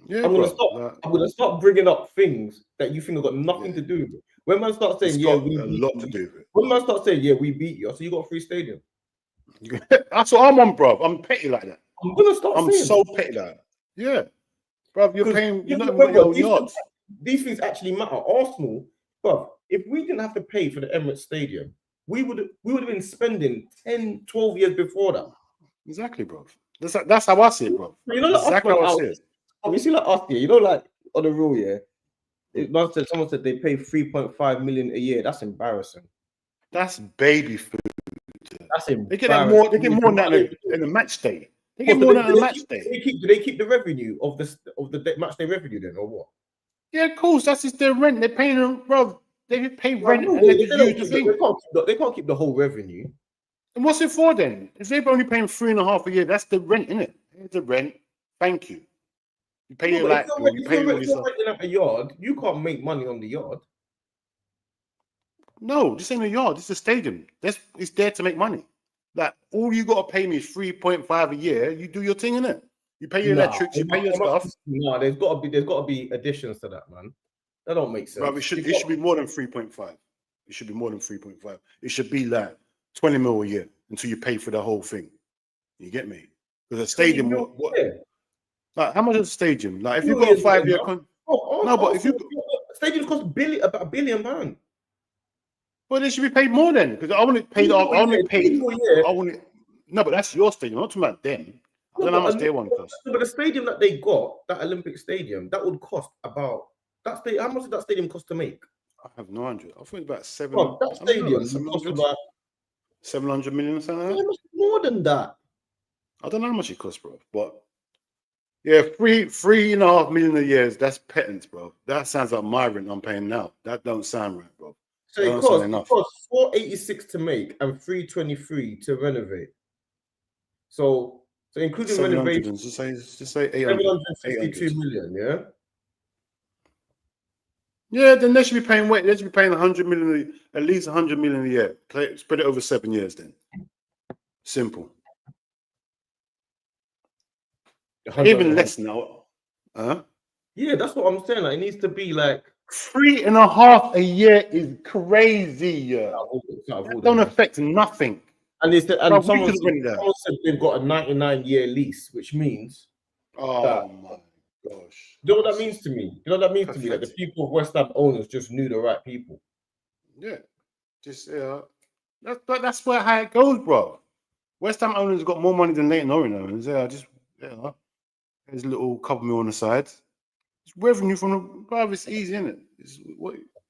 Yeah, I'm gonna bro. stop. I'm gonna start bringing up things that you think have got nothing to do with it. When man starts saying, It's "Yeah, got we a beat lot you," to do with when man starts saying, "Yeah, we beat you," so you got a free stadium. it. That's what I'm on, bro. I'm petty like that. I'm gonna start I'm saying so petty like that. Yeah, bro. You're because paying. You're not even got your own yards. these things actually matter. Arsenal, bro. If we didn't have to pay for the Emirates Stadium, we would have been spending 10, 12 years before that. Exactly, bro. That's how I see it, bro. You know, like Exactly how I see it. Obviously, like us here, you know, like on the rule, yeah. Someone said they pay 3.5 million a year. That's embarrassing. That's baby food. That's embarrassing. They get that more. They get more than that in a match day. They get more than a match day. Do they keep the revenue of the match day revenue then, or what? Yeah, of course. That's just their rent. They're paying them, bro. They pay rent and they just use the thing. They can't keep the whole revenue. And what's it for then? If they're only paying 3.5 a year, that's the rent, isn't it? It's the rent. Thank you. You pay your light bill. You pay all this stuff. If you're renting out a yard, you can't make money on the yard. No, this ain't a yard. This is a stadium. It's there to make money. Like all you got to pay me is 3.5 a year. You do your thing, innit? You pay your electrics. You pay your stuff. No, there's got to be additions to that, man. That don't make sense. Bro, it should be more than 3.5. It should be more than 3.5. It should be like 20 mil a year until you pay for the whole thing. You get me? Because a stadium, what? Like, how much is a stadium? Like, if you've got a 5-year contract, no, but if you stadiums cost about $1 billion, man. Well, they should be paid more then, because I want to pay. No, but that's your stadium. I'm not talking about them. I don't know how much their one costs. But the stadium that they got, that Olympic stadium, that would cost about how much did that stadium cost to make? I have no idea. I think about seven. Bro, that stadium cost about 700 million or something. Like more than that. I don't know how much it costs, bro. But yeah, 3.5 million a year. That's pittance, bro. That sounds like my rent I'm paying now. That don't sound right, bro. So it costs 486 to make and 323 to renovate. So including renovation, just say 800, 752 million, yeah. Yeah, then they should be paying. They should be paying 100 million, at least 100 million a year. Spread it over 7 years, then. Simple. Even less now. Huh? Yeah, that's what I'm saying. Like, it needs to be like 3.5 a year is crazy. That don't affect nothing. And someone said they've got a 99-year lease, which means my gosh. You know what that means to me? You know what that means to me? That the people of West Ham owners just knew the right people. Yeah. That's how it goes, bro. West Ham owners got more money than Leighton Orient owners. There's a little couple mil on the side. It's revenue from the bro. It's easy, isn't it? It's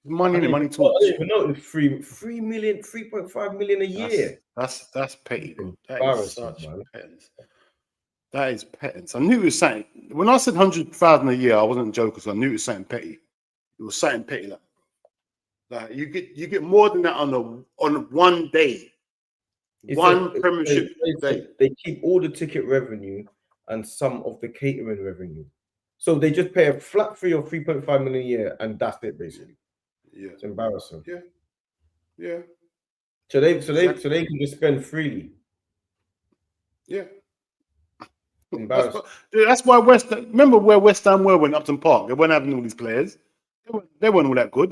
money. Money talks. I didn't even know it was 3.5 million a year. That's petty, bro. That is such pettiness. That is pettiness. I knew it was something. When I said 100,000 a year, I wasn't joking. So I knew it was something petty. It was something petty like you get more than that on one day. Premiership day. They keep all the ticket revenue and some of the catering revenue. So they just pay a flat fee of 3.5 million a year, and that's it basically. Yeah, it's embarrassing. Yeah. So they can just spend freely. Yeah. That's why remember where West Ham were when Upton Park? They weren't having all these players. They weren't all that good.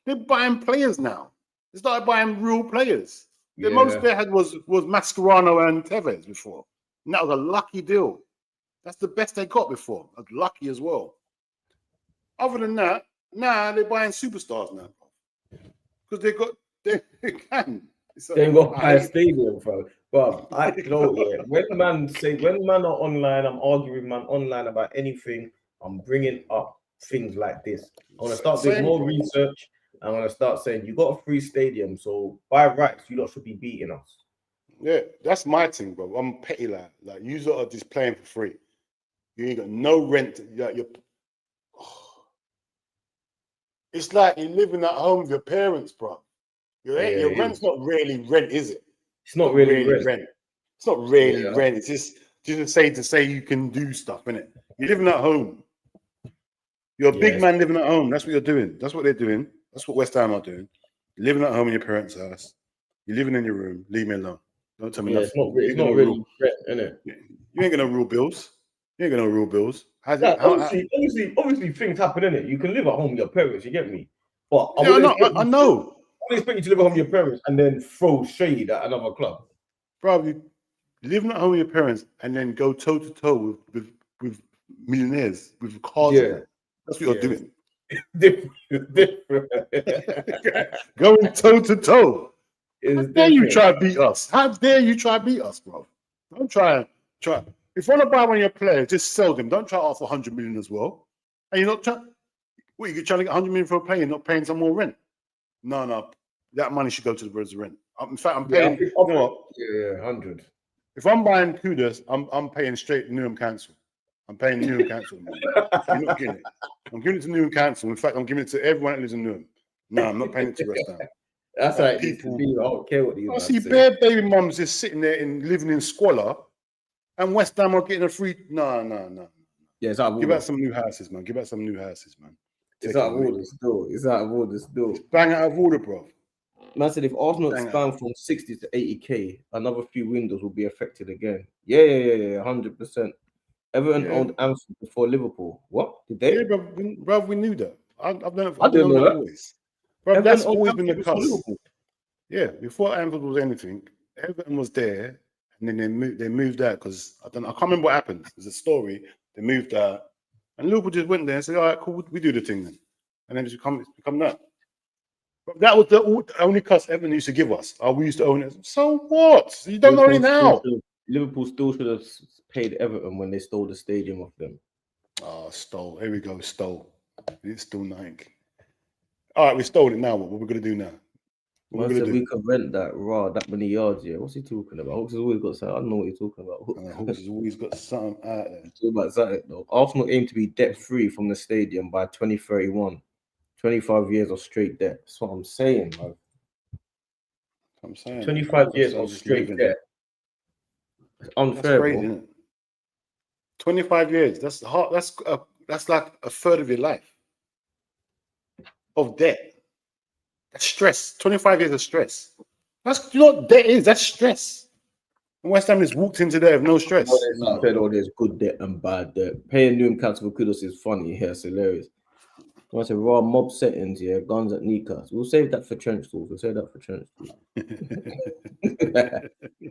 They're buying players now. They started buying real players. The most they had was Mascherano and Tevez before. And that was a lucky deal. That's the best they got before. Lucky as well. Other than that, they're buying superstars now. Because they can. They got to buy a stadium, bro. But I know, when the man are online, I'm arguing man online about anything. I'm bringing up things like this. I want to start doing more research. I want to start saying you got a free stadium, so by rights, you lot should be beating us. Yeah, that's my thing, bro. I'm petty like you lot are just playing for free. You ain't got no rent. It's like you're living at home with your parents, bro. Your rent's not really rent, is it? It's not really rent. It's not really rent. It's just to say you can do stuff, innit? You're living at home. You're a big man living at home. That's what you're doing. That's what they're doing. That's what West Ham are doing. You're living at home in your parents' house. You're living in your room. Leave me alone. Don't tell me Yeah, nothing. it's not really threat, innit? You ain't gonna rule bills. You ain't gonna rule bills. Obviously, things happen, innit? You can live at home with your parents, you get me? But I Yeah, wouldn't know. expect you to live at home with your parents and then throw shade at another club. Bro, you living at home with your parents and then go toe to toe with millionaires with cars. Yeah. That's what you're doing. Different. Going toe to toe. How dare you try to beat us? How dare you try to beat us, bro? Don't try. If you want to buy one of your players, just sell them. Don't try to offer 100 million as well. And you're not trying. What, you trying to get 100 million for a player, not paying some more rent? No. That money should go to the brothers' rent. In fact, I'm paying. You know what? Yeah, 100. If I'm buying Kudos, I'm paying straight Newham Council. I'm paying Newham Council. You're not getting it. I'm giving it to Newham Council. In fact, I'm giving it to everyone that lives in Newham. No, I'm not paying it to West Ham. That's how it needs to be. I don't care what you see bare baby mums just sitting there and living in squalor, and West Ham are getting a free. No. Yeah, it's out of order. Give out some new houses, man. It's out of order still. It's bang out of order, bro. Man said if Arsenal expand from 60 to 80k, another few windows will be affected again. Yeah, 100%. Everton owned Anfield before Liverpool. What? Did they? Yeah, bro, we knew that. I've known I didn't know that. Always. Bro, that's always been the case. Yeah, before Anfield was anything, Everton was there, and then they moved out because I can't remember what happened. There's a story. They moved out, and Liverpool just went there and said, "All right, cool, we do the thing then," and then it's become that. But that was the only cost Everton used to give us. We used to own it. So what? You don't know it now. Liverpool still should have paid Everton when they stole the stadium off them. Oh, stole. Here we go. Stole. It's still nothing. All right, we stole it now. What we're gonna do now? We could rent that many yards. Yeah, what's he talking about? Hawks has always got something. I don't know what he's talking about. Hawks has always got something out there. Talking about something though. Arsenal aim to be debt free from the stadium by 2031. 25 years of straight debt. That's what I'm saying, man. 25 years of straight debt. It's unfair. That's crazy, isn't it? 25 years. That's hard. That's like a third of your life of debt. That's stress. 25 years of stress. You know what debt is? That's stress. And West Ham just walked into there with no stress. There's good debt and bad debt. Paying Newcastle for kudos is funny. Yeah, it's hilarious. I said raw mob settings, guns at Newcastle. We'll save that for trench talk.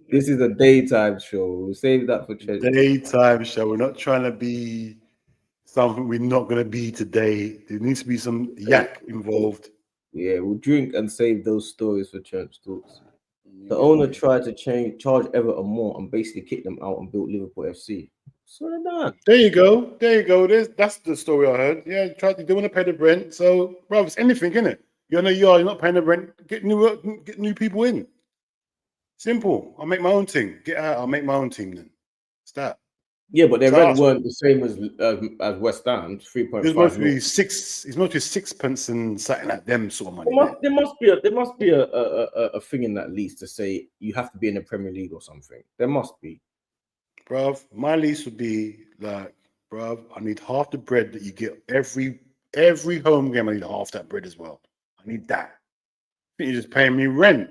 This is a daytime show. We'll save that for trench. Daytime show. We're not trying to be something we're not going to be today. There needs to be some yak involved. Yeah, we'll drink and save those stories for church talks. The owner tried to charge Everton more and basically kick them out and built Liverpool FC. So they're done. There you go. That's the story I heard. Yeah, they want to pay the rent. So, bro, it's anything, isn't it? You're not paying the rent. Get new people in. Simple. I'll make my own team. Get out. I'll make my own team then. It's that. Yeah, but their rent weren't the same as West Ham. 3.5. It's mostly sixpence and something like them sort of money. There must be a thing in that lease to say you have to be in the Premier League or something. There must be. Bruv, my lease would be like, bruv, I need half the bread that you get every home game. I need half that bread as well. I need that. I think you're just paying me rent.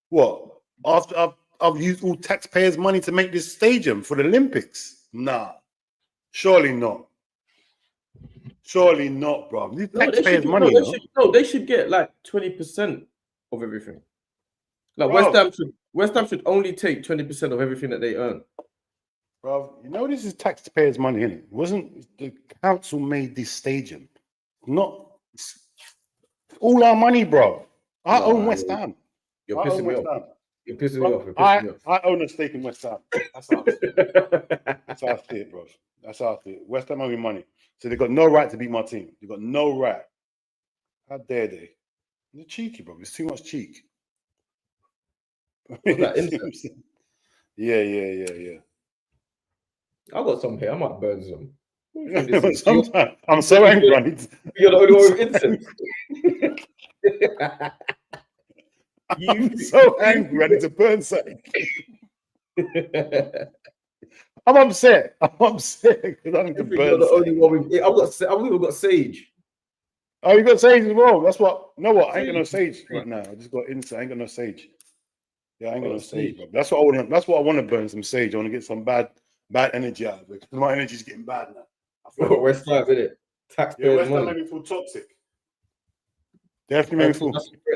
What? After I've used all taxpayers' money to make this stadium for the Olympics? Nah, surely not. Surely not, bro. These taxpayers' money. They should get like 20% of everything. Like West Ham should only take 20% of everything that they earn. Bro, this is taxpayers' money, isn't it? It wasn't the council made this stadium. It's all our money, bro. I own West Ham. You're pissing me off. You're pissing me off. I own a stake in West Ham. That's how I see it. That's how I see it, bro. That's how I see it. West Ham owe me money. So they've got no right to beat my team. They've got no right. How dare they? They're cheeky, bro. It's too much cheek. Yeah. I got some here. I might burn some. Sometimes I'm so angry. You're the only one with incense. I'm so angry. I need to burn something. I'm upset because I need to burn. You're the only one with. I've even got sage. Oh, you got sage as well. That's what. You know what? I ain't got no sage right now. I just got incense. I ain't got no sage. Yeah, I ain't gonna Oh, sage, sage. bro. That's what I want. That's what I want to burn some sage. I want to get some bad energy out of it. My energy's getting bad now. I feel West Ham, isn't it? yeah, Taxpayers' West Ham money. made me feel toxic. Definitely made me feel.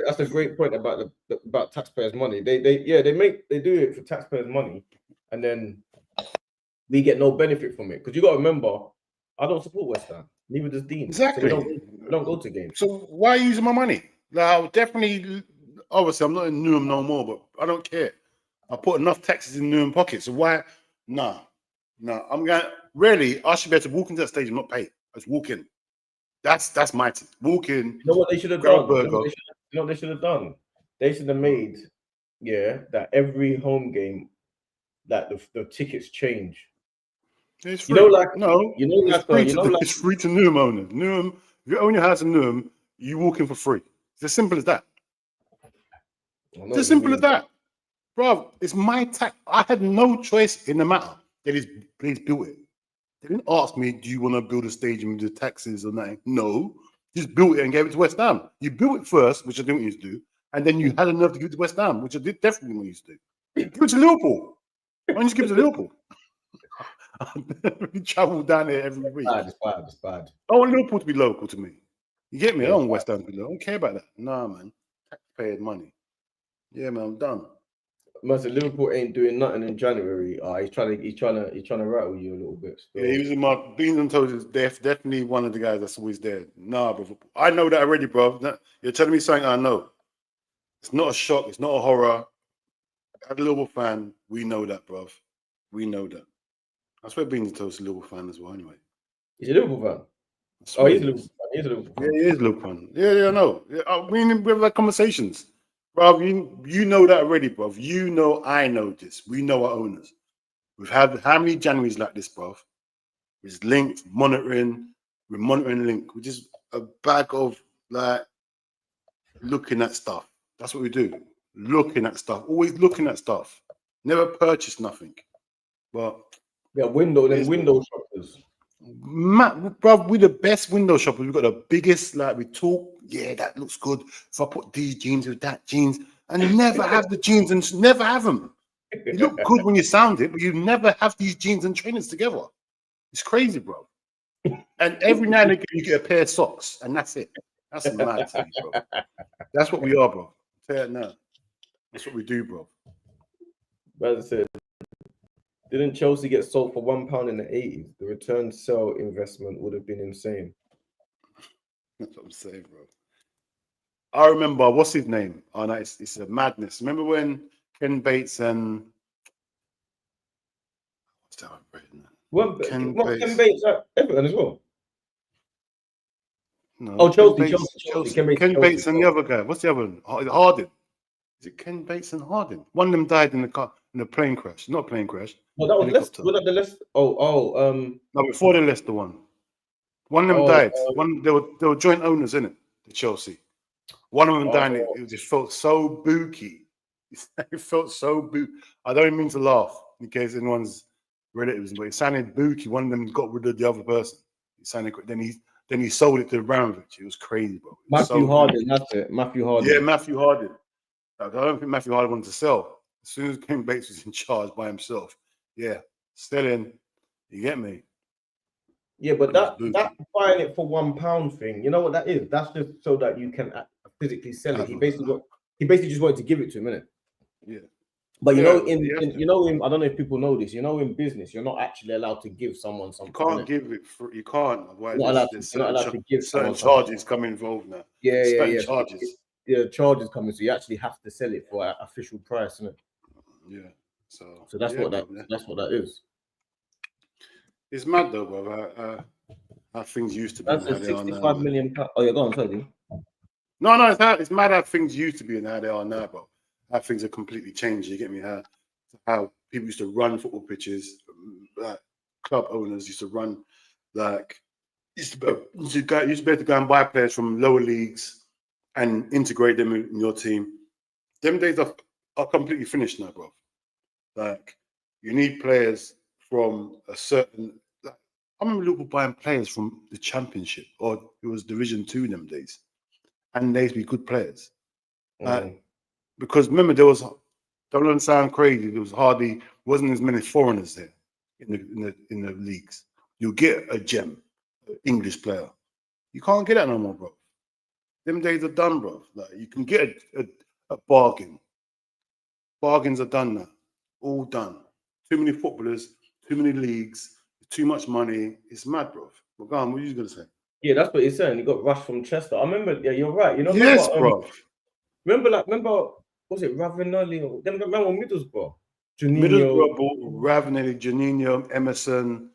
That's a great point about about taxpayers' money. They do it for taxpayers' money, and then we get no benefit from it. Because you got to remember, I don't support West Ham. Neither does Dean. Exactly. So we don't go to games. So why are you using my money? Like, I'll definitely, obviously, I'm not in Newham no more, but I don't care. I put enough taxes in Newham pockets. So why? Nah. I'm going. Really, I should be able to walk into that stadium, not pay. Just walk in. That's my thing. Walk in. You know what they should have grab a done? burger. You know what they should have done? They should have made, that every home game, that the tickets change. It's free. It's free to Newham owners. Newham, if you own your house in Newham, you walk in for free. It's as simple as that. It's as simple as that. Bro, it's my tax. I had no choice in the matter. They built it. They didn't ask me, do you want to build a stadium with the taxes or nothing? No. Just built it and gave it to West Ham. You built it first, which I didn't want you to do, and then you had enough to give it to West Ham, which I did definitely want you to do. Give it to Liverpool. Why don't you just give it to Liverpool? We travel down there every week. It's bad. I want Liverpool to be local to me. You get me? I don't want West Ham to be local. I don't care about that. Nah, man. Taxpayers' money. Yeah, man, I'm done. Must Liverpool ain't doing nothing in January. He's trying to rattle you a little bit. Still. Yeah, he was in my beans and toast. Is definitely one of the guys that's always there. Nah, bro. I know that already, bro. You're telling me something I know. It's not a shock. It's not a horror. As a Liverpool fan, we know that, bro. We know that. I swear Beans and Toast is a Liverpool fan as well, anyway. He's a Liverpool fan. Oh, he's a Liverpool fan. He's a Liverpool fan. Yeah, he is a Liverpool fan. Yeah, I know. We have like conversations. Bro, you know that already, bro. You know I know this. We know our owners. We've had how many Januaries like this, bro? It's linked, monitoring. We're monitoring link. We're just a bag of like looking at stuff. That's what we do. Looking at stuff. Always looking at stuff. Never purchase nothing. But window shoppers. Bro, we're the best window shoppers. We've got the biggest, like we talk, yeah, that looks good. If I put these jeans with that jeans, and never have the jeans and never have them. You look good when you sound it, but you never have these jeans and trainers together. It's crazy, bro. And every now and again you get a pair of socks, and that's it. That's mad to me, bro. That's what we are, bro. I'll tell you now. That's what we do, bro. Brother said, didn't Chelsea get sold for £1 in the 80s? The return sell investment would have been insane. That's what I'm saying, bro. I remember, what's his name? Oh, no, it's a madness. Remember when Ken Bates and Ken Bates at Everton as well? No. Chelsea. Ken Bates and the other guy. What's the other one? Harden. Is it Ken Bates and Harden? One of them died in the plane crash. Not plane crash. No, that was Leicester. Was that the Leicester? No, before the Leicester one. One of them died. They were joint owners, in it. The Chelsea. One of them died. It just felt so booky. It felt so booky. I don't even mean to laugh in case anyone's relatives, but it sounded booky. One of them got rid of the other person. It sounded. Then he sold it to Abramovich. It was crazy, bro. Matthew Harden. That's it. Matthew Harden. Yeah, Matthew Harden. I don't think Matthew Harden wanted to sell. As soon as Ken Bates was in charge by himself, yeah, selling. You get me? Yeah, but that buying it for £1 thing, you know what that is? That's just so that you can physically sell it. He basically just wanted to give it to him, innit? Yeah. But you know, I don't know if people know this. You know, in business, you're not actually allowed to give someone something. You can't give it. You can't. You're not allowed to give certain charges come involved now. Yeah. Charges. Yeah, charges coming, so you actually have to sell it for an official price, isn't it? Yeah. So that's what that is. It's mad though, bro. How things used to be. That's a £65 million. Oh, yeah, go on, sorry. No, it's mad how things used to be and how they are now, bro. How things are completely changed. You get me? How people used to run football pitches, like club owners used to run, like used to be able to go and buy players from lower leagues and integrate them in your team. Them days are completely finished now, bro. Like you need players from a certain. Like, I remember Liverpool buying players from the Championship, or it was Division 2 in them days, and they used to be good players. Because remember, there was Don't sound crazy. There wasn't as many foreigners there in the leagues. You get a gem, English player. You can't get that no more, bro. Them days are done, bro. Like you can get a bargain. Bargains are done now. All done. Too many footballers, too many leagues, too much money. It's mad, bro. But go on, what are you gonna say? Yeah, that's what he's saying. He got rushed from Chester. I remember. Yeah, you're right. You know, Yes, bro. remember, was it Ravenelli or remember Middlesbrough? Juninho. Middlesbrough bought Ravenelli, Janino, Emerson.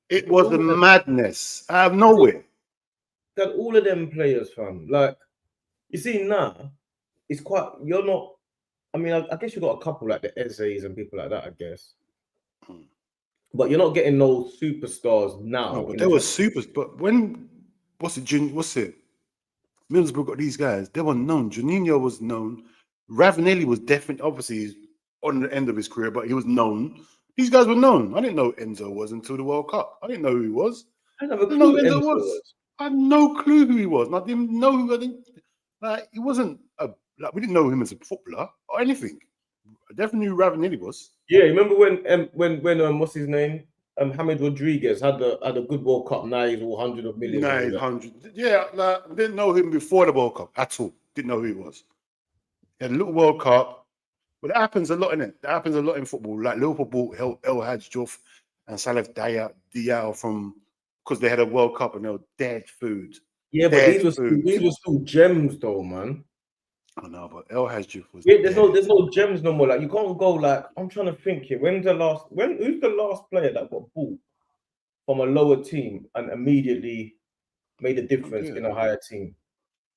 It was a madness out of nowhere. Got all of them players, fam. Like, you see now, it's quite. You're not. I mean, I guess you got a couple like the Ezes and people like that. I guess, but you're not getting no superstars now. No, but they were supers. But what's it? Middlesbrough got these guys. They were known. Juninho was known. Ravenelli was definitely, obviously, he's on the end of his career, but he was known. These guys were known. I didn't know who Enzo was until the World Cup. I didn't know who he was. I didn't know who Enzo was. I had no clue who he was. And I didn't know who. He wasn't we didn't know him as a footballer or anything. I definitely knew who Ravenelli was. Yeah, remember when what's his name? James Rodriguez had a good World Cup. Now he's all 100 of millions. 900. Yeah, I didn't know him before the World Cup at all. Didn't know who he was. He had a little World Cup. But it happens a lot in it. That happens a lot in football. Like Liverpool bought El Hadj Diouf and Salif Diao from because they had a World Cup and they were dead food. Yeah, but these were still gems though, man. I know, but El Hadj Diouf was. Yeah, there's no gems no more. Like you can't go like I'm trying to think here. Who's the last player that got bought from a lower team and immediately made a difference in a higher team?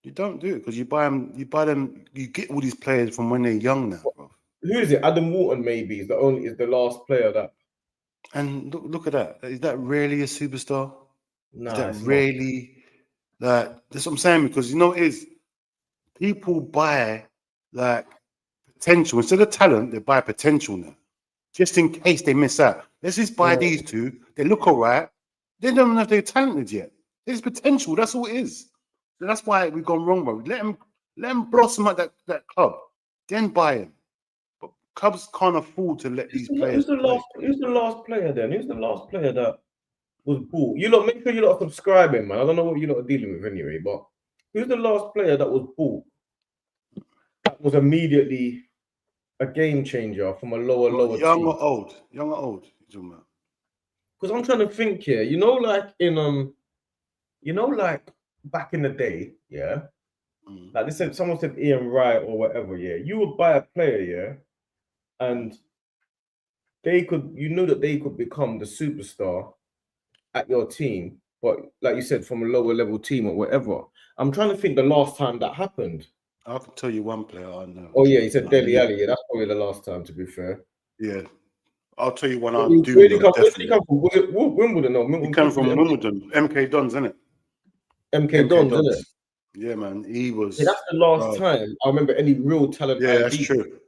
You don't do it because you buy them. You get all these players from when they're young now, bro. Who is it? Adam Wharton maybe is the last player that. And look at that. Is that really a superstar? No, is that really like that's what I'm saying? Because you know it is. People buy like potential instead of talent. They buy potential now, just in case they miss out. Let's just buy these two. They look all right. They don't know if they're talented yet. There's potential. That's all it is. So that's why we've gone wrong, bro. Let them blossom at that club, then buy him. But clubs can't afford to let these players. Who's the last player then? Who's the last player that was bought? You lot, make sure you lot are subscribing, man. I don't know what you lot are dealing with anyway, but who's the last player that was bought that was immediately a game changer from a lower young team? or old? Young or old? Because I'm trying to think here. Like back in the day, yeah. Like someone said Ian Wright or whatever, yeah. You would buy a player, yeah, and you knew that they could become the superstar at your team, but like you said, from a lower level team or whatever. I'm trying to think the last time that happened. I can tell you one player I know. Oh yeah, he said Dele Alli. Yeah, that's probably the last time. To be fair. Yeah, I'll tell you one I do. Where did he come from? Was it Wimbledon? No, he came from Wimbledon. MK Dons, isn't it? MK Dons, isn't it? Yeah, man. He was. Yeah, that's the last time I remember any real talent. Yeah, that's true.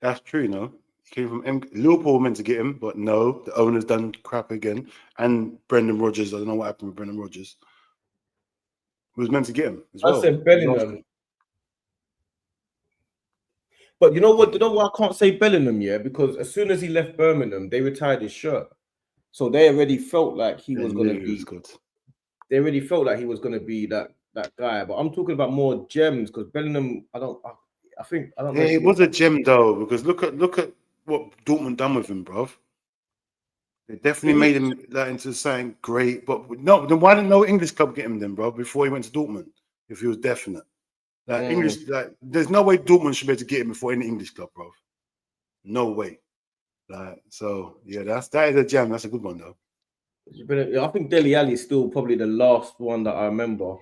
That's true. You know, he came from Liverpool meant to get him, but no, the owner's done crap again. And Brendan Rodgers. I don't know what happened with Brendan Rodgers. Who was meant to get him as well. I said Bellingham. But you know what? You know why I can't say Bellingham, yeah? Because as soon as he left Birmingham, they retired his shirt. So they already felt like he was going to be good. They already felt like he was going to be that guy. But I'm talking about more gems because Bellingham, I don't know. Yeah, it was a gem though because look at what Dortmund done with him, bruv. They definitely made him into something great. But no, then why didn't no English club get him then, bro? Before he went to Dortmund, if he was definite. Like English, there's no way Dortmund should be able to get him before any English club, bro. No way. Like, so yeah, that is a gem. That's a good one though. I think Dele Alli is still probably the last one that I remember.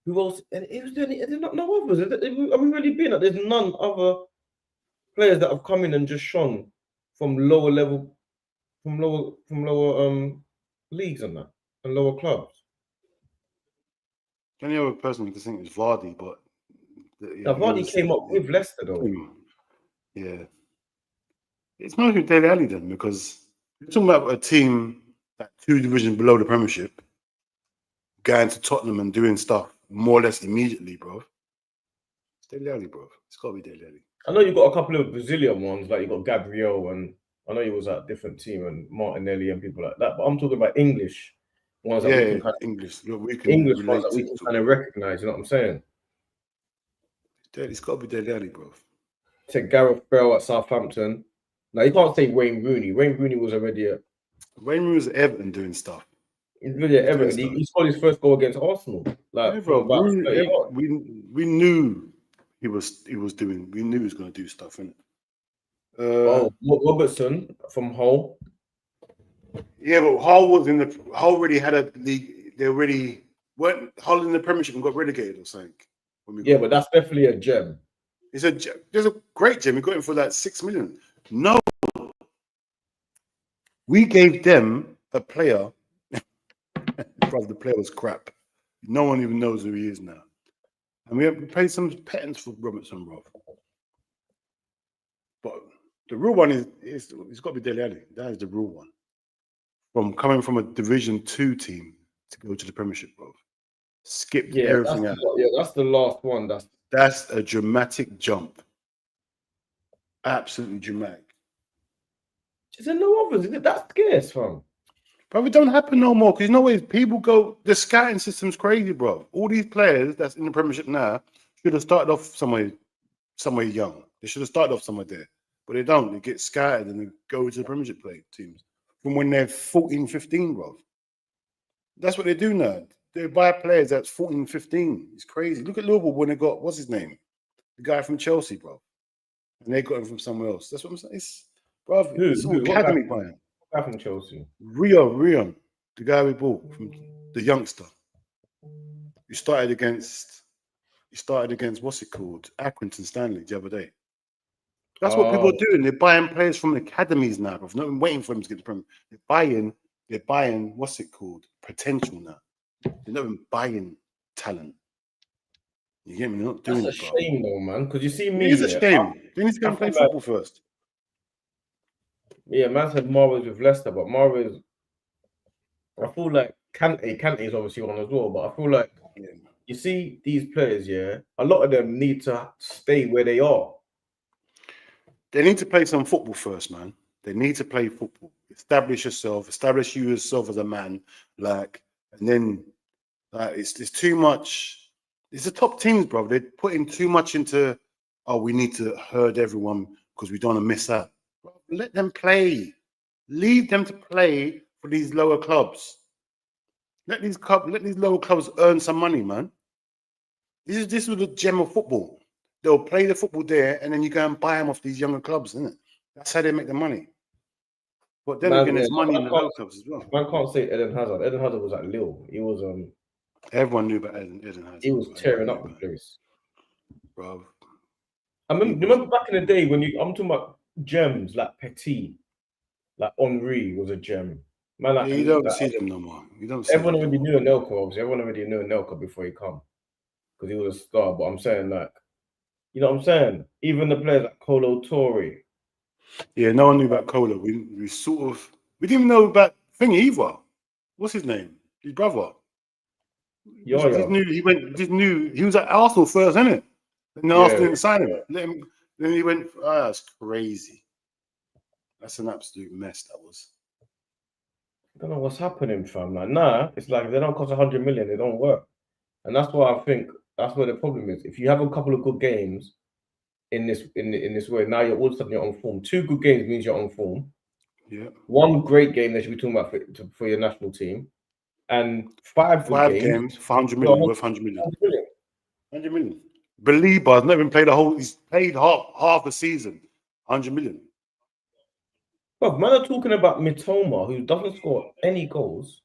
Who else? And there's not no others. Have we really been? There's none other players that have come in and just shone from lower level, from lower leagues and that, and lower clubs. The only other person you can think is Vardy, but Vardy came up with Leicester though. Yeah, it's mostly Dele Alli then because you're talking about a team that 2 divisions below the Premiership, going to Tottenham and doing stuff more or less immediately, bro. Dele Alli, bro. It's got to be Dele Alli. I know you got a couple of Brazilian ones, like you got Gabriel, and I know he was at a different team, and Martinelli and people like that. But I'm talking about English ones that we can kind of, English. Look, we can English ones relate that we to. can kind of recognize. You know what I'm saying? It's got to be Dele Alli, bro. Take Gareth Bale at Southampton. Now you can't say Wayne Rooney. Wayne Rooney was already at Everton doing stuff. Everton. He scored his first goal against Arsenal. Like, Yeah, bro. from about 30 yards. We knew he was doing. We knew he was going to do stuff, innit? Robertson from Hull. Yeah, but Hull already had a league. They already weren't Hull in the Premiership and got relegated or something. Yeah, but that's definitely a gem. There's a great gem. We got him for like 6 million. No, we gave them a player. Bro, the player was crap. No one even knows who he is now. And we paid some patents for Robertson, bro. But the real one is it's got to be Dele Alli. That is the real one. From coming from a Division 2 team to go to the Premiership, bro. Skipped everything out. That's the last one. That's a dramatic jump. Absolutely dramatic. Is there no others? Is it that scarce, fam? Bro, it don't happen no more because you know what? People go. The scouting system's crazy, bro. All these players that's in the Premiership now should have started off somewhere young. They should have started off somewhere there, but they don't. They get scouted and they go to the Premiership play teams from when they're 14, 15, bro. That's what they do now. They buy players that's 14, 15. It's crazy. Look at Liverpool when they got what's his name, the guy from Chelsea, bro, and they got him from somewhere else. That's what I'm saying. It's all academy buying. Guy from Chelsea. Rion, the guy we bought from the youngster. He started against what's it called? Accrington Stanley the other day. That's what people are doing. They're buying players from the academies now, bro. Not even waiting for them to get the Premier. They're buying what's it called? Potential now. They're not even buying talent. You get me? They're not doing That's it, a bro. shame, though, man. Because you see me. It's a shame. They need to go and play football first. Yeah, man said Mahrez with Leicester, but Mahrez, I feel like Kante is obviously on as well, but I feel like you see these players, a lot of them need to stay where they are. They need to play some football first, man. They need to play football. Establish yourself. Establish you yourself as a man. And then it's too much. It's the top teams, bro. They're putting too much into. Oh, we need to herd everyone because we don't want to miss out. Bro, let them play. Leave them to play for these lower clubs. Let these lower clubs earn some money, man. This was the gem of football. They'll play the football there, and then you go and buy them off these younger clubs, isn't it? That's how they make the money. But then again, there's money in the lower clubs as well. Man can't say Eden Hazard. Eden Hazard was at Lille. He was Everyone knew about Eden Hazard. He was tearing up the place, bro. I remember back in the day when I'm talking about gems like Petit, like Henri was a gem. Man, like, you don't see them no more. You don't. See everyone already knew Anelka. Obviously, everyone already knew Anelka before he come because he was a star. But I'm saying, like, you know what I'm saying? Even the players like Kolo Toure. Yeah, no one knew about Kolo. We didn't even know about Thingy either. What's his name? His brother. He was at Arsenal first, isn't it? And Arsenal didn't sign him. Then he went. That's crazy. That's an absolute mess. That was. I don't know what's happening, fam. Like, it's like if they don't cost 100 million, they don't work. And that's why I think that's where the problem is. If you have a couple of good games in this way, now you're all of a sudden you're on form. 2 good games means you're on form. Yeah. 1 great game that you should be talking about for your national team. And 5 good games for 100 million, worth 100 million. 100 million. Belieber has not even played he's played half a season. 100 million. But man are talking about Mitoma, who doesn't score any goals.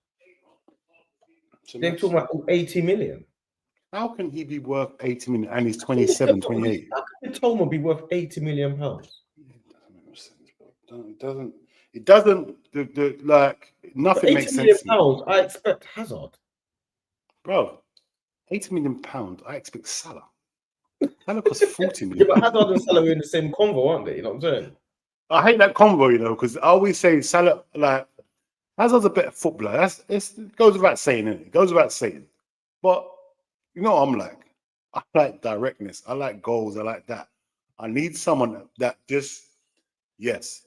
They're talking about 80 million. How can he be worth 80 million and he's 27, 28? How can Mitoma be worth 80 million pounds? It doesn't like nothing makes sense. 80 million pounds, I expect Hazard. Bro, 80 million pounds, I expect Salah. Salah costs 40 million. Yeah, but Hazard and Salah are in the same convo, aren't they? You know what I'm saying? I hate that convo, you know, because I always say Salah, like, Hazard's a better footballer. It goes without saying, innit? It goes without saying. But you know what I'm like? I like directness. I like goals. I like that. I need someone that just yes.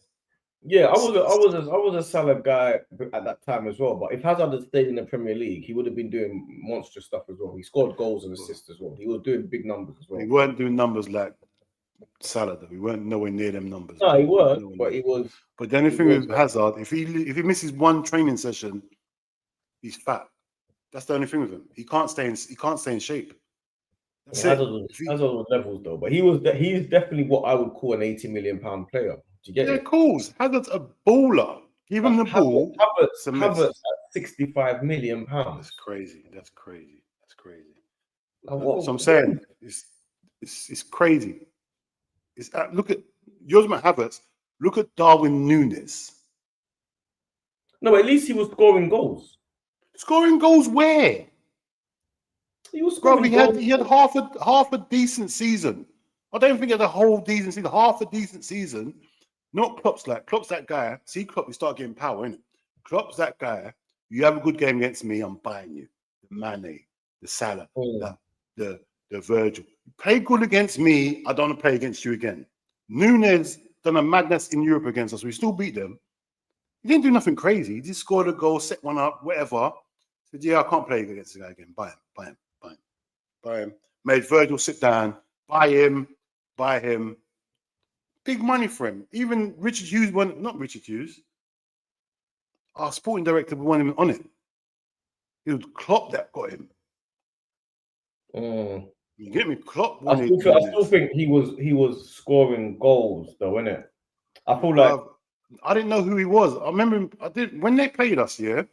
Yeah, I was a Salah guy at that time as well. But if Hazard had stayed in the Premier League, he would have been doing monstrous stuff as well. He scored goals and assists as well. He was doing big numbers as well. We weren't doing numbers like Salah. Though. We weren't nowhere near them numbers. No, he weren't, Nowhere but near. he was. But the only he thing was, with Hazard, if he misses one training session, he's fat. That's the only thing with him. He can't stay in shape. That's it. Hazard was levels though, but he's definitely what I would call an 80 million pound player. Do you get Yeah, it? cool. Hazard's a baller. Give him the ball. Havertz at 65 million pounds. That's crazy. That's crazy. That's crazy. What, So I'm saying it's crazy. It's look at yours, Havertz. Look at Darwin Núñez. No, at least he was scoring goals. Scoring goals where? He was Bro, scoring goals. he had half a decent season. I don't think he had a whole decent season. Half a decent season. Not Klopp's that guy. See, Klopp, you start getting power, innit? Klopp's that guy. You have a good game against me, I'm buying you. The Mane, the Salah, the Virgil. Play good against me, I don't want to play against you again. Núñez done a madness in Europe against us. We still beat them. He didn't do nothing crazy. He just scored a goal, set one up, whatever. Said, yeah, I can't play against the guy again. Buy him. Made Virgil sit down. Buy him. Big money for him. Even Richard Hughes not Richard Hughes. Our sporting director wanted him on it. It was Klopp that got him. You get me? Klopp wanted him. I still think he was scoring goals though, innit? I feel like I didn't know who he was. I remember him, when they played us, yeah.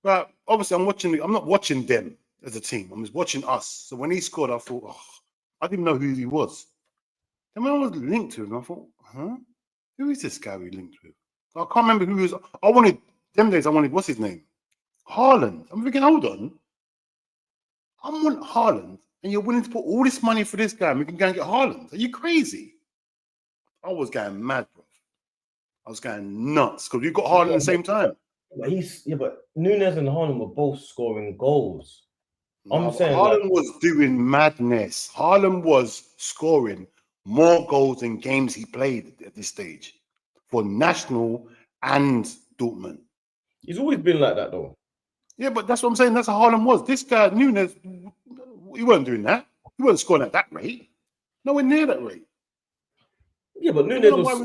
But obviously I'm not watching them as a team. I'm just watching us. So when he scored, I thought, I didn't know who he was. And when I was linked to him, I thought, who is this guy we linked with? I can't remember who he was. What's his name? Haaland. I'm thinking, hold on. I want Haaland, and you're willing to put all this money for this guy, and we can go and get Haaland. Are you crazy? I was going mad, bro. I was going nuts because we got Haaland at the same time. But Núñez and Haaland were both scoring goals. I'm saying Haaland was doing madness. Haaland was scoring more goals than games he played at this stage for National and Dortmund. He's always been like that, though. Yeah, but that's what I'm saying. That's how Haaland was. This guy, Núñez, he wasn't doing that. He wasn't scoring at that rate. Nowhere near that rate. Yeah, but Núñez was.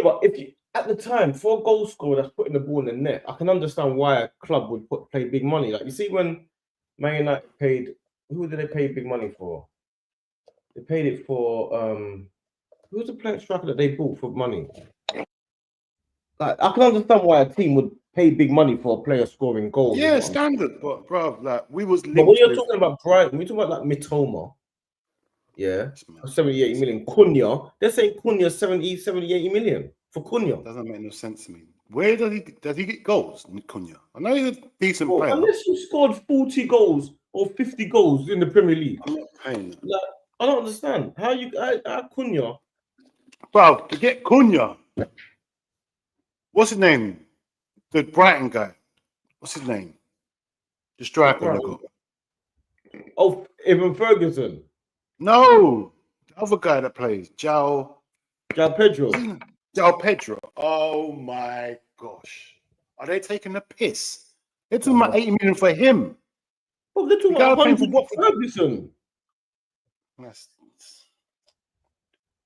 But if you at the time for a goal scorer that's putting the ball in the net, I can understand why a club would pay big money. Like you see when Man United paid, who did they pay big money for? They paid it for who's the player striker that they bought for money? Like I can understand why a team would pay big money for a player scoring goals. Yeah, standard, but bro, like we was. But when you're talking about Brighton, we're talking about like Mitoma. Yeah, 70, 80 million. Cunha, they're saying Cunha 70, 80 million for Cunha. Doesn't make no sense to me. Where does he get goals, Cunha? I know he's a decent player. Unless you scored 40 goals or 50 goals in the Premier League. I'm not paying that. Like, I don't understand. How Cunha? Bro, to get Cunha, what's his name? The Brighton guy. What's his name? The striker. Oh, Evan Ferguson. No, the other guy that plays, João Pedro. João Pedro. Oh my gosh. Are they taking the piss? They're talking about 80 million for him. Well, they're talking about 100 for Ferguson.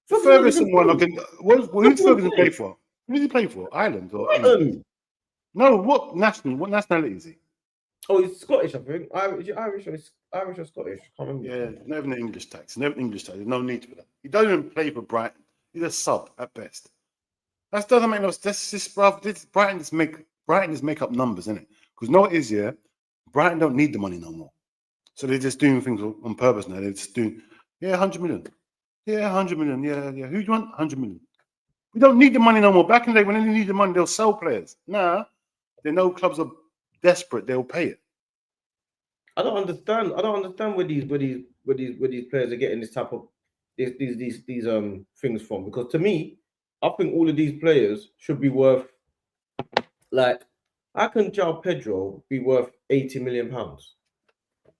The Ferguson one, who's Ferguson play for? Who does he play for? Ireland or Britain? No, what nationality is he? Oh, he's Scottish, I think. Irish or Scottish. I can't remember. Yeah, never the English tax. There's no need for that. He doesn't even play for Brighton. He's a sub at best. That doesn't make no sense. That's just, bro. Brighton just make up numbers, isn't it? Because no, it is, yeah. Brighton don't need the money no more. So they're just doing things on purpose now. They're just doing, 100 million. Yeah, 100 million. Yeah. Who do you want? 100 million. We don't need the money no more. Back in the day, when they need the money, they'll sell players. Nah, they know clubs are desperate. They'll pay it. I don't understand where these players are getting this type of these things from. Because to me, I think all of these players should be worth like. How can João Pedro be worth £80 million?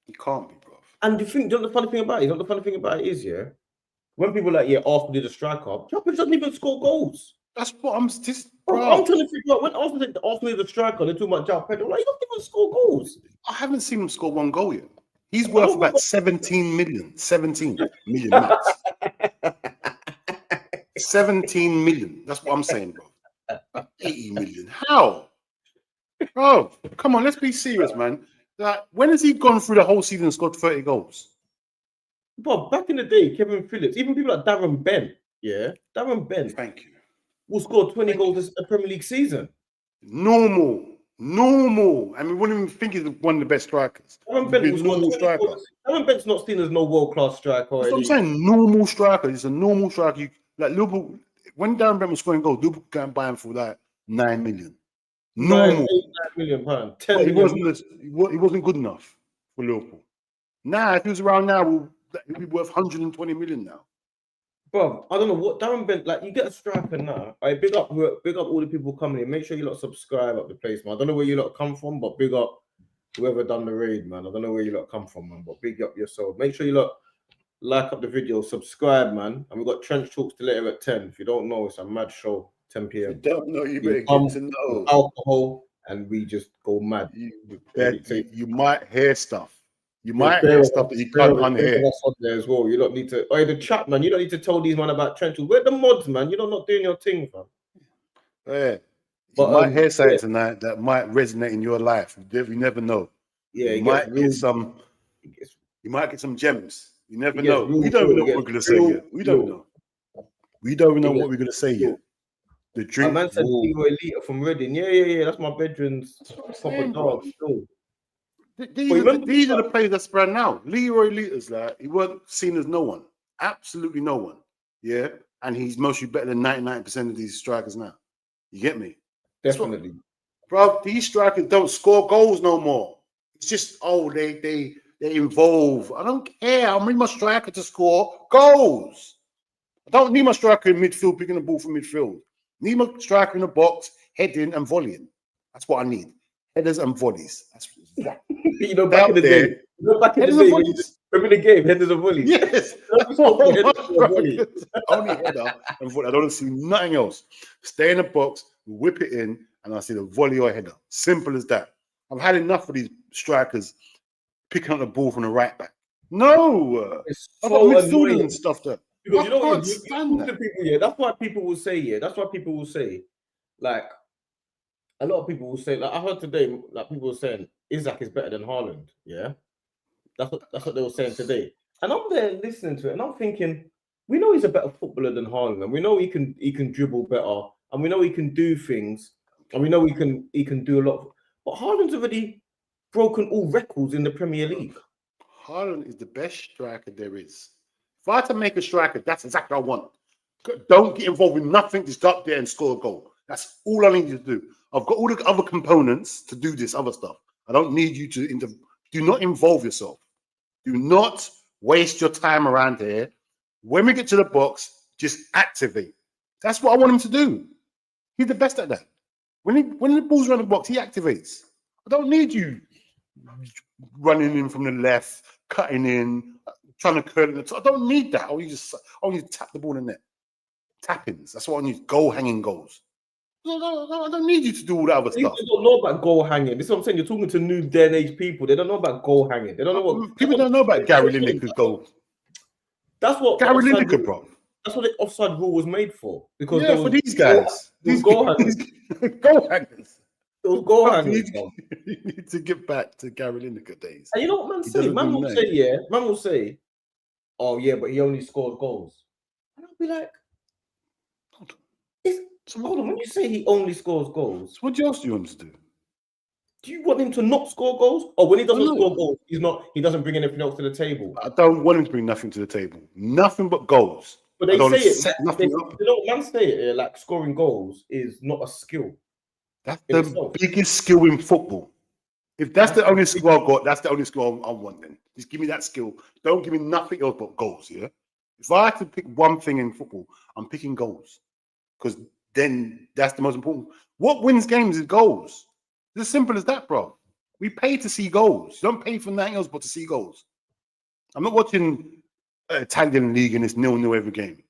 He can't be, bro. And you think, you know the funny thing about it? You know the funny thing about it is, yeah, when people are like, yeah, Arsenal did a striker, Japan doesn't even score goals. That's what I'm just. Bro, Bro, I'm trying to figure out when Arsenal did a striker, they're talking about João Pedro. Like, he doesn't even score goals. I haven't seen him score one goal yet. He's I worth don't about know. 17 million. 17 million max. 17 million. That's what I'm saying, bro. 80 million. How? Bro, come on, let's be serious, man. Like, when has he gone through the whole season and scored 30 goals? But back in the day, Kevin Phillips, even people like Darren Bent, Darren Bent Thank you. will score 20 goals this a Premier League season. Normal. I mean, wouldn't even think he's one of the best strikers. Darren Bent will score Normal 20 striker. goals. Darren Bent's not seen as no world-class striker. That's what I'm saying. Normal striker. He's a normal striker. Like Liverpool, when Darren Bent was scoring goals, Liverpool can buy him for like 9 million. Normal. 9 million pounds. 10 But he million. wasn't good enough for Liverpool. Now, if he was around now, he'd be worth 120 million now. Bro, I don't know what Darren Bent, like, you get a striker now. All right, big up all the people coming in. Make sure you lot subscribe up the place, man. I don't know where you lot come from, but big up whoever done the raid, man. I don't know where you lot come from, man, but big up yourself. Make sure you lot like up the video, subscribe, man. And we've got Trench Talks to later at 10. If you don't know, it's a mad show, 10 p.m. If you don't know, you better come get to know. Alcohol, and we just go mad. You might hear stuff. You might hear stuff that you can't unhear. That's on there as well. You don't need to. Oh, the chat, man. You don't need to tell these man about Trench Talks. Where the mods, man? You're not doing your thing, fam. Yeah. But, you might hear something tonight that might resonate in your life. You never know. Yeah, you might get some. You might get some gems. You never know. We don't even know what we're gonna say yet. We don't know. We don't even know what we're gonna say yet. The drink. Man said Leroy Lita from Reading. Yeah. That's my bedroom's proper dog. These are the players that spread now. Leroy Lita's like he wasn't seen as no one. Absolutely no one. Yeah. And he's mostly better than 99% of these strikers now. You get me? Definitely. Bro, these strikers don't score goals no more. It's just, they involve. I don't care. I need my striker to score goals. I don't need my striker in midfield picking the ball from midfield. I need my striker in the box, heading and volleying. That's what I need. Headers and volleys. That's you know, back in the day. Remember the game, headers and volleys? Yes. Only header and volley. I don't see nothing else. Stay in the box, whip it in, and I see the volley or header. Simple as that. I've had enough of these strikers picking up the ball from the right back. No, it's I've got midfielders and stuff there. Because you know what? That's why people will say, like, a lot of people will say, like, I heard today, like, people were saying Isaac is better than Haaland. Yeah, that's what they were saying today. And I'm there listening to it, and I'm thinking, we know he's a better footballer than Haaland, and we know he can dribble better, and we know he can do things, and we know he can do a lot. But Haaland's already broken all records in the Premier League. Haaland is the best striker there is. If I had to make a striker, that's exactly what I want. Don't get involved with nothing. Just go up there and score a goal. That's all I need you to do. I've got all the other components to do this other stuff. I don't need you to do not involve yourself. Do not waste your time around here. When we get to the box, just activate. That's what I want him to do. He's the best at that. When the ball's around the box, he activates. I don't need you running in from the left, cutting in, trying to curl it. I don't need that. I want you to tap the ball in there. Tap-ins. That's what I need. Goal hanging goals. I don't need you to do all that other stuff. They don't know about goal hanging. This is what I'm saying. You're talking to new day and age people. They don't know about goal hanging. They don't know what people don't know about Gary Lineker's goal. That's what Gary Lineker, bro. That's what the offside rule was made for. Because for these guys, these goal hangers. Goal hangers. Those goal hangers. You need to get back to Gary Lineker days. And you know what man say? Man will say, oh yeah, but he only scored goals. And I'll be like, hold on, when you say he only scores goals, what else do you want him to do? Do you want him to not score goals? Or when he doesn't score goals, he doesn't bring anything else to the table? I don't want him to bring nothing to the table. Nothing but goals. But they say it. You know, man say it, like scoring goals is not a skill. That's the biggest skill in football. If that's the only skill I've got, that's the only skill I want then. Just give me that skill. Don't give me nothing else but goals, yeah? If I had to pick one thing in football, I'm picking goals. Because then that's the most important. What wins games is goals. It's as simple as that, bro. We pay to see goals. You don't pay for nothing else but to see goals. I'm not watching Italian league and it's 0-0 every game.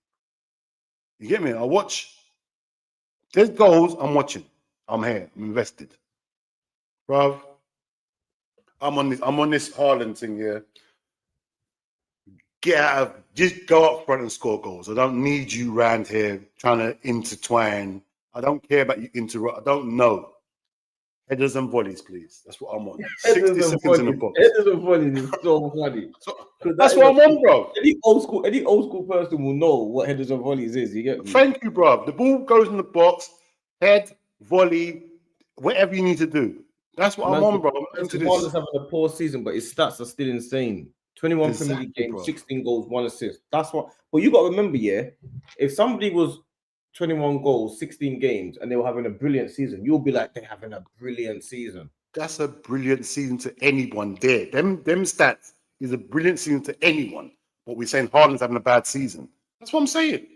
You get me? I watch. There's goals. I'm watching. I'm here. I'm invested, bruv. I'm on this Haaland thing here. Get out of, just go up front and score goals. I don't need you round here trying to intertwine. I don't care about you interrupt. I don't know. Headers and volleys, please. That's what I'm on. 60 seconds in the box. Headers and volleys is so funny. That's what I'm on, bro. Any old school person will know what headers and volleys is. You get me? Thank you, bro. The ball goes in the box, head, volley, whatever you need to do. That's what I'm on, bro. I'm into this. Haaland's having a poor season, but his stats are still insane. 21 Premier League games, bro. 16 goals, 1 assist. That's what. But you got to remember, yeah, if somebody was 21 goals, 16 games, and they were having a brilliant season, you'll be like, they're having a brilliant season. That's a brilliant season to anyone there. Them stats is a brilliant season to anyone. But we're saying Haaland's having a bad season. That's what I'm saying.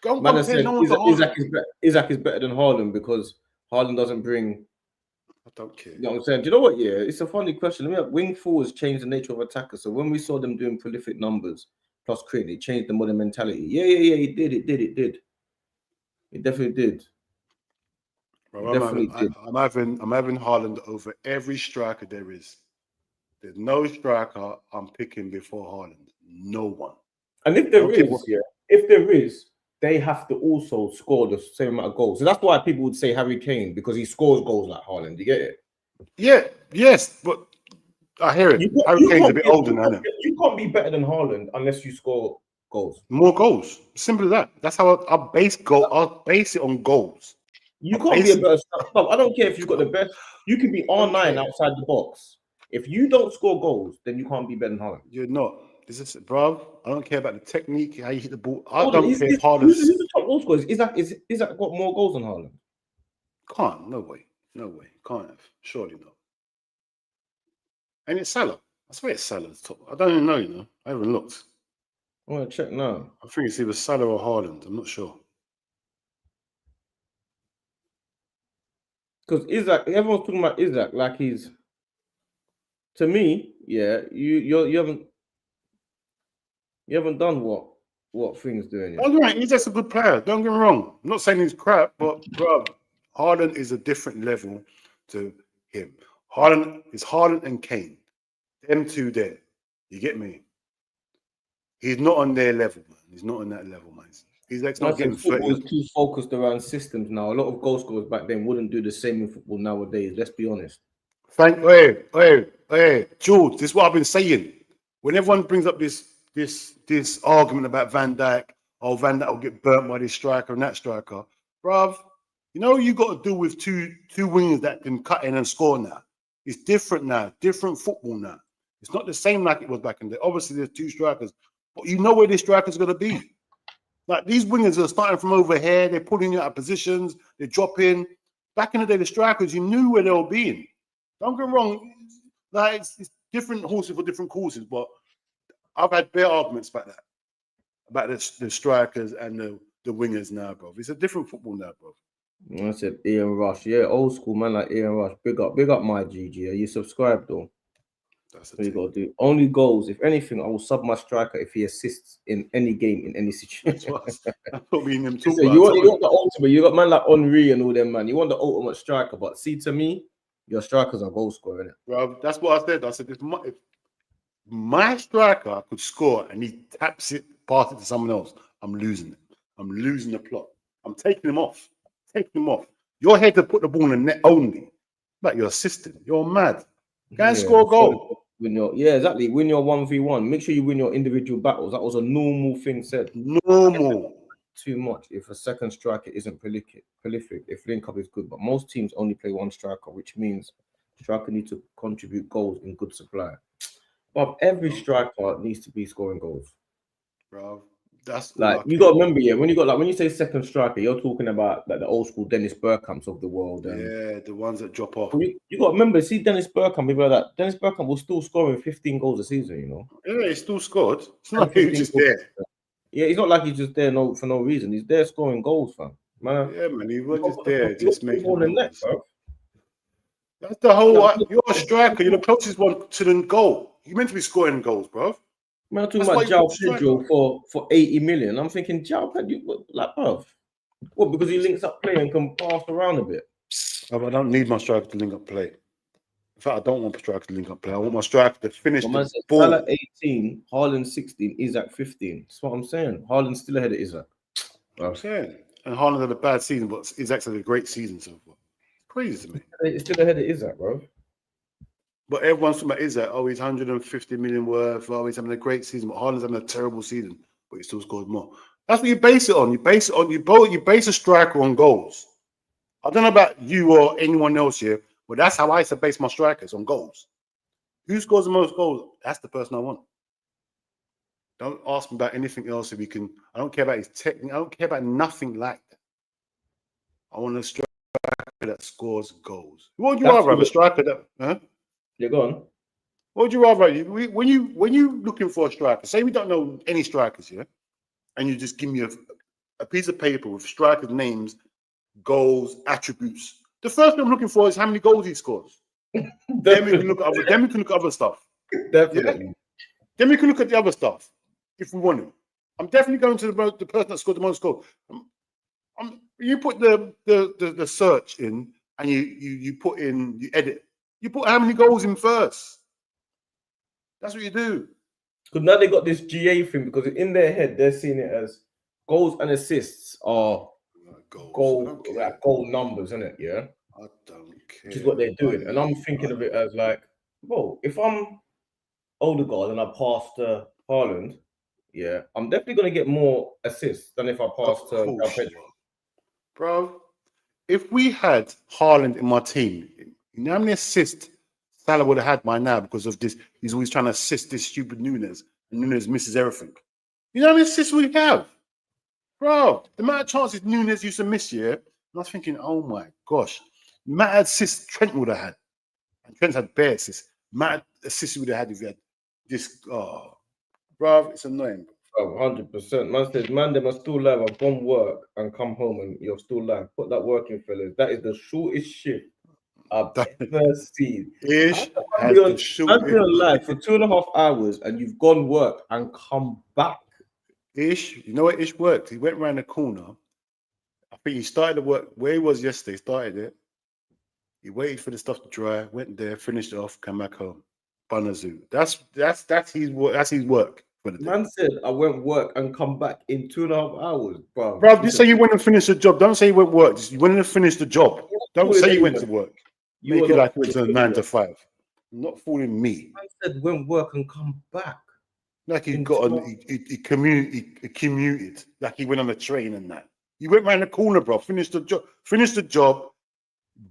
Go Man, said Isaac is better than Haaland because Haaland doesn't bring. I don't care. You know what I'm saying? Do you know what? Yeah, it's a funny question. Wing forwards change the nature of attackers. So when we saw them doing prolific numbers plus create, it changed the modern mentality. Yeah. It did. It definitely did. Bro, I'm having Haaland over every striker there is. There's no striker I'm picking before Haaland. No one. And if there is, they have to also score the same amount of goals. So that's why people would say Harry Kane, because he scores goals like Haaland. You get it? Yeah, yes, but I hear it. Harry Kane's a bit older now. You can't be better than Haaland unless you score goals. More goals. Simple as that. That's how I base goal. I'll base it on goals. You can't be a better striker. I don't care if you've got the best. You can be R9 outside the box. If you don't score goals, then you can't be better than Haaland. You're not. This is, bro. I don't care about the technique, how you hit the ball. I don't care if Haaland. Who's the top goal scorer? Is that got more goals than Haaland? Can't. No way. Can't have. Surely not. And it's Salah. I swear it's Salah's top. I don't even know. You know, I haven't looked. I want to check now. I think it's either Salah or Haaland. I'm not sure. Because Isaac, everyone's talking about Isaac like he's. To me, yeah, you haven't done what things doing yet. Oh, right, he's just a good player. Don't get me wrong. I'm not saying he's crap, but bro, Haaland is a different level to him. Haaland is Haaland and Kane. Them two there. You get me? He's not on their level, man. He's not on that level, man. He's like not getting 30. Football is too focused around systems now. A lot of goal scorers back then wouldn't do the same in football nowadays. Let's be honest. Hey, George, this is what I've been saying. When everyone brings up this argument about Van Dijk, oh, Van Dijk will get burnt by this striker and that striker, bruv, you know you got to do with two wingers that can cut in and score now. It's different now, different football now. It's not the same like it was back in the day. Obviously, there's two strikers, but you know where this striker's going to be. Like, these wingers are starting from over here, they're pulling you out of positions, they're dropping. Back in the day, the strikers, you knew where they were being. Don't get me wrong, like it's different horses for different courses, but I've had bare arguments about that, about the strikers and the wingers now, bro. It's a different football now, bro. I said Ian Rush, yeah, old school man like Ian Rush. Big up my GG. Are you subscribed though? That's what you gotta do. Only goals. If anything, I will sub my striker if he assists in any game in any situation. That's what we in them so you want the ultimate. You got man like Henry and all them, man. You want the ultimate striker, but see, to me, your strikers are goal scorer, innit? Bro, that's what I said. I said if my striker could score and he taps it, pass it to someone else, I'm losing it. I'm losing the plot. I'm taking him off. You're here to put the ball in the net only. Like you're assisting. You're mad. Go and score a goal. Exactly. Win your 1v1. Make sure you win your individual battles. That was a normal thing said. Normal. Too much. If a second striker isn't prolific, if link up is good, but most teams only play one striker, which means striker need to contribute goals in good supply. But every striker needs to be scoring goals. Bro, that's like you got to remember, when you say second striker, you're talking about like the old school Dennis Bergkamps of the world. Yeah, the ones that drop off. You got to remember, see Dennis Bergkamp, people like that. Dennis Bergkamp was still scoring 15 goals a season, you know. Yeah, he still scored. It's not like he was just there. Yeah, he's not like he's just there for no reason. He's there scoring goals, fam. Man, yeah, man, he was just there, just making more than that, bro. That's the whole. You're a striker. You're the closest one to the goal. You're meant to be scoring goals, bro. Man, I'm talking That's why about you João put striker. Pedro for 80 million. I'm thinking João Pedro, like, bruv. What? Because he links up play and can pass around a bit. I don't need my striker to link up play. In fact, I don't want my striker to link up play. I want my striker to finish Well, man the said ball. Salah 18, Haaland 16, Isaac 15. That's what I'm saying. Haaland's still ahead of Isaac. I'm saying. And Haaland had a bad season, but Isaac's had a great season so far. Crazy to me. It's still ahead of Isaac, bro. But everyone's talking about Isaac. Oh, he's 150 million worth. Oh, he's having a great season. But Haaland's having a terrible season, but he still scored more. That's what you base it on. You base a striker on goals. I don't know about you or anyone else here, but that's how I used to base my strikers, on goals. Who scores the most goals? That's the person I want. Don't ask me about anything else if we can. I don't care about his technique. I don't care about nothing like that. I want a striker that scores goals. What would you rather have? A striker that? Huh? You're gone. What would you rather? When you looking for a striker, say we don't know any strikers here, and you just give me a piece of paper with strikers' names, goals, attributes. The first thing I'm looking for is how many goals he scores. Then we can look at other stuff. Definitely. Yeah? Then we can look at the other stuff if we want to. I'm definitely going to the person that scored the most goals. You put the search in and you put in, you edit. You put how many goals in first. That's what you do. Because now they got this GA thing, because in their head they're seeing it as goals and assists are goal numbers, isn't it? Yeah. I don't care. Which is what they're doing. And I'm thinking of it as like, well, if I'm Odegaard and I pass to Haaland, yeah, I'm definitely going to get more assists than if I pass to João Pedro. Bro, if we had Haaland in my team, you know how many assists Salah would have had by now because of this? He's always trying to assist this stupid Nunes, and Nunes misses everything. You know how many assists we have? Bro, the amount of chances Nunes used to miss here, and I was thinking, oh my gosh, the amount of assists Trent would have had. And Trent's had bare assists. The amount of assists he would have had if he had this. Oh, bro, it's annoying. 100%. Man says, man, they must still live. I've gone work and come home and you're still live. Put that work in, fellas. That is the shortest shift I've ever seen. Ish I've been on live for 2.5 hours and you've gone work and come back. Ish, you know what Ish worked? He went around the corner. I think he started the work where he was yesterday, started it. He waited for the stuff to dry, went there, finished it off, come back home. Banazoo. That's his work. That's his work. Man said I went work and come back in 2.5 hours, bro. Bro, you say you went and finished the job. Don't say you went work. You went and finished the job. Don't say you went to work. Make it like it was a 9 to 5. You're not fooling me. Man said went work and come back. Like he commuted. Like he went on the train and that. You went round the corner, bro. Finished the job,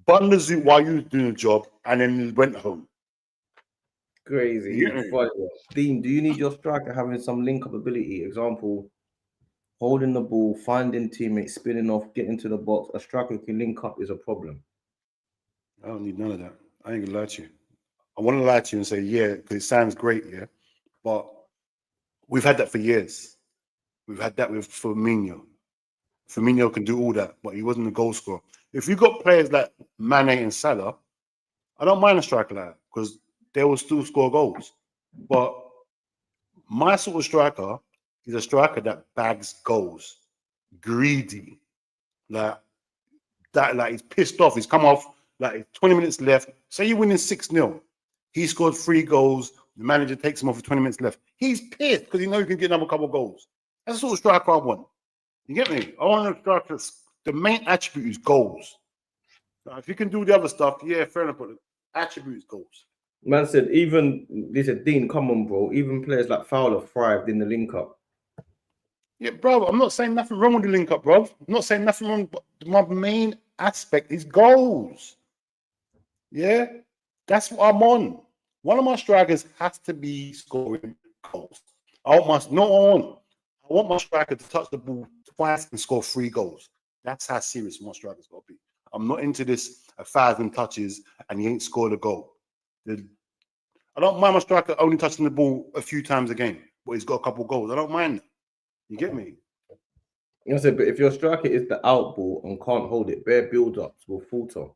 bun the zoo while you were doing the job, and then went home. Crazy. Yeah. Dean, do you need your striker having some link-up ability? Example, holding the ball, finding teammates, spinning off, getting to the box. A striker who can link up is a problem. I don't need none of that. I ain't gonna lie to you. I want to lie to you and say, yeah, because it sounds great, yeah. But we've had that for years. We've had that with Firmino. Firmino can do all that, but he wasn't a goal scorer. If you got players like Mane and Salah, I don't mind a striker like that because they will still score goals. But my sort of striker is a striker that bags goals, greedy, like he's pissed off. He's come off, like 20 minutes left. Say you're winning 6-0. He scored 3 goals. The manager takes him off with 20 minutes left. He's pissed because he knows he can get another couple of goals. That's the sort of striker I want. You get me? I want a striker. The main attribute is goals. Now, if you can do the other stuff, yeah, fair enough. But the attribute is goals. Man said, they said, Dean, come on, bro. Even players like Fowler thrived in the link-up. Yeah, bro, I'm not saying nothing wrong with the link-up, bro. I'm not saying nothing wrong, but my main aspect is goals. Yeah? That's what I'm on. One of my strikers has to be scoring goals. I want my striker to touch the ball twice and score 3 goals. That's how serious my striker's got to be. I'm not into this 1,000 touches and he ain't scored a goal. I don't mind my striker only touching the ball a few times a game, but he's got a couple of goals. I don't mind that. You get me? I said, but if your striker is the out ball and can't hold it, bare build-ups will falter.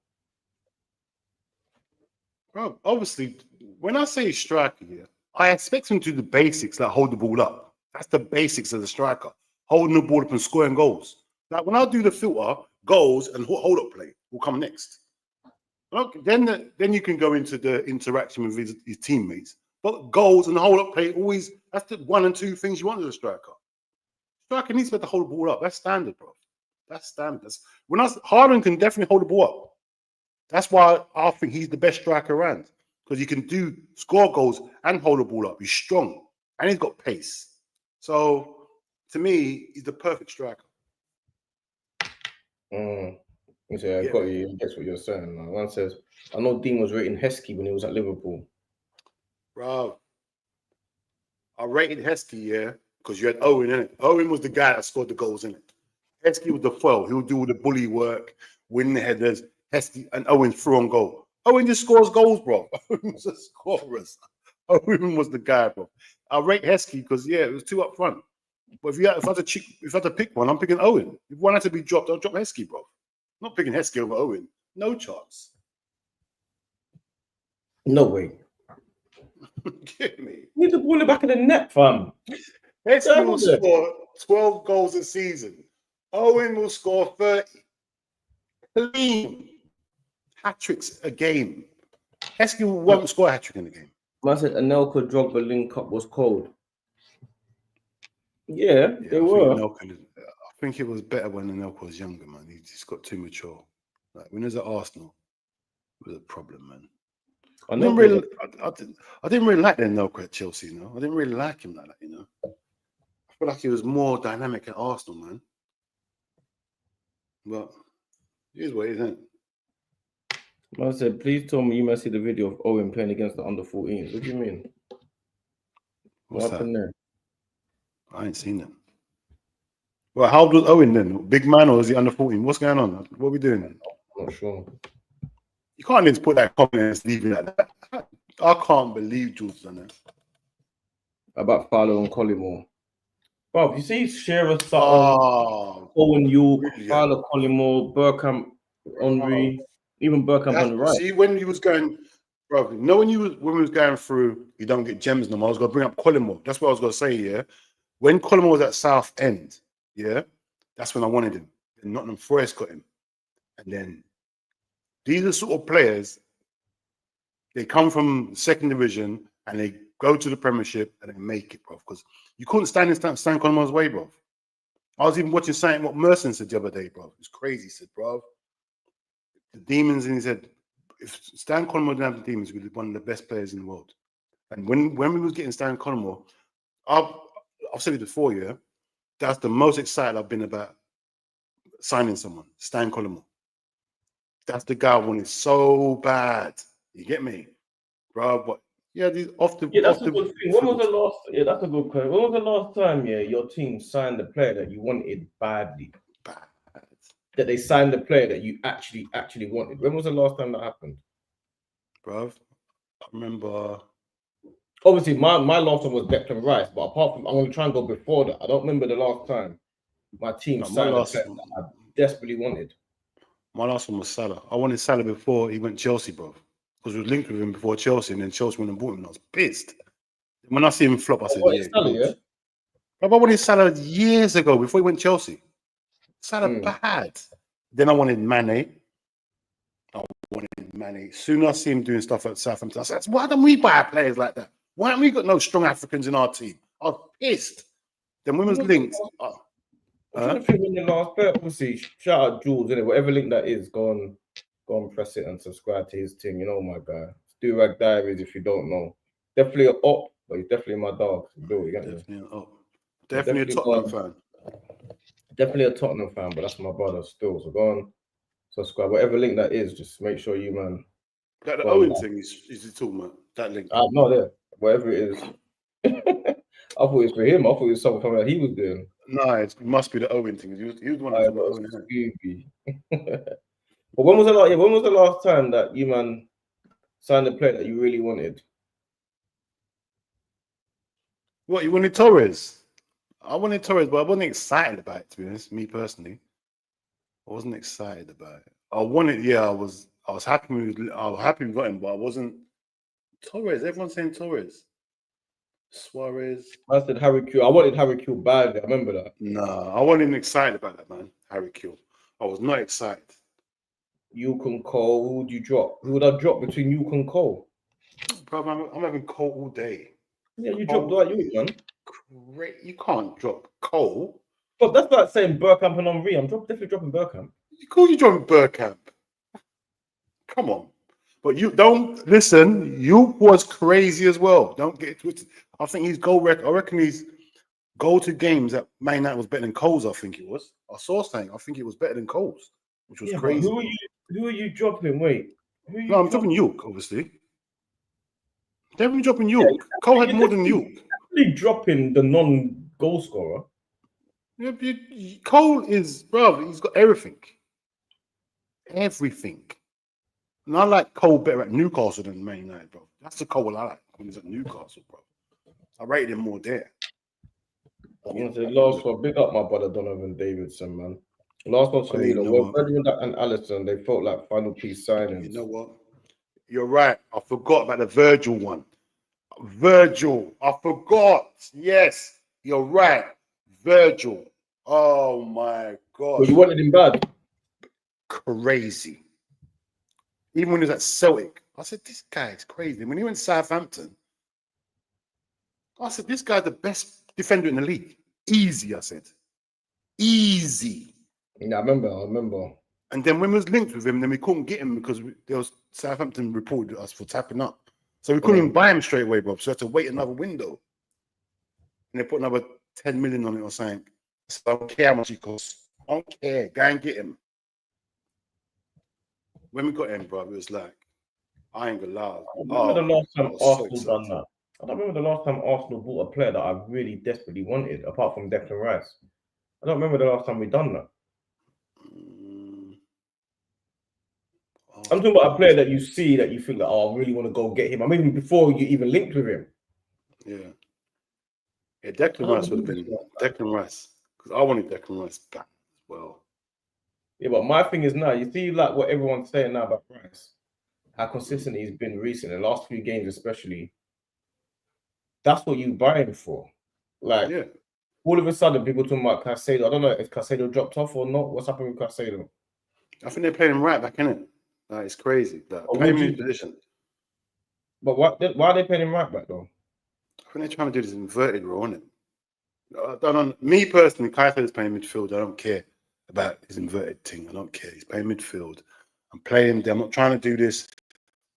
Bro, obviously, when I say striker here, I expect him to do the basics, like hold the ball up. That's the basics of the striker. Holding the ball up and scoring goals. Like when I do the filter, goals and hold up play will come next. Okay, then you can go into the interaction with his teammates. But goals and hold up play always, that's the 1 and 2 things you want as a striker. Striker needs to be able to hold the ball up. That's standard, bro. That's standard. Haaland can definitely hold the ball up. That's why I think he's the best striker around. Because he can score goals and hold the ball up. He's strong. And he's got pace. So to me, he's the perfect striker. Yeah, I got you. That's what you're saying. Man. One says, I know Dean was rating Heskey when he was at Liverpool. Bro, I rated Heskey, yeah, because you had Owen in it. Owen was the guy that scored the goals in it. Heskey was the foil. He would do all the bully work, win the headers. Heskey and Owen threw on goal. Owen just scores goals, bro. Owen was a scorer. Owen was the guy, bro. I rate Heskey because it was 2 up front. But if I had to pick one, I'm picking Owen. If one had to be dropped, I'll drop Heskey, bro. I'm not picking Heskey over Owen. No chance. No way. Get me. You need to ball it back in the net, fam. Heskey will score 12 goals a season. Owen will score 30. Clean. Hat-tricks a game. Heskey won't score a hat-trick in the game. I said Anelka Drogba link up was cold. Yeah, they were. I think it was better when Anelka was younger, man. He just got too mature. Like when he was at Arsenal, it was a problem, man. I didn't really like Anelka at Chelsea, you know. I didn't really like him like that, you know. I feel like he was more dynamic at Arsenal, man. But here's what it is, isn't it? I said, please tell me you might see the video of Owen playing against the under 14s. What do you mean? What happened there? I ain't seen it. Well, how old was Owen then? Big man or is he under 14? What's going on? What are we doing then? I'm not sure. You can't just put that comment and leave it like that. I can't believe Jules done that. About Fowler and Collymore. Bob, you see Shearer, Sutton, Owen York, Fowler, Collymore, Bergkamp, Henry, even Bergkamp on the right. See, when he was going, bro, you know when we was going through, you don't get gems no more. I was going to bring up Collymore. That's what I was going to say, yeah. When Collymore was at Southend, yeah, that's when I wanted him. And Nottingham Forest got him. And then these are sort of players, they come from second division and they go to the Premiership and they make it, bro. Because you couldn't stand in Stan Collymor's way, bro. I was even watching something what Merson said the other day, bro. It was crazy. He said, bro, the Demons, and he said, if Stan Collymore didn't have the Demons, we'd be one of the best players in the world. And when we was getting Stan Collymore, I've said it before, yeah, that's the most excited I've been about signing someone, Stan Collymore. That's the guy I wanted so bad. You get me, bro? But yeah, these off the that's a good thing. When was the last? Yeah, that's a good question. When was the last time? Yeah, your team signed the player that you wanted badly. That they signed the player that you actually wanted. When was the last time that happened, bro? I remember. Obviously, my last one was Declan Rice, but apart from, I'm going to try and go before that. I don't remember the last time my team signed a player that I desperately wanted. My last one was Salah. I wanted Salah before he went Chelsea, bro. Because we were linked with him before Chelsea, and then Chelsea went and bought him, and I was pissed. When I see him flop, I said, yeah. Salah, yeah? Bro, I wanted Salah years ago before he went Chelsea. Salah bad. Then I wanted Mane. Soon I see him doing stuff at Southampton. I said, why don't we buy players like that? Why haven't we got no strong Africans in our team? I was pissed. Then when was linked? I'm trying to think when the last player, obviously, shout out Jules, innit? Whatever link that is, go and press it and subscribe to his team. You know, my guy. Do-Rag Diaries if you don't know. Definitely an op, but he's definitely my dog. Definitely an op. Definitely a Tottenham fan. Definitely a Tottenham fan, but that's my brother still. So go on, subscribe. Whatever link that is, just make sure you, man. That the Owen thing is he talking about? That link? No, there. Whatever it is. I thought it was for him. I thought it was something that he was doing. No, it must be the Owen thing. He was one of the But when was the last time that you, man, signed a player that you really wanted? What, you wanted Torres? I wanted Torres, but I wasn't excited about it, to be honest. Me personally, I wasn't excited about it. I wanted, I was happy we got him, but I wasn't. Torres, everyone's saying Torres. Suarez. I said Harry Q. I wanted Harry Q badly. I remember that. Nah, I wasn't even excited about that, man. Harry Kill. I was not excited. Yuke and Cole. Who would you drop? Who would I drop between Yuke and Cole? Bro, I'm having Cole all day. Yeah, you dropped Dwight Yuke, man. Great. You can't drop Cole. But that's like saying Burkamp and Henry. I'm definitely dropping Burkamp. You dropping Burkamp. Come on. But you don't listen. You was crazy as well. Don't get it twisted. I think his goal record. I reckon his goal to games at Man United was better than Cole's. I think it was. I saw saying. I think it was better than Cole's, which was crazy. Who are you dropping? Wait. No, I'm dropping Yuke, obviously. Definitely dropping Yuke. Cole had more than Yuke. Definitely dropping the non-goal scorer. Yeah, Cole is, bro. He's got everything. Everything. And I like Cole better at Newcastle than Man United, bro. That's the Cole I like when he's at Newcastle, bro. I rated him more there. The last one, big up my brother Donovan Davidson, man. Last one for me, though. Ferdinand and Alisson, they felt like final piece signings. You know what? You're right. I forgot about the Virgil one. Virgil, I forgot. Yes, you're right. Virgil. Oh my God. Well, you wanted him bad. Crazy. Even when he was at Celtic, I said, this guy is crazy. When he went to Southampton, I said, this guy's the best defender in the league. Easy, I said. Easy. Yeah, I remember. And then when we was linked with him, then we couldn't get him because there was Southampton reported us for tapping up. So we couldn't even buy him straight away, bro. So we had to wait another window. And they put another 10 million on it or something. So I don't care how much he costs. I don't care. Go and get him. When we got him, bro, it was like, I ain't gonna lie. I remember the last time Arsenal done that. I don't remember the last time Arsenal bought a player that I really desperately wanted, apart from Declan Rice. I don't remember the last time we done that. I'm talking about a player that you see that you think that, oh, I really want to go get him. I mean, before you even linked with him. Yeah. Yeah, Declan Rice would have been Declan Rice. Because I wanted Declan Rice back as well. Yeah, but my thing is now, you see like what everyone's saying now about Rice, how consistent he's been recently, the last few games especially. That's what you buy him for. Like, yeah. All of a sudden, people talking about Caicedo. I don't know if Caicedo dropped off or not. What's happening with Caicedo? I think they're playing him right back, innit? Like, it's crazy. Like, playing him in position. But why are they playing him right back, though? I think they're trying to do this inverted role, innit? Me personally, Caicedo's playing midfield. I don't care about his inverted thing. I don't care. He's playing midfield. I'm playing there. I'm not trying to do this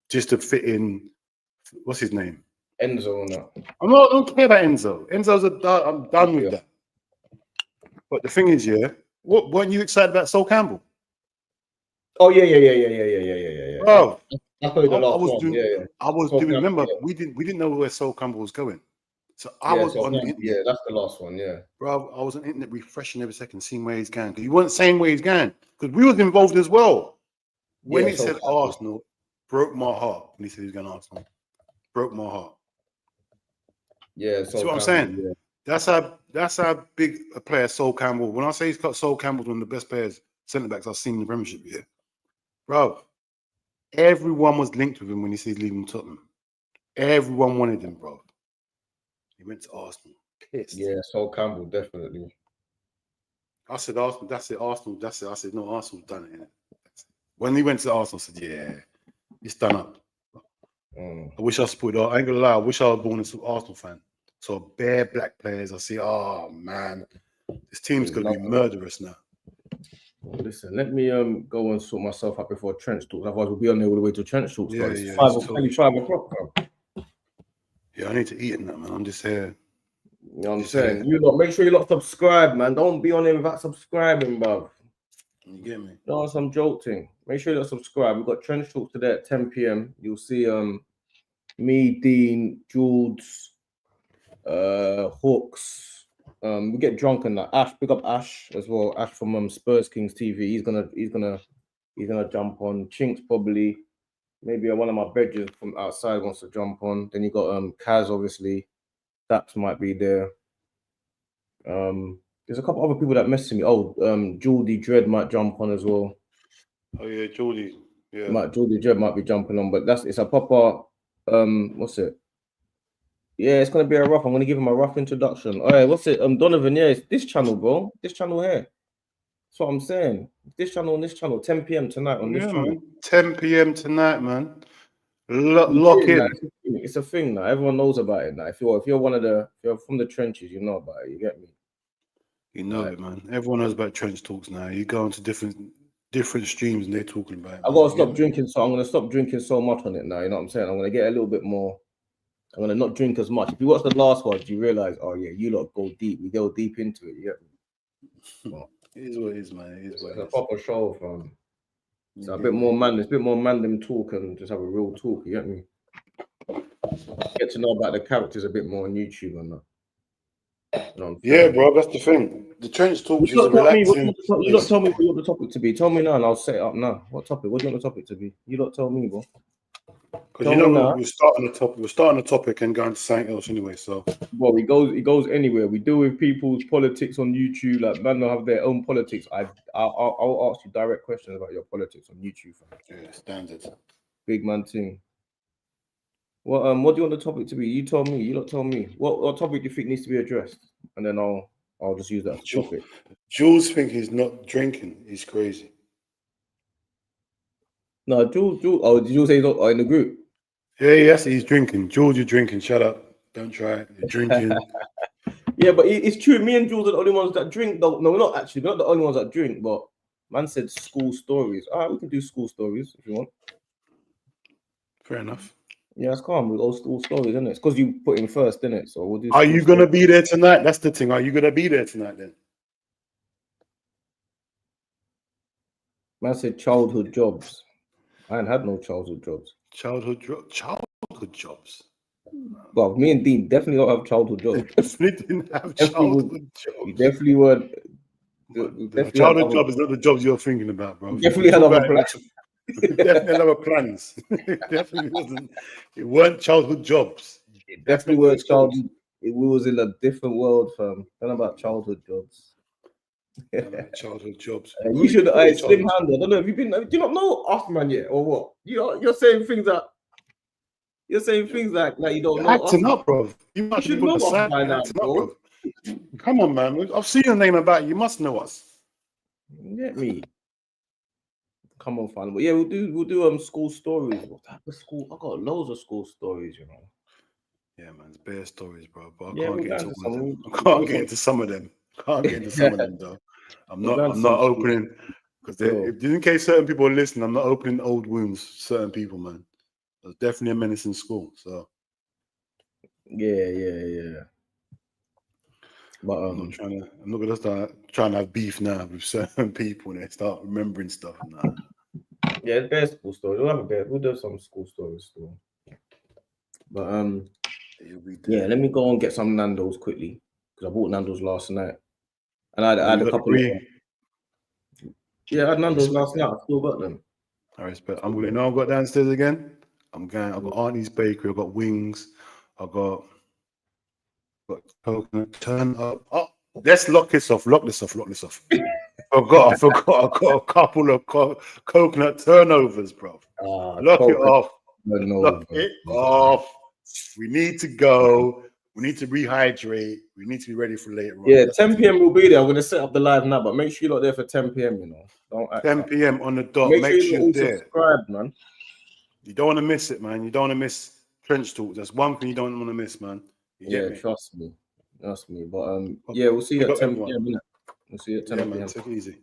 just to fit in. What's his name? Enzo or not? I don't care about Enzo. I'm done with that. But the thing is, weren't you excited about Sol Campbell? Oh yeah. Bro, I was doing. Remember, we didn't know where Sol Campbell was going, so I was on the internet. Yeah, that's the last one. Yeah, bro, I was on the internet refreshing every second, seeing where he's going. Because you weren't saying where he's going, because we was involved as well. When he said Arsenal, broke my heart. When he said he was going to Arsenal, broke my heart. Yeah, see what I'm saying? Yeah. That's how big a player Sol Campbell. When I say he's got Sol Campbell, one of the best players, centre backs I've seen in the Premiership here, bro. Everyone was linked with him when he said he's leaving Tottenham. Everyone wanted him, bro. He went to Arsenal. Pissed. Yeah, Sol Campbell definitely. I said Arsenal. That's it. Arsenal. That's it. I said no. Arsenal's done it. When he went to Arsenal, I said, yeah, it's done up. I wish I supported. I ain't gonna lie. I wish I was born as an Arsenal fan. So bare black players. I see. Oh man, this team's gonna be murderous now. Listen, let me go and sort myself up before trench talks. Otherwise, we'll be on there all the way to trench talks. Yeah, it's yeah, 5 o'clock, bro. Yeah, I need to eat it now, man. I'm just here. You know what I'm saying? You lot, make sure you lot subscribe, man. Don't be on there without subscribing, bro. You get me? No, some jolting. Make sure you lot subscribe. We've got trench talks today at 10 p.m. You'll see me, Dean, Jules, Hawks. We get drunk and Ash, big up Ash as well. Ash from Spurs Kings TV. He's gonna jump on. Chinks probably. Maybe one of my bedrooms from outside wants to jump on. Then you got Kaz, obviously. Daps might be there. There's a couple other people that message me. Oh, Geordie Dread might jump on as well. Oh yeah, Geordie. Yeah. Geordie Dread might be jumping on, but it's a proper what's it? Yeah, it's gonna be a rough. I'm gonna give him a rough introduction. All right, what's it? Donovan, yeah, it's this channel, bro. This channel here. That's what I'm saying. This channel and this channel, 10 p.m. tonight on this channel. Man. 10 p.m. tonight, man. Lock in. It's a thing now. Everyone knows about it now. If you're if you're from the trenches, you know about it. You get me? You know it, man. Everyone knows about trench talks now. You go into different streams and they're talking about it. I gotta stop drinking, so I'm gonna stop drinking so much on it now. You know what I'm saying? I'm gonna get a little bit more. I'm gonna not drink as much. If you watch the last one, you realize, oh yeah, you lot go deep. We go deep into it. You get me? Well, it is what it is, man. It is what it's it a is. proper show, fam. So a bit more man. It's a bit more man them talk and just have a real talk. You get me? Get to know about the characters a bit more on YouTube and that. You know yeah, bro, that's the thing. The trench talks is a relaxing. You don't tell me what you want the topic to be. Tell me now, and I'll set it up now. What topic? What do you want the topic to be? You don't tell me, bro. Because you know we're starting the topic. We're starting the topic and going to something else anyway. So, well, it goes anywhere. We deal with people's politics on YouTube. Like man, they'll have their own politics. I'll ask you direct questions about your politics on YouTube. Fam. Yeah, standard. Big man thing. Well, what do you want the topic to be? You tell me. You don't tell me. What topic do you think needs to be addressed? And then I'll just use that as a topic. Jules think he's not drinking. He's crazy. No, Jules. Oh, did you say he's not in the group? Yeah, yes, he's drinking. Jules, you're drinking. Shut up. Don't try it. You're drinking. Yeah, but it's true. Me and Jules are the only ones that drink. Though. No, we're not actually. We're not the only ones that drink. But man said school stories. All right, we can do school stories if you want. Fair enough. Yeah, it's calm. We go school stories, isn't it? It's because you put in first, isn't it? So we'll do. Are you gonna be there tonight? That's the thing. Are you gonna be there tonight then? Man said childhood jobs. I ain't had no childhood jobs. Childhood jobs. Well, me and Dean definitely don't have childhood jobs. Definitely didn't have childhood jobs. You definitely weren't. The childhood job is not the jobs you're thinking about, bro. Definitely had other plans. Definitely had other plans. It definitely wasn't. It weren't childhood jobs. It definitely weren't childhood. We was in a different world, fam. Don't know about childhood jobs. Childhood jobs. You should. Slim Hand. I don't know. Have you been? Do you not know Afterman yet, or what? You're saying things that. You're saying things like you don't know. Acting up, bro. You should know us by now, bro. Come on, man. I've seen your name about you. Must know us. Get me. Come on, fam. But yeah, we'll do school stories. What type of school? I got loads of school stories, you know. Yeah, man. It's bare stories, bro. But I Yeah, can't get into some of them. I can't get into some of them. Can't get into some of them though. I'm not opening because in case certain people are listening, I'm not opening old wounds. Certain people, man. There's definitely a menace in school. So yeah. But I'm not gonna start trying to have beef now with certain people and they start remembering stuff now. Yeah, it's bare school stories. We'll do some school stories still. But yeah, let me go and get some Nando's quickly because I bought Nando's last night. And I had a couple of I had Nando's last night. I still got them. I respect. I'm going. I've got downstairs again. I'm going. I've got Auntie's Bakery. I've got wings. I've got coconut. Turn up. Oh, let's lock this off. Lock this off. I forgot. I've got a couple of coconut turnovers, bro. Lock it off. Lock it off. We need to go. We need to rehydrate. We need to be ready for later on. Yeah, 10 p.m. we'll be there. I'm going to set up the live now, but make sure you're not there for 10 p.m. You know, don't act 10 p.m. on the dot. Make sure you're there. Subscribe, man. You don't want to miss it, man. You don't want to miss trench talks. That's one thing you don't want to miss, man. Trust me. But yeah, we'll see you at 10 p.m. We'll see you at 10 p.m. Take it easy.